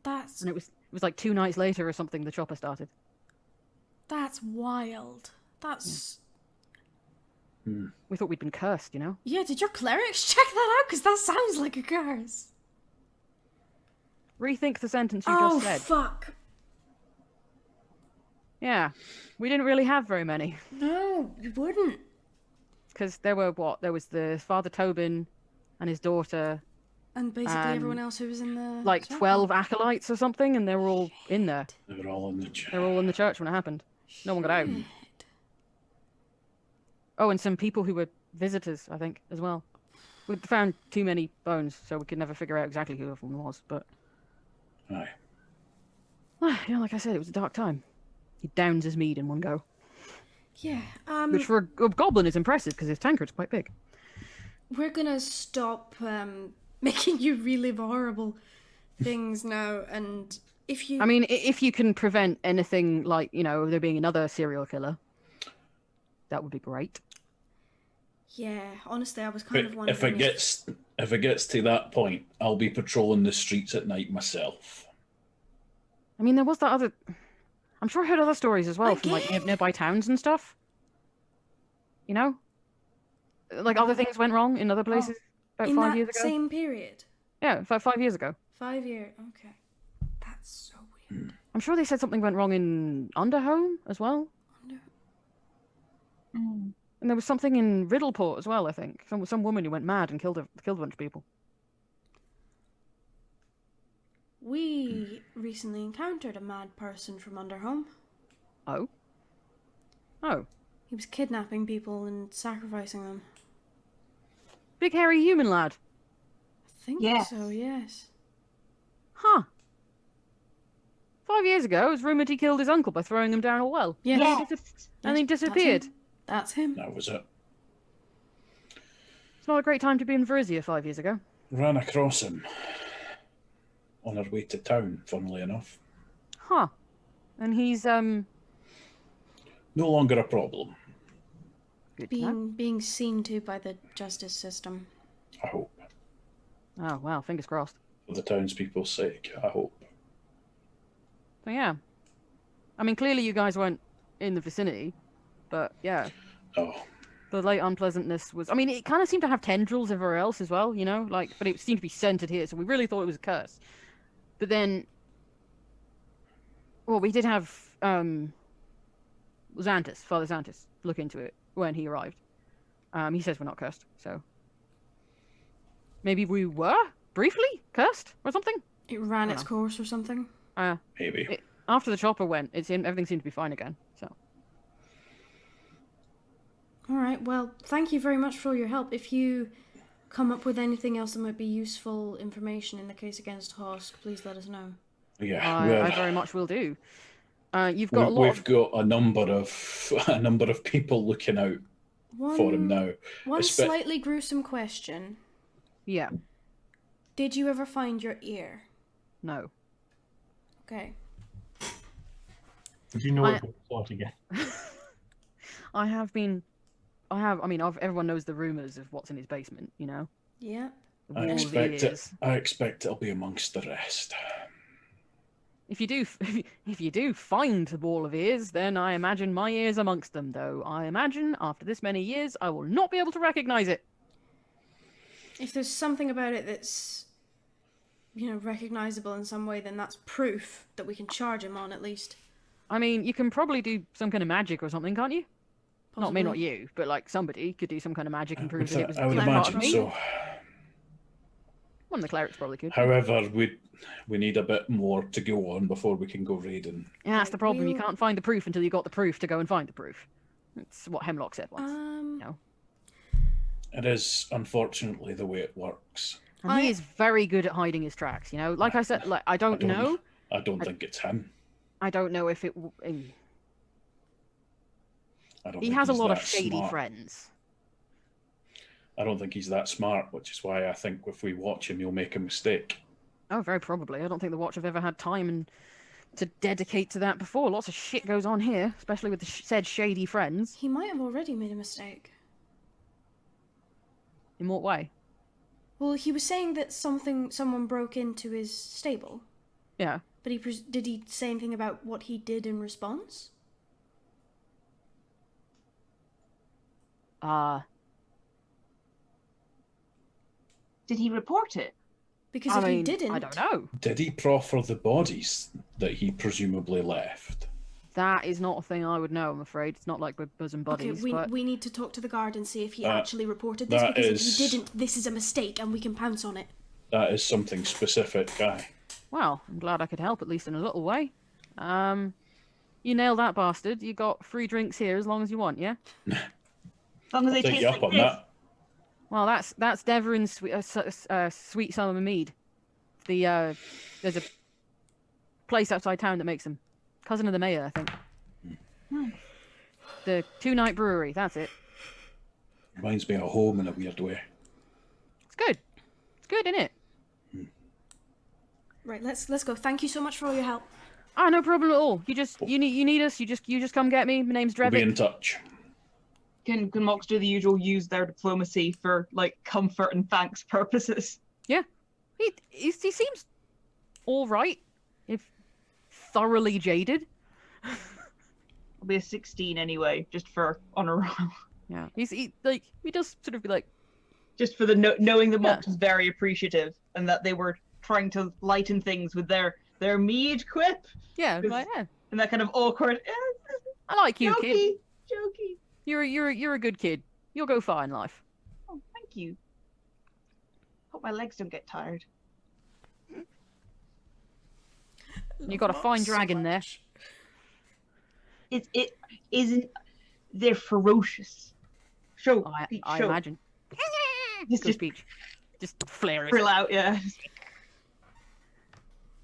And it was like 2 nights later or something the chopper started. That's wild. That's... We thought we'd been cursed, you know? Yeah, did your clerics check that out? Because that sounds like a curse. Rethink the sentence you just said. Oh, fuck. Yeah. We didn't really have very many. No, you wouldn't. Because there was the Father Tobin and his daughter. And basically everyone else who was in the... Like circle. 12 acolytes or something, and they were all in there. They were all in the church. They were all in the church when it happened. No one got out. Shit. Oh, and some people who were visitors, I think, as well. We found too many bones, so we could never figure out exactly who everyone was, but... Aye. Yeah, like I said, it was a dark time. He downs his mead in one go. Yeah, Which for a goblin is impressive, because his tankard's quite big. we're gonna stop making you relive horrible things now, and if you... I mean, if you can prevent anything like, you know, there being another serial killer, that would be great. Yeah, honestly, I was kind of But wondering... if it gets to that point, I'll be patrolling the streets at night myself. I mean, there was that other... I'm sure I heard other stories as well from like Again? nearby towns and stuff. You know? Like other things went wrong in other places about in 5 that years ago. same period? Yeah, about 5 years ago. 5 years, okay. That's so weird. I'm sure they said something went wrong in Underhome as well. Mm. And there was something in Riddleport as well, I think. Some woman who went mad and killed a bunch of people. We recently encountered a mad person from Underhome. Oh? Oh. He was kidnapping people and sacrificing them. Big hairy human lad. I think Yes. so, yes. Huh. 5 years ago, it was rumoured he killed his uncle by throwing him down a well. Yes. Yes. And he disappeared. That's him. That was it. It's not a great time to be in Verzia 5 years ago. Ran across him on our way to town, funnily enough. Huh. And he's, No longer a problem, good to know. Being seen to by the justice system. I hope. Oh, wow, fingers crossed. For the townspeople's sake, I hope. So, yeah. I mean, clearly you guys weren't in the vicinity, but, yeah. Oh, The late unpleasantness was... I mean, it kind of seemed to have tendrils everywhere else as well, you know? Like, but it seemed to be centered here, so we really thought it was a curse. But then... Well, we did have, Father Xantus, look into it when he arrived. He says we're not cursed, so... Maybe we were? Briefly? Cursed? Or something? It ran its course or something. maybe. after the chopper went, everything seemed to be fine again. So. All right. Well, thank you very much for all your help. If you come up with anything else that might be useful information in the case against Hosk, please let us know. Yeah, I very much will do. You've got a lot. We've got a number of people looking out for him now. One slightly gruesome question. Yeah. Did you ever find your ear? No. Okay. Did you know it was plot again? Everyone knows the rumors of what's in his basement, you know? Yeah. I expect it'll be amongst the rest. If you do find the wall of ears, then I imagine my ears amongst them, though I imagine after this many years I will not be able to recognize it. If there's something about it that's, recognizable in some way, then that's proof that we can charge him on, at least. I mean, you can probably do some kind of magic or something, can't you? Possibly. Not you, but like somebody could do some kind of magic and prove that it was. I would clever imagine of me. so. One of the clerics probably could. However, we need a bit more to go on before we can go raiding. Yeah, that's the problem. You can't find the proof until you got the proof to go and find the proof. That's what Hemlock said once. No. It is unfortunately the way it works. And he is very good at hiding his tracks. You know, like I said, I don't know. I don't think it's him. I don't know if it. He He has a lot of shady friends. I don't think he's that smart, which is why I think if we watch him, you'll make a mistake. Oh, very probably. I don't think the Watch have ever had time to dedicate to that before. Lots of shit goes on here, especially with the said shady friends. He might have already made a mistake. In what way? Well, he was saying that someone broke into his stable. Yeah. But did he say anything about what he did in response? Did he report it? Because if he didn't... I don't know. Did he proffer the bodies that he presumably left? That is not a thing I would know, I'm afraid. It's not like we're bosom buddies. Okay, we need to talk to the guard and see if he actually reported this, because if he didn't, this is a mistake and we can pounce on it. That is something specific, Guy. Well, I'm glad I could help, at least in a little way. You nailed that bastard. You got free drinks here as long as you want, yeah? As long as they Take taste you like up on this. that. Well, that's Deverin's sweet summer mead. There's a place outside town that makes them. Cousin of the mayor, I think. The 2-Night Brewery, that's it. Reminds me of home in a weird way. It's good. It's good, isn't it? Right, let's go. Thank you so much for all your help. Ah, no problem at all. You need us. You just come get me. My name's We'll be in Drevik. touch. Can Mox do the usual, use their diplomacy for like comfort and thanks purposes? Yeah, he seems all right, if thoroughly jaded. I'll be a 16 anyway, just for honor roll. Yeah, he does sort of be like, Just for the knowing that Mox was very appreciative and that they were trying to lighten things with their mead quip. yeah, Because- like, yeah. And that kind of awkward, I like you, jokey, kid. jokey. You're a good kid. You'll go far in life. Oh, thank you. Hope my legs don't get tired. You got a fine dragon there. It isn't. They're ferocious. Show. Peach, I show. imagine. Just- Go speech. Just flare it. Frill out, yeah.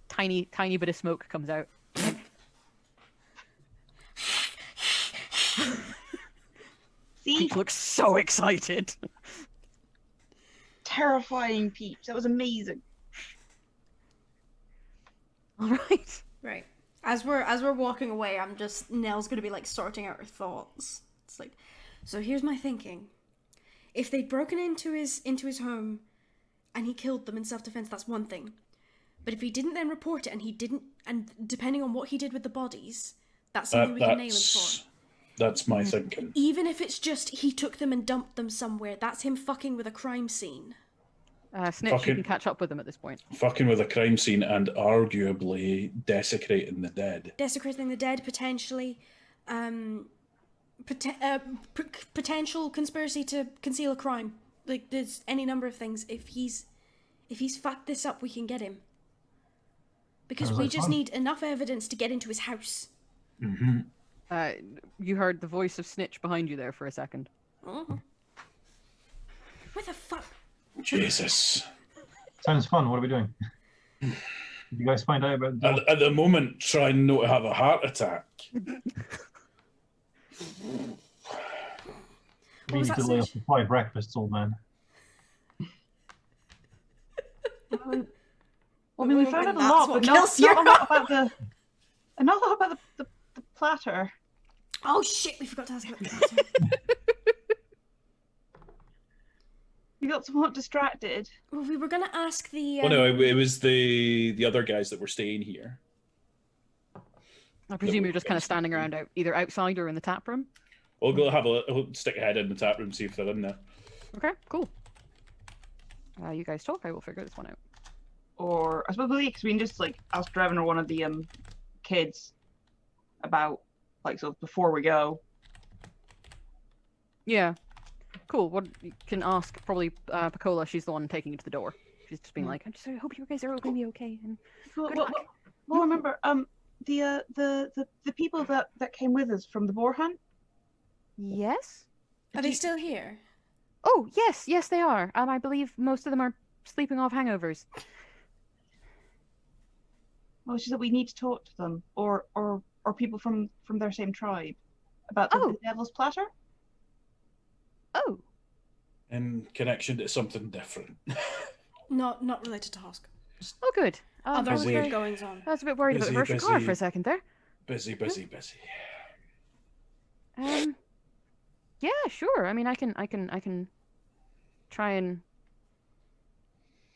Tiny bit of smoke comes out. See, Peach looks so excited. terrifying Peach. That was amazing. All right. Right. As we're walking away, Nell's gonna be like sorting out her thoughts. It's like, so here's my thinking. If they'd broken into his home and he killed them in self-defense, that's one thing. But if he didn't then report it and depending on what he did with the bodies, that's something we can nail him for. That's my thinking. Even if it's just he took them and dumped them somewhere, that's him fucking with a crime scene. Snitch, you Fucking- can catch up with them at this point. Fucking with a crime scene and arguably desecrating the dead. Desecrating the dead, potentially. Potential conspiracy to conceal a crime. Like, there's any number of things. If he's fucked this up, we can get him. Because Sounds we like just fun. need enough evidence to get into his house. Mm-hmm. You heard the voice of Snitch behind you there for a second. Oh. What the fuck? Jesus. Sounds fun. What are we doing? Did you guys find out about the At the moment, trying not to have a heart attack. What was need that, to lay off Snitch? the 5 breakfasts, old man? Well, I mean, we found out a That's lot, what but kills not you. a lot about the platter. Oh shit, we forgot to ask about the platter. We got somewhat distracted. Well, we were gonna ask the. Well, no, it was the other guys that were staying here. I presume you're just kind of standing around either outside or in the tap room. We'll go have we'll stick a head in the tap room, see if they're in there. Okay, cool. You guys talk. I will figure this one out. Or I suppose because we can just like ask Drevin or one of the kids about so before we go. Yeah. Cool. What you can ask probably Piccola. She's the one taking you to the door. She's just being like, I hope you guys are going to be okay. And good luck. Well, remember the people that came with us from the boar hunt. Yes. Are they still here? Oh yes, they are. I believe most of them are sleeping off hangovers. Well, she said we need to talk to them, or people from their same tribe, about the devil's platter. Oh. In connection to something different. Not related to Hosk. Oh, good. Other busy. weird goings on. I was a bit worried about the virtual car for a second there. Busy. Yeah, sure. I mean, I can try and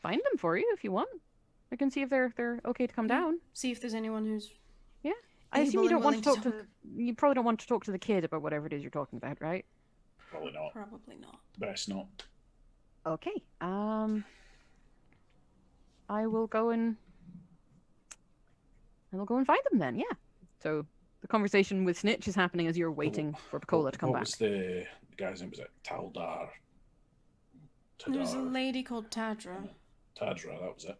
find them for you if you want. I can see if they're okay to come down. See if there's anyone who's. Yeah. I assume able you don't and want to willing talk to. You probably don't want to talk to the kid about whatever it is you're talking about, right? Probably not. Probably not. Best not. Okay. I will go and find them then. Yeah. So the conversation with Snitch is happening as you're waiting for Piccola to come what back. was the guy's name? Was it Taldar? There's a Tadar? lady called Tadra. Tadra, that was it.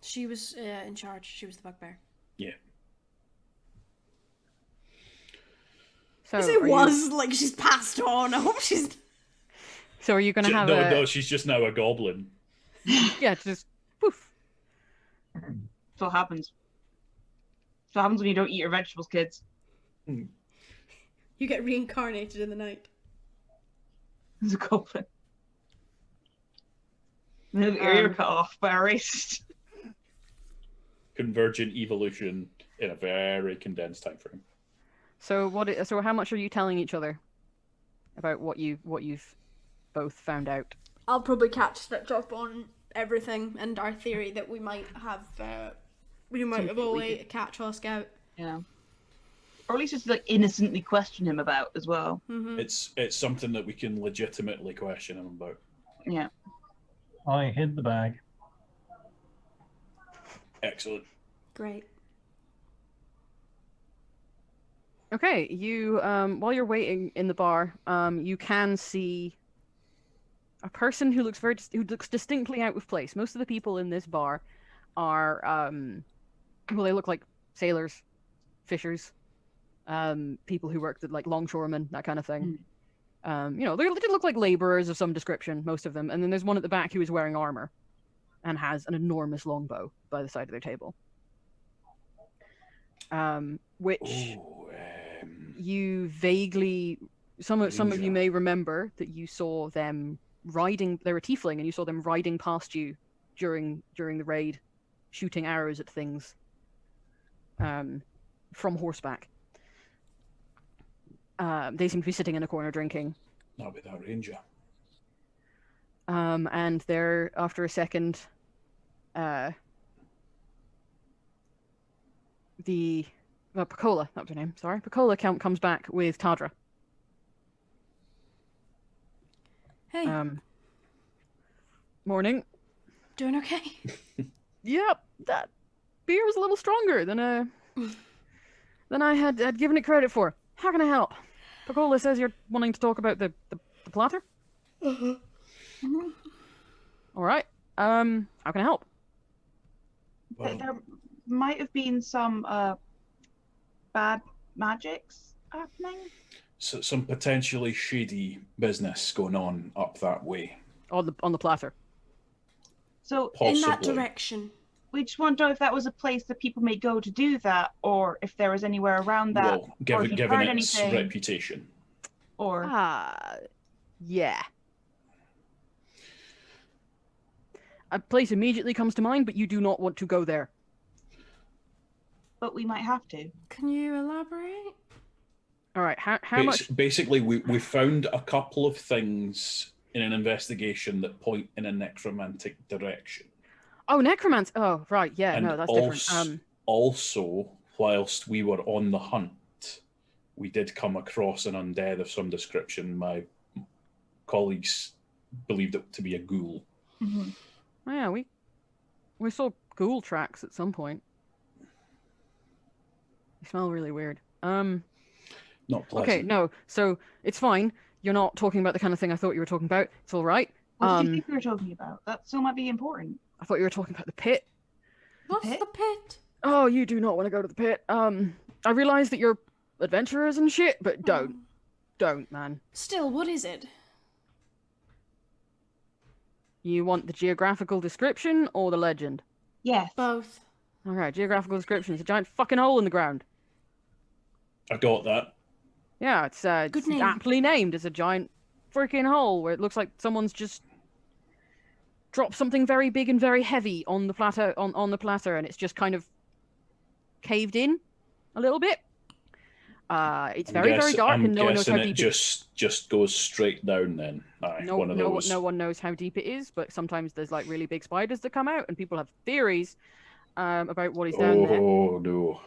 She was in charge. She was the bugbear. Yeah. So Yes, it are was like she's passed on. I hope she's. So are you going to have no, she's just now a goblin. Yeah, just poof. That's what happens. That's what happens when you don't eat your vegetables, kids. You get reincarnated in the night. As a goblin. And then your ear cut off by a racist. Convergent evolution in a very condensed time frame. So so how much are you telling each other about what you've both found out? I'll probably catch Snitch up on everything and our theory that we might have. We might have a way to catch Hosk out. Yeah. Or at least just like innocently question him about as well. Mm-hmm. It's something that we can legitimately question him about. Yeah. I hid the bag. Excellent. Great. Okay, you while you're waiting in the bar, you can see a person who looks distinctly out of place. Most of the people in this bar are they look like sailors, fishers, people who work at like longshoremen, that kind of thing. They look like laborers of some description, most of them. And then there's one at the back who is wearing armor and has an enormous longbow by the side of their table. Which you vaguely, some of you may remember that you saw them riding. They were tiefling, and you saw them riding past you during the raid, shooting arrows at things from horseback. They seem to be sitting in a corner drinking. Not with that ranger. And they're after a second. Piccola, that was her name. Sorry, Piccola comes back with Tadra. Hey, Morning. doing okay? Yep, that beer was a little stronger than I had given it credit for. How can I help? Piccola says you're wanting to talk about the platter. Mm-hmm. All right. How can I help? Well, There might have been some bad magics happening. so some potentially shady business going on up that way. On the platter. So Possibly. In that direction. we just want to know if that was a place that people may go to do that, or if there was anywhere around that, Well, or if you've given heard its anything. reputation. Or Yeah. A place immediately comes to mind, but you do not want to go there. but we might have to. Can you elaborate? All right, how much? Basically, we found a couple of things in an investigation that point in a necromantic direction. Oh, necromancy. Oh, right. Yeah, And no, that's different. Also, whilst we were on the hunt, we did come across an undead of some description. My colleagues believed it to be a ghoul. Mm-hmm. Oh, yeah, we saw ghoul tracks at some point. They smell really weird. Not pleasant. Okay, no, so it's fine. You're not talking about the kind of thing I thought you were talking about. It's all right. What did you think we were talking about? That still might be important. I thought you were talking about the pit. What's pit? the pit? Oh, you do not want to go to the pit. I realize that you're adventurers and shit, but don't, man. Still, what is it? You want the geographical description or the legend? Yes. Both. All right, geographical description. It's a giant fucking hole in the ground. I got that. Yeah, it's Good name. aptly named. It's a giant freaking hole where it looks like someone's just dropped something very big and very heavy on the platter, on the platter, and it's just kind of caved in a little bit. It's very dark, and no one knows how deep it is. Just goes straight down then. Aye, No one of those. one knows how deep it is, but sometimes there's like really big spiders that come out, and people have theories about what is down there. Oh no.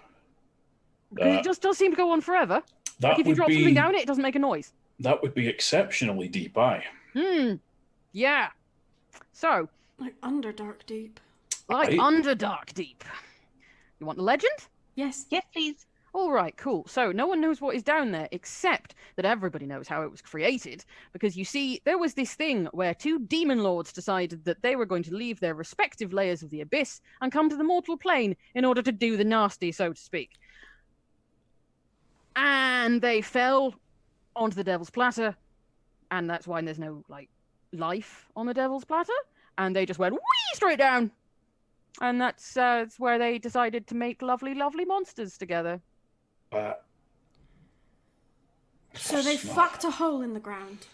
Because it just does seem to go on forever. That Like if you would drop be something down it doesn't make a noise. that would be exceptionally deep. Aye. Yeah. So, Like Underdark Deep. like Aye. under dark deep. You want the legend? Yes. Yes, please. All right, cool. So no one knows what is down there, except that everybody knows how it was created. Because you see, there was this thing where two demon lords decided that they were going to leave their respective layers of the abyss and come to the mortal plane in order to do the nasty, so to speak. And they fell onto the devil's platter, and that's why there's no like life on the devil's platter. And they just went whee straight down, and that's where they decided to make lovely, lovely monsters together. So they fucked a hole in the ground.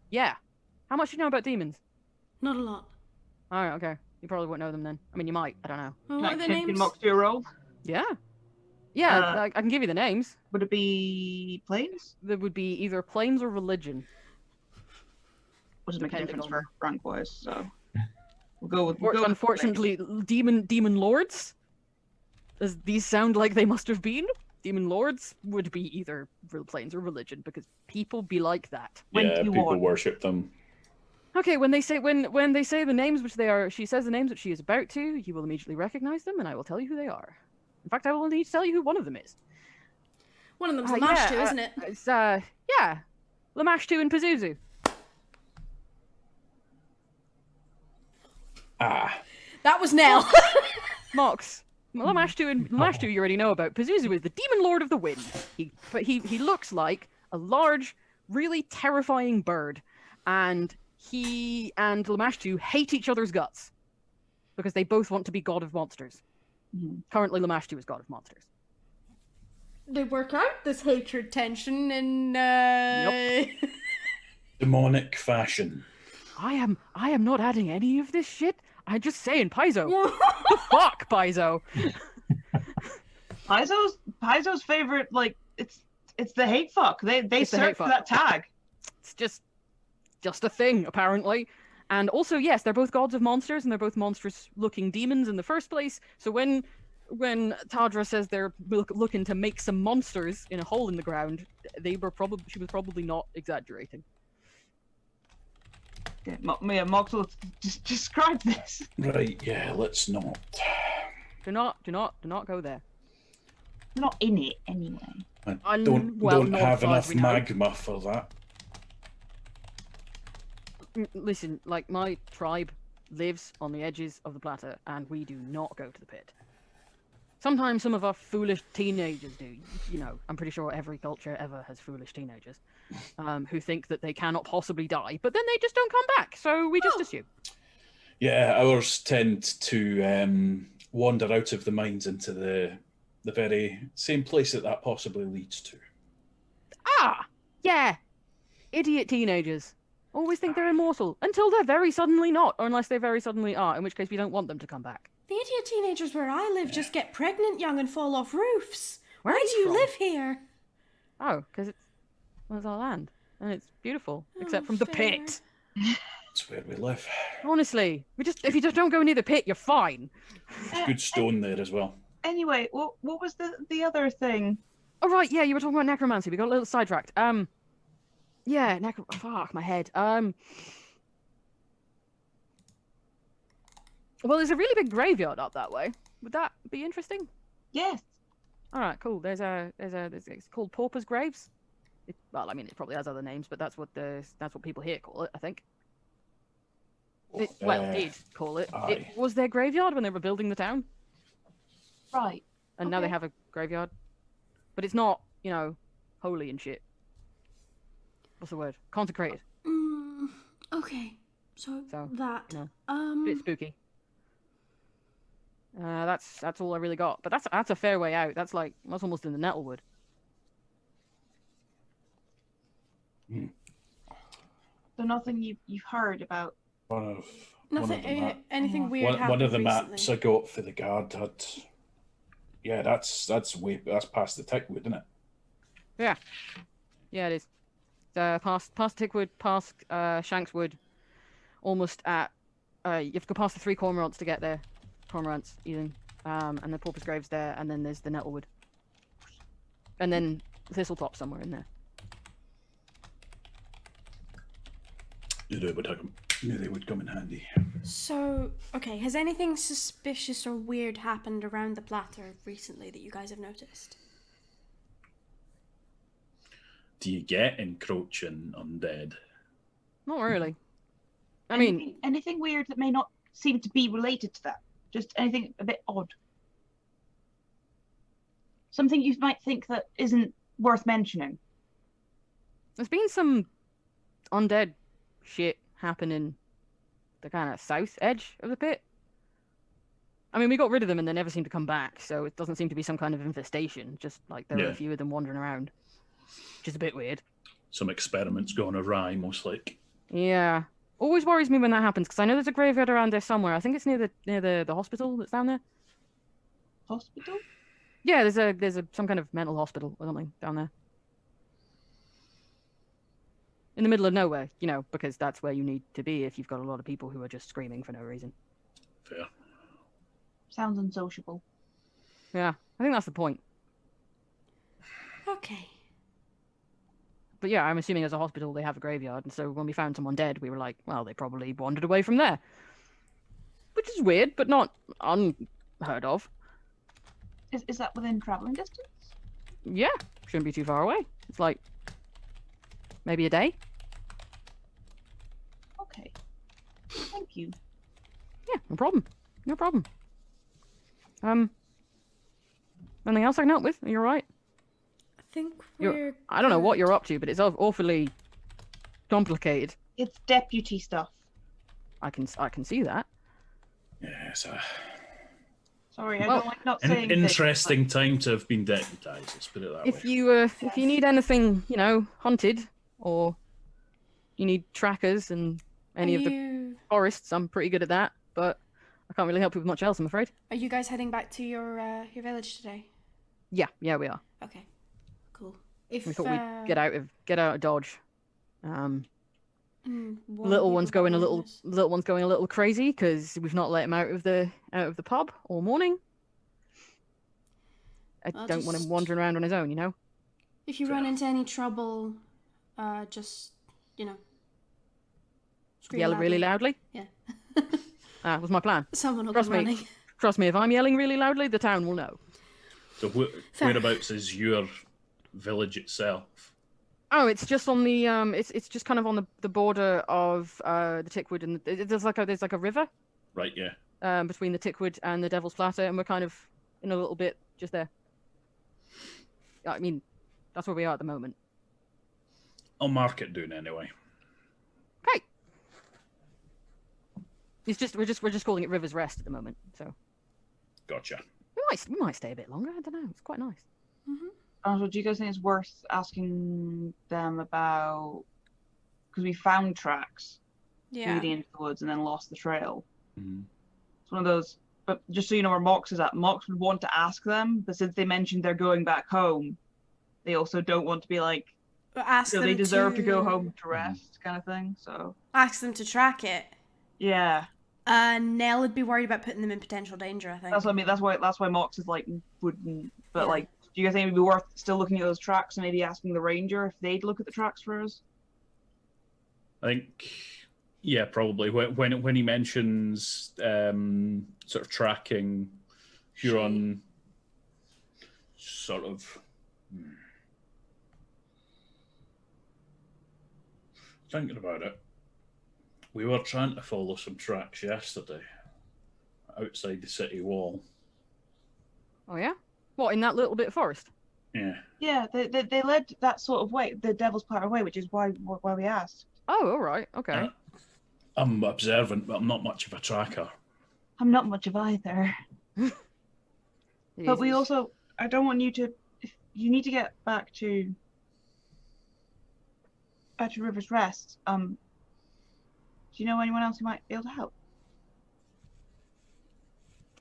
Yeah. How much do you know about demons? Not a lot. Oh, okay. You probably won't know them then. I mean, you might. I don't know. Well, what are their Can names? Mox do a roll? Yeah. Yeah, I can give you the names. Would it be planes? There would be either planes or religion. Doesn't make a Depending difference on- for rank wise, so we'll go with. We'll go with Unfortunately, demon lords, as these sound like they must have been, demon lords would be either planes or religion, because people be like that. When Yeah, do you people want? worship them. Okay, when they say the names which they are, she says the names which she is about to, you will immediately recognize them, and I will tell you who they are. In fact, I will need to tell you who one of them is. One of them's Lamashtu, isn't it? It's yeah, Lamashtu and Pazuzu. Ah, That was Nell. Mox. Lamashtu you already know about. Pazuzu is the demon lord of the wind. He looks like a large, really terrifying bird, and he and Lamashtu hate each other's guts because they both want to be god of monsters. Mhm. Currently, Lamashtu is god of monsters. They work out this hatred tension in demonic fashion. I am not adding any of this shit. I'm just saying, Paizo. The fuck, Paizo. Paizo's favorite, like it's the hate fuck. They It's the hate search for fuck. that tag. It's just a thing, apparently. And also, yes, they're both gods of monsters, and they're both monstrous-looking demons in the first place. So when Tadra says they're looking to make some monsters in a hole in the ground, she was probably not exaggerating. Yeah, Mox will just describe this. Right, yeah, let's not. Do not go there. We're not in it anyway. I don't not have as far as enough we know. magma for that. Listen, like my tribe lives on the edges of the platter, and we do not go to the pit. Sometimes some of our foolish teenagers do. You know, I'm pretty sure every culture ever has foolish teenagers who think that they cannot possibly die, but then they just don't come back, so we just assume. Yeah, ours tend to wander out of the mines into the very same place that possibly leads to. Ah! Yeah! Idiot teenagers. Always think they're immortal, until they're very suddenly not, or unless they very suddenly are, in which case we don't want them to come back. The idiot teenagers where I live just get pregnant young and fall off roofs. Where Why are do you you from? live here? Oh, because it's our land, and it's beautiful, except Oh, from the fair. pit. That's where we live. Honestly, if you just don't go near the pit, you're fine. There's good stone there as well. Anyway, what was the other thing? Oh right, yeah, you were talking about necromancy. We got a little sidetracked. Yeah, fuck my head. Well, there's a really big graveyard up that way. Would that be interesting? Yes. All right, cool. It's called Pauper's Graves. Well, I mean, it probably has other names, but that's what people here call it, I think. Did call it. It Aye. was their graveyard when they were building the town, Right. and now they Okay. have a graveyard. But it's not, holy and shit. What's the word? Consecrated. Okay. So that. you know, Bit spooky. That's all I really got. But that's a fair way out. That's almost in the Nettlewood. So nothing you've heard about. Anything weird happened One of the recently? maps I got for the guard had. Yeah, that's past the Tickwood, isn't it? Yeah, it is. Past Tickwood, past Shankswood, almost at. You have to go past the 3 cormorants to get there. Cormorants, even. And the Pauper's Graves there, and then there's the Nettlewood. And then Thistletop somewhere in there. Knew they would come in handy. So, okay, has anything suspicious or weird happened around the platter recently that you guys have noticed? Do you get encroaching undead? Not really. I mean, anything weird that may not seem to be related to that. Just anything a bit odd. Something you might think that isn't worth mentioning. there's been some undead shit happening the kind of south edge of the pit. I mean, we got rid of them and they never seem to come back, so it doesn't seem to be some kind of infestation, just like there are Yeah. a few of them wandering around, which is a bit weird. Some experiments going awry, most like. Yeah. Always worries me when that happens, because I know there's a graveyard around there somewhere. I think it's near the hospital that's down there. Hospital? Yeah, there's some kind of mental hospital or something down there. In the middle of nowhere, because that's where you need to be if you've got a lot of people who are just screaming for no reason. Fair. Sounds unsociable. Yeah, I think that's the point. Okay. But yeah, I'm assuming as a hospital they have a graveyard, and so when we found someone dead, we were like, well, they probably wandered away from there. Which is weird, but not unheard of. Is that within traveling distance? Yeah, shouldn't be too far away. It's like maybe a day. Okay. Thank you. Yeah, no problem. No problem. Anything else I can help with? Are you alright? I think we're. I don't know what good. you're up to, but it's awfully complicated. It's deputy stuff. I can see that. Yeah, it's Sorry, I Well, don't like not an saying things, interesting time to have been deputised, let's put it that If way. you need anything, hunted, or you need trackers and any Are of the you... forests, I'm pretty good at that. But I can't really help you with much else, I'm afraid. Are you guys heading back to your village today? Yeah, we are. Okay. Cool. If We thought we'd get out of Dodge. warn Little one's people going a about little this. little one's going a little crazy because we've not let him out of the pub all morning. I I'll don't want him just- wandering around on his own, If you run into any trouble, just scream Yell really loudly. Yeah. That was my plan. Someone will Trust come me. running. Trust me, if I'm yelling really loudly, the town will know. So Fair. whereabouts is your village itself? Oh, it's just on the it's just kind of on the border of the Tickwood and there's like a river Right, yeah. between the Tickwood and the Devil's Platter, and we're kind of in a little bit just there. I mean, that's where we are at the moment. I'll mark it down anyway. Okay. It's just we're just calling it River's Rest at the moment, so Gotcha. we might stay a bit longer. I don't know. It's quite nice. So do you guys think it's worth asking them about? Because we found tracks Yeah. leading into the woods and then lost the trail. Mhm. It's one of those. But just so you know where Mox is at, Mox would want to ask them, but since they mentioned they're going back home, they also don't want to be like, But ask so them they deserve to go to home to rest, kind of thing. So ask them to track it. yeah, Nell would be worried about putting them in potential danger, I think. that's what I mean. That's why Mox is like wouldn't. But Yeah. like, do you guys think it'd be worth still looking at those tracks and maybe asking the ranger if they'd look at the tracks for us? I think, yeah, probably. When he mentions sort of tracking Huron, sort of. Thinking about it, we were trying to follow some tracks yesterday outside the city wall. Oh yeah. What, in that little bit of forest? Yeah. Yeah, they led that sort of way, the Devil's Platter way, which is why we asked. Oh, all right. Okay. I'm observant, but I'm not much of a tracker. I'm not much of either. But we Jesus. also, I don't want you to, if you need to get back to River's Rest. Do you know anyone else who might be able to help?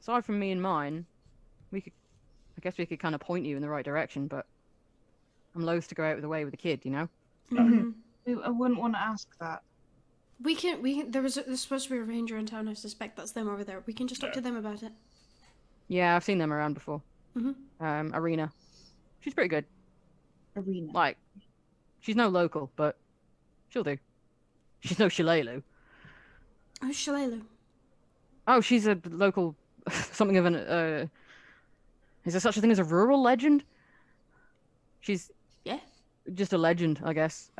Aside from me and mine, I guess we could kind of point you in the right direction, but I'm loath to go out of the way with a kid, you know? Mhm. I wouldn't want to ask that. We can. There's supposed to be a ranger in town. I suspect that's them over there. We can just talk to them about it. Yeah, I've seen them around before. Mhm. Arena. She's pretty good. Arena. Like, she's no local, but she'll do. She's no Shillelagh. Who's Shalelu? Oh, she's a local, something of an, is there such a thing as a rural legend? She's Yeah. just a legend, I guess.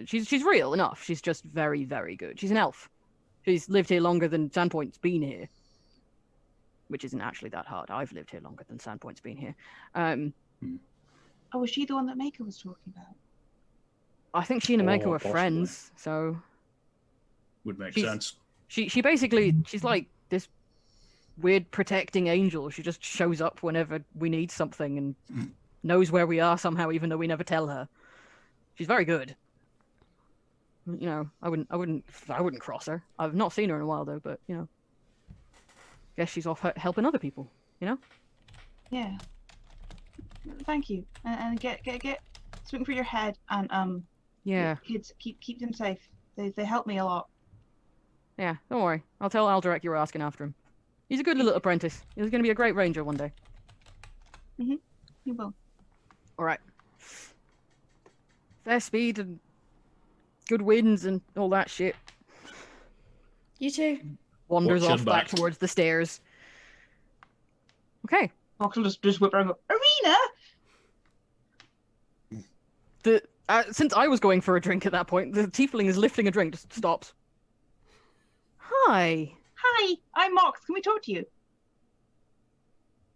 She's real enough. She's just very, very good. She's an elf. She's lived here longer than Sandpoint's been here. Which isn't actually that hard. I've lived here longer than Sandpoint's been here. Oh, was she the one that Mako was talking about? I think she and Ameko Oh, are possibly. friends, so Would make She's- sense. she basically, she's like this weird protecting angel. She just shows up whenever we need something and knows where we are somehow, even though we never tell her. She's very good. You know, I wouldn't cross her. I've not seen her in a while though, but you know, guess she's off helping other people. You know. Yeah. Thank you. And get something for your head and Yeah. kids keep them safe. They help me a lot. Yeah. Don't worry. I'll tell Alderac you were asking after him. He's a good little apprentice. He's going to be a great ranger one day. You will. All right. Fair speed and good winds and all that shit. You too. Wanders Watch your off back back. towards the stairs. Okay. Mox will just whip around and go, Arena! Since I was going for a drink at that point, the tiefling is lifting a drink, just stops. Hi. Hi, I'm Mox. Can we talk to you?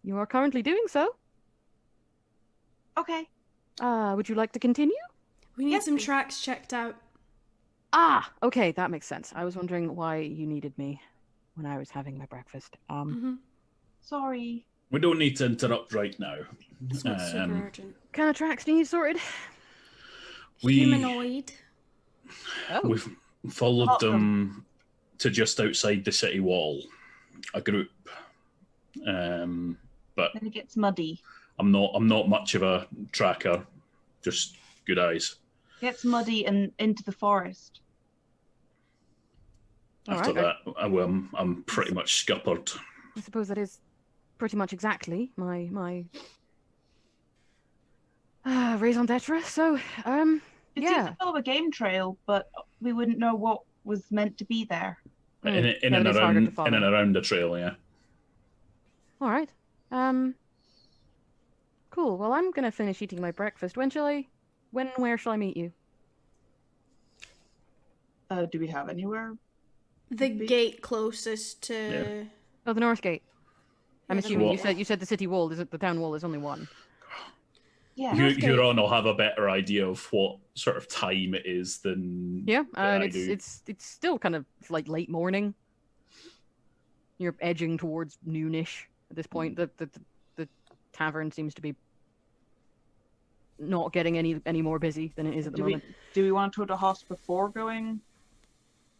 You are currently doing so. Okay. Would you like to continue? We need Yes, some please. tracks checked out. Ah, okay, that makes sense. I was wondering why you needed me when I was having my breakfast. Mm-hmm. Sorry. We don't need to interrupt right now. It's not super Um, urgent. What kind of tracks do you need sorted? Humanoid. Oh. We've followed Awesome. them to just outside the city wall, a group. But Then it gets muddy. I'm not much of a tracker, just good eyes. Gets muddy and into the forest. All After right, that, I'm pretty much scuppered. I suppose that is pretty much exactly my raison d'etre. So, It seems yeah. to follow a game trail, but we wouldn't know what was meant to be there. In yeah, and it is harder to around follow. in and around the trail, yeah. All right. Cool. Well, I'm gonna finish eating my breakfast. When shall I When and where shall I meet you? Do we have anywhere? The Be- gate closest to. Yeah. Oh, the North Gate. I'm Yeah, the assuming North you said the city wall. Is it the town wall? Is only one. Yeah. North Gate. Huron will have a better idea of what sort of time it is than Yeah, than and I do. it's still kind of like late morning. You're edging towards noonish at this point. The tavern seems to be not getting any more busy than it is at the moment. Do we want to go to house before going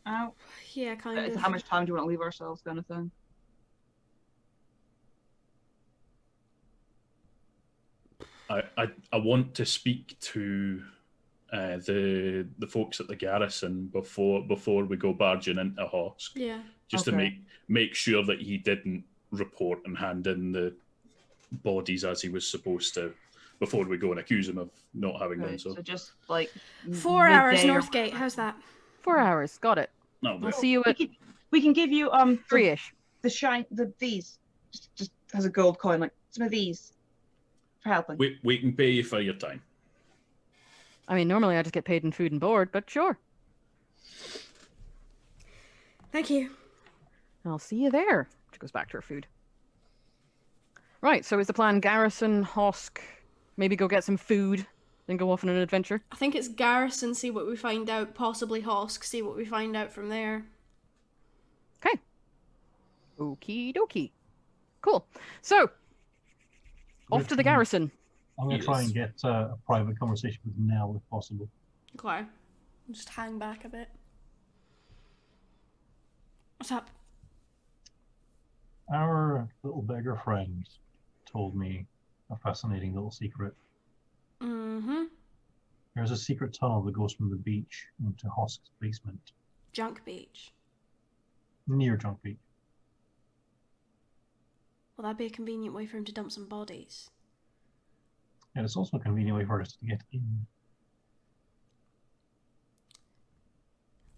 out? Yeah, kind of. How much time do you want to leave ourselves, kind of thing? I want to speak to the folks at the garrison before we go barging into Hosk, Yeah. just to Okay. make sure that he didn't report and hand in the bodies as he was supposed to before we go and accuse him of not having done Right, so. so just like 4 hours, midday or Northgate. whatever. How's that? 4 hours. Got it. No, I'll see you at We can give you 3-ish. these just has a gold coin, like some of these for helping. we can pay you for your time. I mean, normally I just get paid in food and board, but sure. Thank you. I'll see you there. She goes back to her food. Right, so is the plan garrison, Hosk, maybe go get some food, then go off on an adventure? I think it's Garrison, see what we find out. Possibly Hosk, see what we find out from there. Okay. Okie dokie. Cool. So, off to the garrison. I'm going to try Yes. and get a private conversation with Nell if possible. Okay. Just hang back a bit. What's up? Our little beggar friend told me a fascinating little secret. Mm-hmm. There's a secret tunnel that goes from the beach into Hosk's basement, Junk Beach. near Junk Beach. Well, that'd be a convenient way for him to dump some bodies. And it's also a convenient way for us to get in.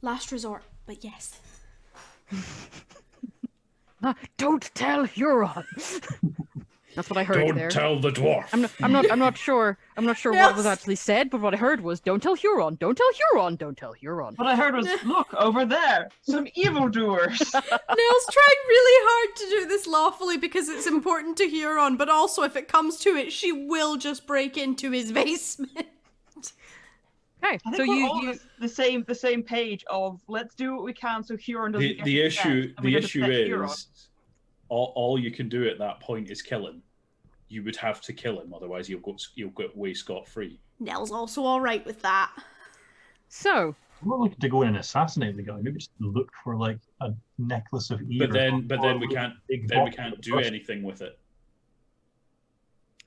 Last resort, but yes. Don't tell Huron. That's what I heard Don't there. tell the dwarf. I'm not sure what was Yes. actually said, but what I heard was don't tell Huron, don't tell Huron, don't tell Huron. What I heard was, look over there, some evildoers. Nell's trying really hard to do this lawfully because it's important to Huron, but also if it comes to it, she will just break into his basement. Okay, I think so we're all you the same page of let's do what we can so Huron doesn't get The upset, issue and we the don't issue upset Huron. is all you can do at that point is kill him. You would have to kill him, otherwise you'll go away scot free. Nell's also alright with that. so I'm not looking to go in and assassinate the guy. Maybe just look for like a necklace of ears. But then or we a can't big then we box can't of do dust. anything with it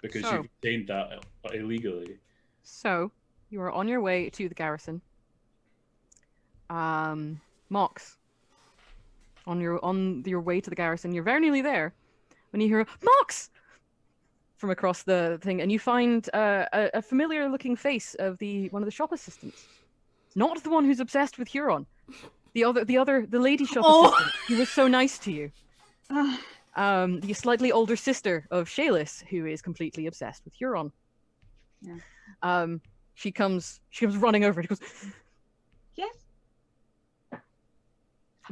because So- you've obtained that illegally. So, you are on your way to the garrison. Mox. On your way to the garrison, you're very nearly there when you hear Mox from across the thing, and you find a familiar looking face of one of the shop assistants. Not the one who's obsessed with Huron. The lady shop Oh. assistant who was so nice to you. The slightly older sister of Shalis, who is completely obsessed with Huron. Yeah. She comes running over and goes, Yes.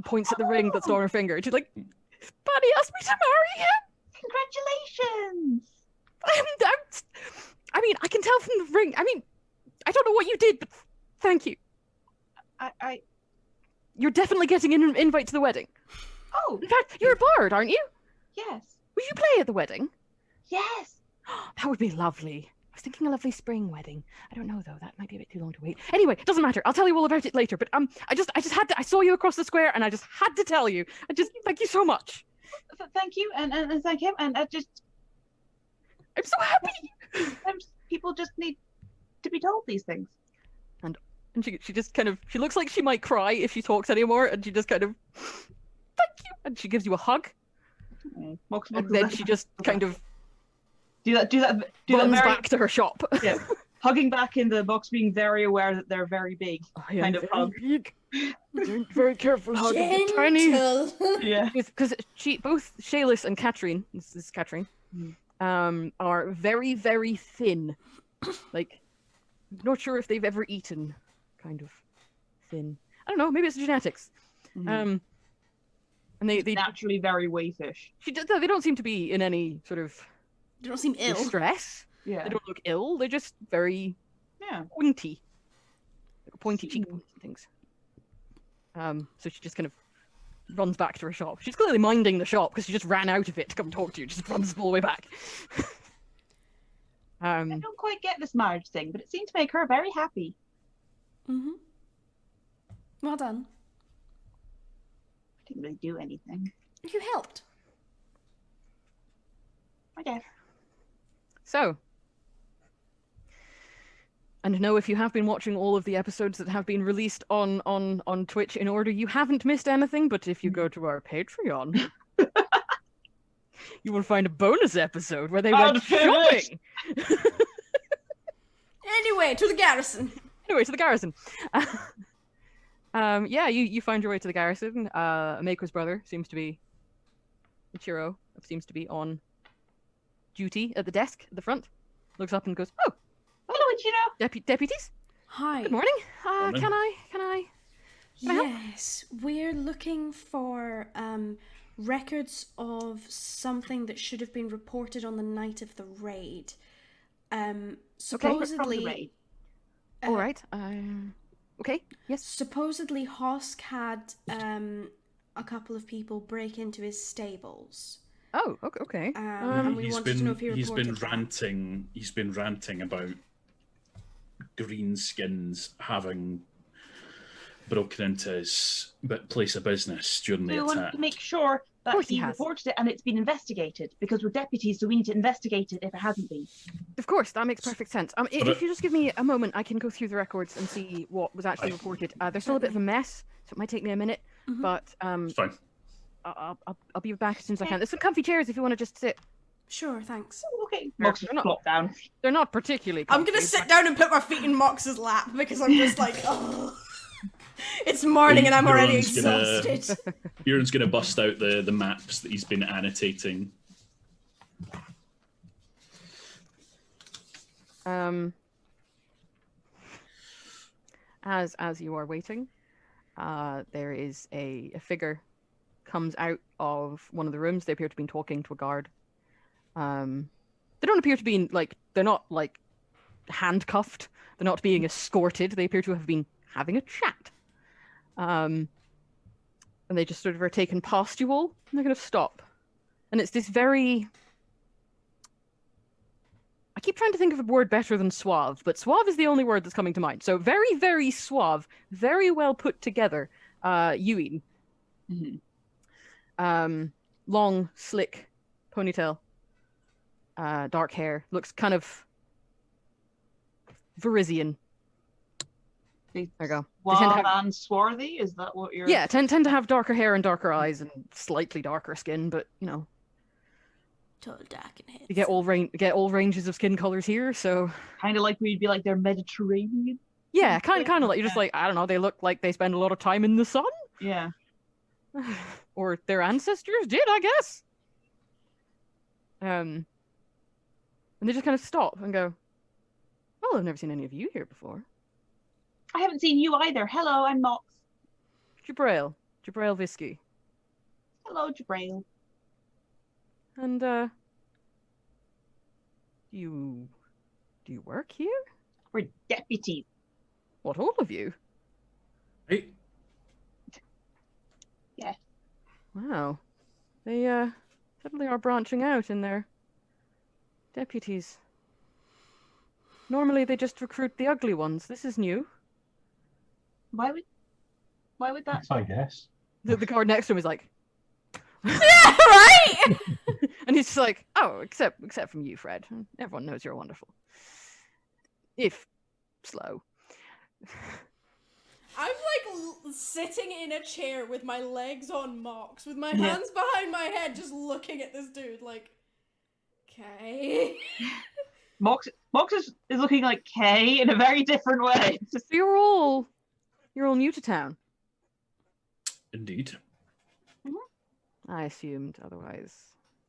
points at the ring that's on her finger, and she's like, Buddy asked me to marry him! Congratulations. I mean, I can tell from the ring. I mean, I don't know what you did, but thank you. I You're definitely getting an invite to the wedding. oh In fact, you're a bard, aren't you? yes. Will you play at the wedding? Yes. That would be lovely. I was thinking a lovely spring wedding. I don't know though. That might be a bit too long to wait. Anyway, it doesn't matter. I'll tell you all about it later. But I just had to. I saw you across the square, and I just had to tell you. I just thank you so much. Thank you and thank him and I'm so happy. sometimes people just need to be told these things. And she just kind of looks like she might cry if she talks anymore, and she just kind of thank you, and she gives you a hug, Mox, and then she just kind of do that runs very back to her shop. yeah. Hugging back in the box, being very aware that they're very big. Kind of hug. Very careful hug. Tiny. Gentle. Yeah. Because both Shalis and Katrine, this is Katrine, are very, very thin. Like, Not sure if they've ever eaten. Kind of thin. I don't know. Maybe it's genetics. Mhm. And they Naturally very wayfish. they don't seem to be in any sort of You don't seem ill. distress. Yeah. They don't look ill. They're just very Yeah. pointy, like pointy cheekbones and things. So she just kind of runs back to her shop. She's clearly minding the shop because she just ran out of it to come talk to you. Just runs all the way back. I don't quite get this marriage thing, but it seemed to make her very happy. Mm-hmm. Well done. I didn't really do anything. You helped. I guess. So, and no, if you have been watching all of the episodes that have been released on Twitch in order, you haven't missed anything. But if you go to our Patreon, you will find a bonus episode where they went shopping. Anyway, to the garrison. Anyway, to the garrison. Yeah, you find your way to the garrison. Mako's brother seems to be, Ichiro seems to be on duty at the desk at the front. Looks up and goes, "Oh, Hello, Ichiro. Deputies. Hi. Good morning. Morning. Can I help? Yes, we're looking for records of something that should have been reported on the night of the raid. From the Supposedly, raid. All right. Okay. Yes. supposedly Hosk had a couple of people break into his stables. Oh, okay. And we wanted to know if he he's reported been that. ranting. He's been ranting about greenskins having broken into his place of business during We the want attack. to make sure that course he he has. reported it and it's been investigated because we're deputies, so we need to investigate it if it hasn't been. Of course, that makes perfect sense. If But you just give me a moment, I can go through the records and see what was actually reported. There's still a bit of a mess, so it might take me a minute. Mhm. But It's fine. I'll be back as soon as I can. There's some comfy chairs if you want to just sit. Sure, thanks. Okay. They're Mox not- flop down. They're not particularly I'm comfy. gonna sit down and put my feet in Mox's lap because I'm just like, oh. It's morning and I'm already Euron's gonna- exhausted. Euron's going to bust out the maps that he's been annotating. As you are waiting, there is a figure comes out of one of the rooms. They appear to be talking to a guard. They don't appear to be they're not like handcuffed. They're not being escorted. They appear to have been having a chat. And they just sort of are taken past you all, and they're going to stop. And it's this very... I keep trying to think of a word better than suave, but suave is the only word that's coming to mind. So very, very suave, very well put together, Ewan. Mhm. Long, slick ponytail, dark hair, looks kind of Varisian. There you go. They tend to Suave have- and swarthy? Is that what you're... Yeah, tend to have darker hair and darker eyes and slightly darker skin, but you know, Total dark and heads. you get all ranges of skin colors here. So Kind of like we'd be like they're Mediterranean? yeah, kind of like you're just like, I don't know. They look like they spend a lot of time in the sun, Yeah. or their ancestors did, I guess. And they just kind of stop and go, "Well, I've never seen any of you here before." I haven't seen you either. Hello, I'm Mox. Jabrail Visky. Hello, Jabrail. And do you work here? We're deputies. What, all of you? Right? Yes. Wow. They suddenly are branching out in their deputies. Normally they just recruit the ugly ones. This is new. Why would that... I guess. The guard next to him is like, Yeah, right? and he's just like, "Oh, except from you, Fred. Everyone knows you're wonderful. If slow." I'm like sitting in a chair with my legs on Mox, with my hands behind my head, just looking at this dude like, okay. Mox is looking like Kay in a very different way. It's just... You're all new to town. Indeed. I assumed otherwise.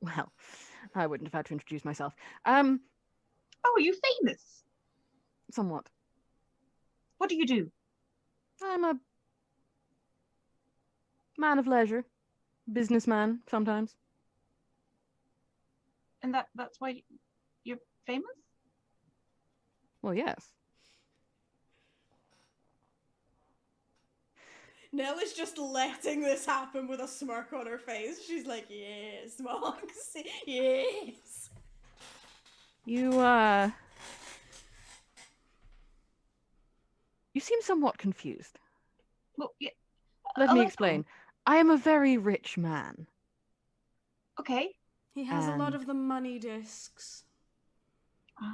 Well, I wouldn't have had to introduce myself. Oh, are you famous? Somewhat. What do you do? I'm a man of leisure, businessman sometimes. And that's why you're famous? Well, yes. Nell is just letting this happen with a smirk on her face. She's like, yes, Mox, yes. You seem somewhat confused. Well, yeah. Let a me little. explain. I am a very rich man. Okay. He has a lot And- of the money discs.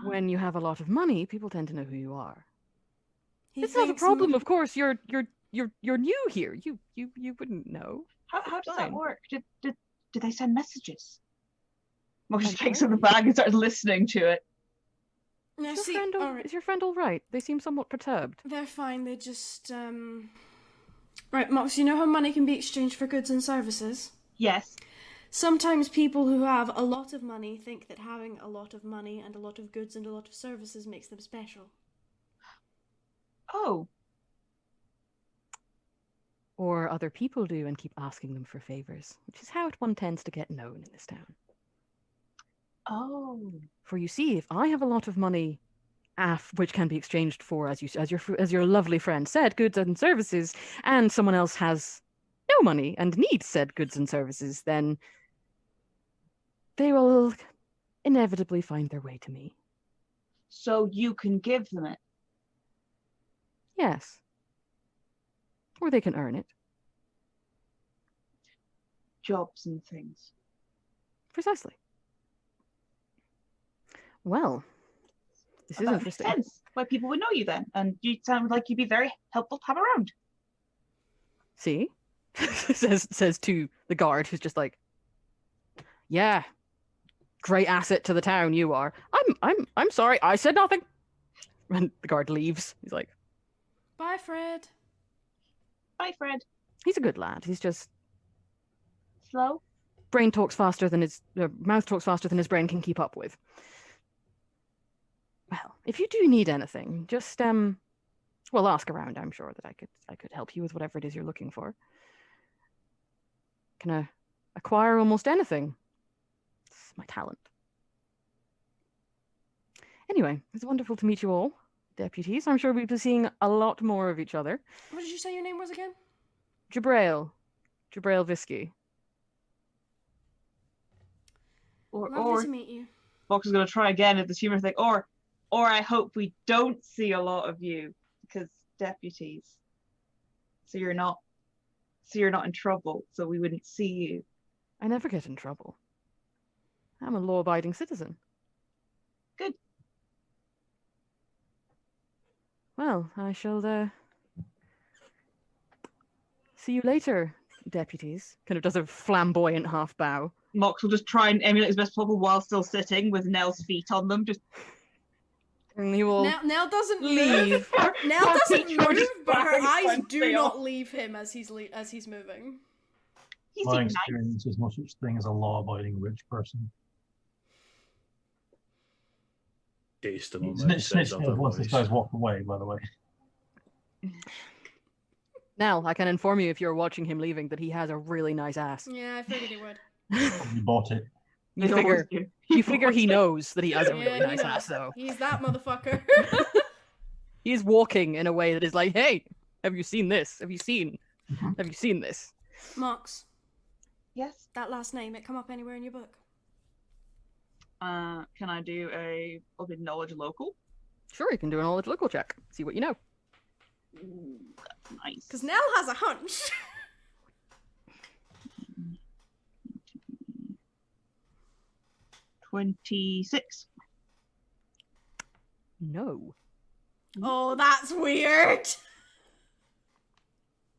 When you have a lot of money, people tend to know who you are. He It's not a thinks problem, of course. You're new here. You wouldn't know. How does Fine. that work? Did they send messages? Mox I'm takes up the sorry? bag and starts listening to it. No, Is see, your friend all, alright, is your friend all right? They seem somewhat perturbed. they're fine. They just Right, Mox, you know how money can be exchanged for goods and services? Yes. Sometimes people who have a lot of money think that having a lot of money and a lot of goods and a lot of services makes them special. Oh. Or other people do and keep asking them for favors, which is how one tends to get known in this town. Oh. For you see, if I have a lot of money, which can be exchanged for, as your lovely friend said, goods and services, and someone else has no money and needs said goods and services, then they will inevitably find their way to me. So you can give them it. Yes. Or they can earn it. Jobs and things. Precisely. Well, this is That interesting. makes sense. Why people would know you then. And you sound like you'd be very helpful to have around. See? says to the guard who's just like, yeah, great asset to the town you are. I'm sorry, I said nothing. And the guard leaves. He's like, Bye, Fred. Bye, Fred. he's a good lad. He's just Slow. brain talks faster than his mouth talks faster than his brain can keep up with. Well, if you do need anything, just well, ask around. I'm sure that I could help you with whatever it is you're looking for. Can acquire almost anything. It's my talent. Anyway, it's wonderful to meet you all, deputies. I'm sure we'll be seeing a lot more of each other. What did you say your name was again? Jabrail Visky. Lovely to meet you. Fox is going to try again at this humor thing. Or I hope we don't see a lot of you because deputies. So you're not in trouble. So we wouldn't see you. I never get in trouble. I'm a law-abiding citizen. Good. Well, I shall see you later, deputies. Kind of does a flamboyant half bow. Mox will just try and emulate as best possible while still sitting with Nell's feet on them. Just And he will Nell doesn't leave. move. Nell Our doesn't teacher move, just but her bowing eyes when do they not are- leave him as he's moving. he My seems nice. experience is no such thing as a law-abiding rich person. Taste a moment Snitch, says snitch once this otherwise. guy's walked away, by the way. Now, I can inform you if you're watching him leaving that he has a really nice ass. Yeah, I figured he would. Probably bought it. You They figure always do. you figure he knows that he has a Yeah, really he nice knows. ass, though. He's that motherfucker. He's walking in a way that is like, hey, have you seen this? Have you seen this? Mox, Yes. that last name, it come up anywhere in your book? Can I do a knowledge local? Sure, you can do an knowledge local check. See what you know. Ooh, that's nice. Because Nell has a hunch. 26. No. Oh, that's weird.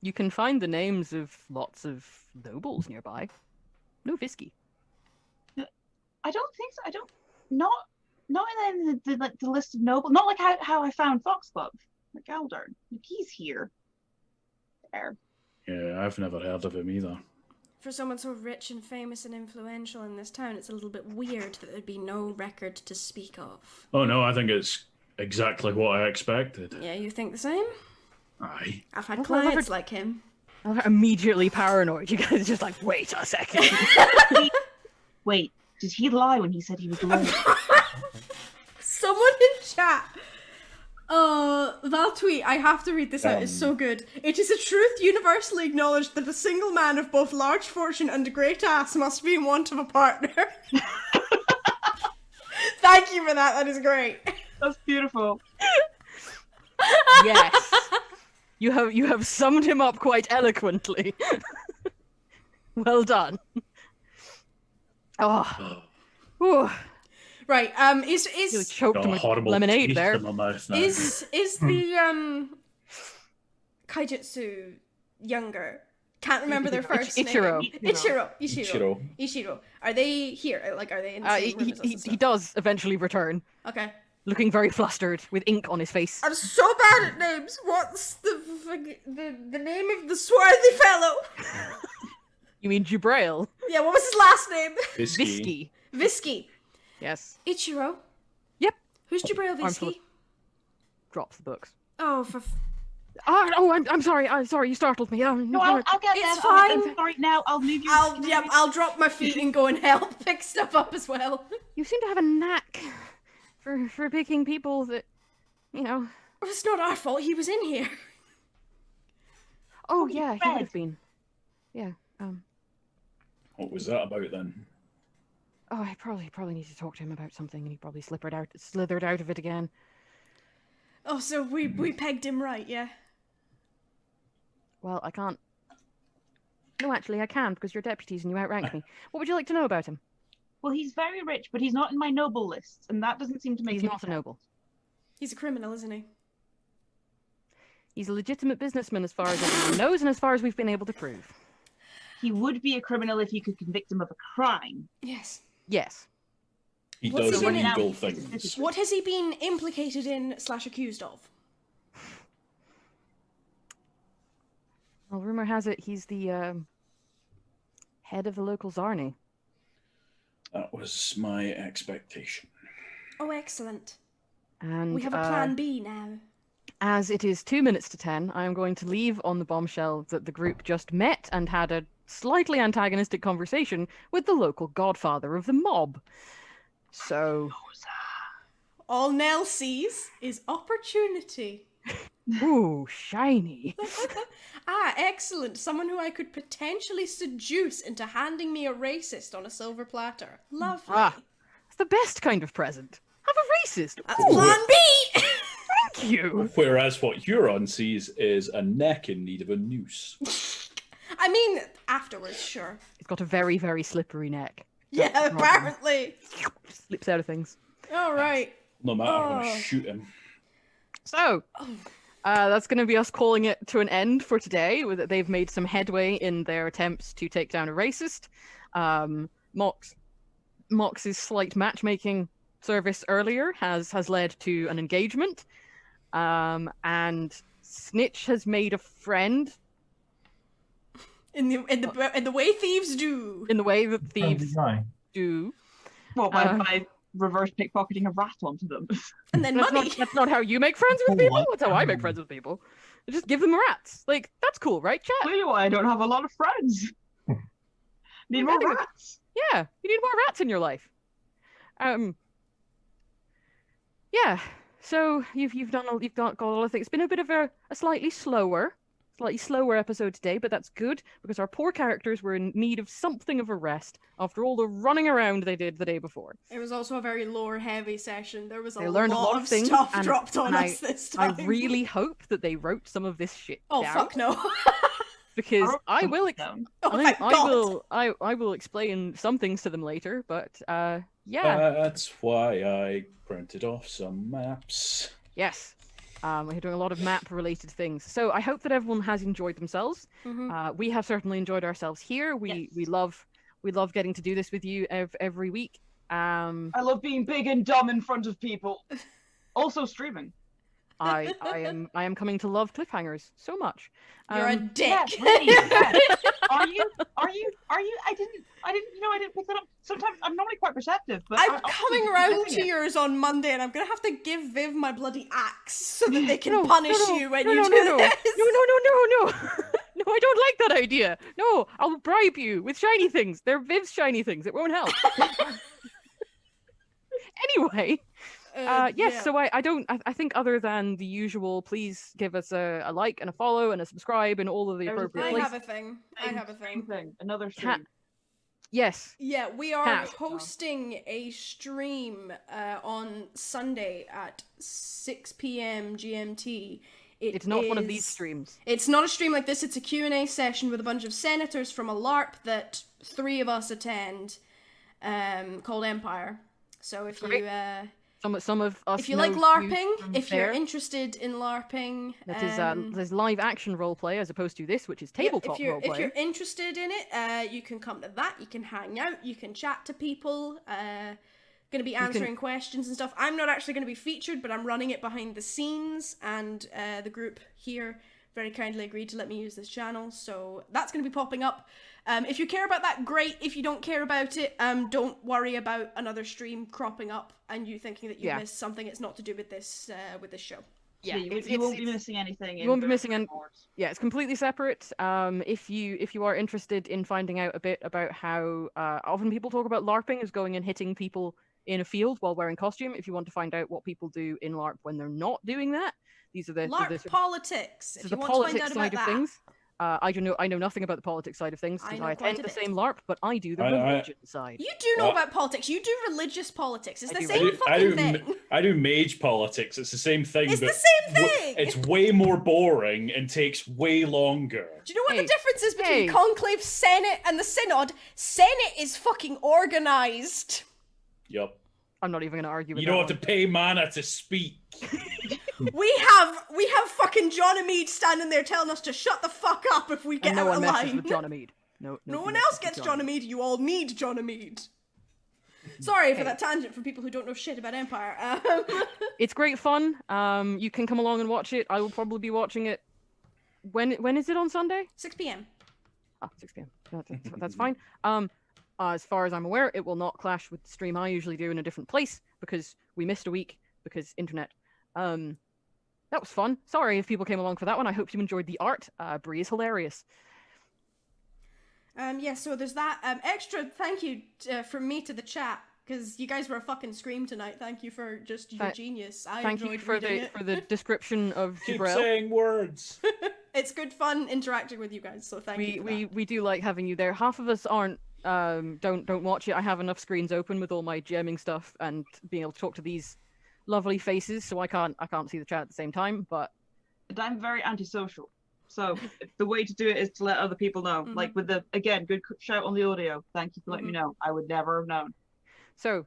You can find the names of lots of nobles nearby. No Visky. I don't think so. I don't. Not in the list of nobles. Not like how I found Foxglove. Like Aldern. Like he's here. There. Yeah, I've never heard of him either. For someone so rich and famous and influential in this town, it's a little bit weird that there'd be no record to speak of. Oh no, I think it's exactly what I expected. Yeah, you think the same? Aye. I've had Well, clients like him. I'm immediately paranoid. You guys are just like, wait a second. Wait, did he lie when he said he was lonely? Someone in chat. Val tweet, I have to read this out, it's so good. It is a truth universally acknowledged that a single man of both large fortune and a great ass must be in want of a partner. Thank you for that is great. That's beautiful. Yes. You have summed him up quite eloquently. Well done. Oh. Whew. Right, You is choked him Got a with horrible lemonade taste there. in my mouth now. is the Kaijutsu younger? Can't remember their first Ichiro. name. Ichiro. Are they here? Like, are they in the same room as us and He stuff? does eventually return, Okay. looking very flustered, with ink on his face. I'm so bad at names. What's the name of the swarthy fellow? You mean Jubrail? Yeah, what was his last name? Visky. Visky. Yes. Ichiro. Yep. Who's Jibril Armful Visky? Drops the books. Oh, I'm sorry. I'm sorry. You startled me. No, I'll get It's them. fine. Right now, I'll leave you. I'll drop my feet and go and help pick stuff up as well. You seem to have a knack for picking people that, you know. It's not our fault. He was in here. Oh he's yeah, he red. would have been. Yeah. What was that about then? Oh, I probably need to talk to him about something, and he probably slithered out of it again. Oh, so we pegged him right, yeah. Well, I can't. No, actually, I can because you're deputies and you outrank me. What would you like to know about him? Well, he's very rich, but he's not in my noble list, and that doesn't seem to make He's any not a sense. noble. He's a criminal, isn't he? He's a legitimate businessman as far as everyone knows and as far as we've been able to prove. He would be a criminal if you could convict him of a crime. Yes. Yes. He What's does he gonna- illegal things. What has he been implicated in / accused of? Well, rumor has it he's the head of the local Zarni. That was my expectation. Oh, excellent. And We have a plan B now. as it is 2 minutes to 10, I am going to leave on the bombshell that the group just met and had a slightly antagonistic conversation with the local godfather of the mob. So, All Nell sees is opportunity. ooh, shiny. Excellent. Someone who I could potentially seduce into handing me a racist on a silver platter. Lovely. It's the best kind of present. Have a racist. That's plan B! Thank you. Whereas what Huron sees is a neck in need of a noose. I mean, afterwards, sure. It's got a very, very slippery neck. Yeah, apparently. Slips out of things. All right. No matter, I'm Oh. gonna shoot him. So, that's going to be us calling it to an end for today. They've made some headway in their attempts to take down a racist. Mox's slight matchmaking service earlier has led to an engagement. And Snitch has made a friend In the way thieves do. in the way that Friendly thieves guy. do. Well, by reverse pickpocketing a rat onto them. And then money. That's not how you make friends with Oh, people. what? That's how I make friends with people. I just give them rats. Like, that's cool, right, chat? Clearly why I don't have a lot of friends. Need more Anyway. rats. Yeah, you need more rats in your life. Yeah. So you've got a lot of things. It's been a bit of a slightly slower episode today, but that's good because our poor characters were in need of something of a rest after all the running around they did the day before. It was also a very lore-heavy session. There was They learned a lot of things, stuff and- dropped on and us this I time. really hope that they wrote some of this shit Oh, down fuck no. because I will. Down. Oh, thank God. I will explain some things to them later, but yeah. That's why I printed off some maps. Yes. We're doing a lot of map-related things. So I hope that everyone has enjoyed themselves. Mhm. We have certainly enjoyed ourselves here. We love getting to do this with you every week. I love being big and dumb in front of people. Also streaming. I am coming to love cliffhangers so much. You're a dick. Yeah, really. Yeah. Are you? I didn't pick that up. Sometimes I'm normally quite quite perceptive. But I'm obviously coming she's round doing to it. yours on Monday, and I'm gonna have to give Viv my bloody axe so that they can No, punish no, no, you when no, you no, do no, this. no, no. No, I don't like that idea. No, I'll bribe you with shiny things. They're Viv's shiny things. It won't help. Anyway, yes. Yeah. So I think other than the usual, please give us a like and a follow and a subscribe and all of the There's a appropriate I places. have a thing. I have a Stream thing. Another Cat- stream. Yes. Yeah, we are Cat. hosting a stream on Sunday at 6 p.m. GMT. It's not one of these is- streams. It's not a stream like this. It's a Q&A session with a bunch of senators from a LARP that 3 of us attend, called Empire. So if Great. you Some of us. if you like know LARPing, from if you're there. interested in LARPing, That is there's live action roleplay as opposed to this, which is yeah, tabletop if you're roleplay. interested in it, you can come to that. You can hang out. You can chat to people. Going to be answering questions and stuff. I'm not actually going to be featured, but I'm running it behind the scenes, and the group here very kindly agreed to let me use this channel, so that's going to be popping up. If you care about that, great. If you don't care about it, don't worry about another stream cropping up and you thinking that you missed something. It's not to do with this show. Yeah, you won't be missing anything. You won't be missing any. Yeah, it's completely separate. If you are interested in finding out a bit about how often people talk about LARPing as going and hitting people in a field while wearing costume, if you want to find out what people do in LARP when they're not doing that, these are the LARP politics. If the you want to find politics out side about of that. things. I know nothing about the politics side of things because I quite attend a the bit. same LARP, but I do the religion side. You do know Well- about politics. You do religious politics. It's I the do. same fucking thing. I do mage politics. It's the same thing, It's but the same thing. it's way more boring and takes way longer. Do you know what Hey, the difference is between hey. Conclave, Senate, and the Synod? Senate is fucking organized. Yup. I'm not even going to argue with You that don't have one. to pay mana to speak. We have fucking John Amede standing there telling us to shut the fuck up if we get And no out one of messes line. with John Amede. No No one messes else with gets John Amede. You all need John Amede. Sorry for that tangent for people who don't know shit about Empire. It's great fun. You can come along and watch it. I will probably be watching it. When is it on Sunday? 6 p.m. 6 p.m. That's fine. As far as I'm aware, it will not clash with the stream I usually do in a different place because we missed a week because internet. That was fun. Sorry if people came along for that one. I hope you enjoyed the art. Bree is hilarious. Yeah, so there's that. Extra thank you from me to the chat, because you guys were a fucking scream tonight. Thank you for just your genius. I Thank enjoyed you for reading the it. for the description of Keep Gibrel. saying words. It's good fun interacting with you guys, so thank you for that. We do like having you there. Half of us aren't don't watch it. I have enough screens open with all my jamming stuff and being able to talk to these lovely faces, so I can't see the chat at the same time. But I'm very antisocial, so the way to do it is to let other people know. Mhm. Like with the good shout on the audio. Thank you for letting me know. I would never have known. so,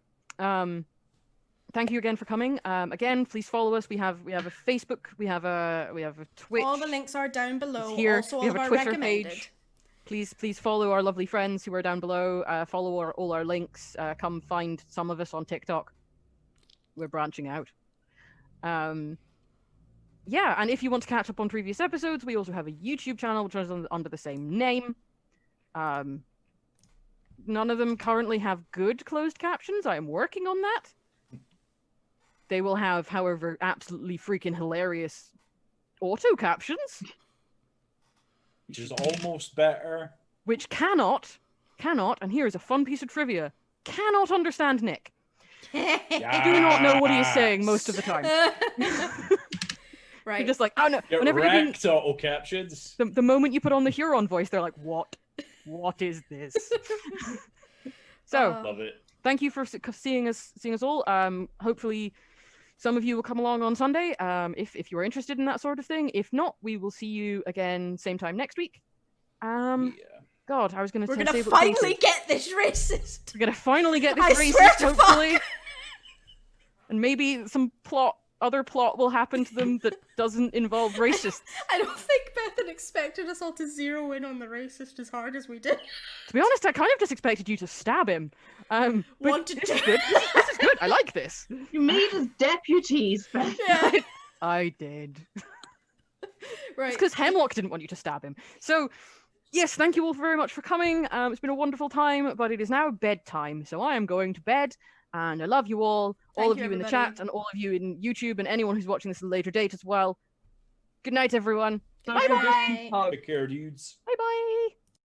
thank you again for coming. Again, please follow us. We have a Facebook, we have a Twitch. All the links are down below. here. Also, We all have of a our Twitter recommended. page. Please follow our lovely friends who are down below. Follow all our links. Come find some of us on TikTok. We're branching out. Yeah, and if you want to catch up on previous episodes, we also have a YouTube channel which is under the same name. None of them currently have good closed captions. I am working on that. They will have, however, absolutely freaking hilarious auto captions, Which is almost better. which cannot, and here is a fun piece of trivia, cannot understand Nick. Do not know what he is saying most of the time. Right. You're just like, oh no. Get Whenever you bring, wrecked auto captions. the moment you put on the Huron voice, they're like, what is this? So, Love it. thank you for seeing us all. Hopefully some of you will come along on Sunday, if you're interested in that sort of thing. If not, we will see you again same time next week. Yeah. God, I was going to We're say gonna what the thing finally is. get this racist. We're gonna finally get this I racist, swear to hopefully. And maybe some other plot will happen to them that doesn't involve racists. I don't think Bethan expected us all to zero in on the racist as hard as we did. To be honest, I kind of just expected you to stab him. But Wanted this is to. good. This is good. I like this. You made us deputies, Beth. Yeah. I did. Right. It's because Hemlock didn't want you to stab him. So, Yes, thank you all very much for coming. It's been a wonderful time, but it is now bedtime, so I am going to bed. And I love you all Thank of you, you in the everybody. chat, and all of you in YouTube, and anyone who's watching this at a later date as well. Good night, everyone. Social Bye-bye. distance hug. Take care, dudes. Bye bye.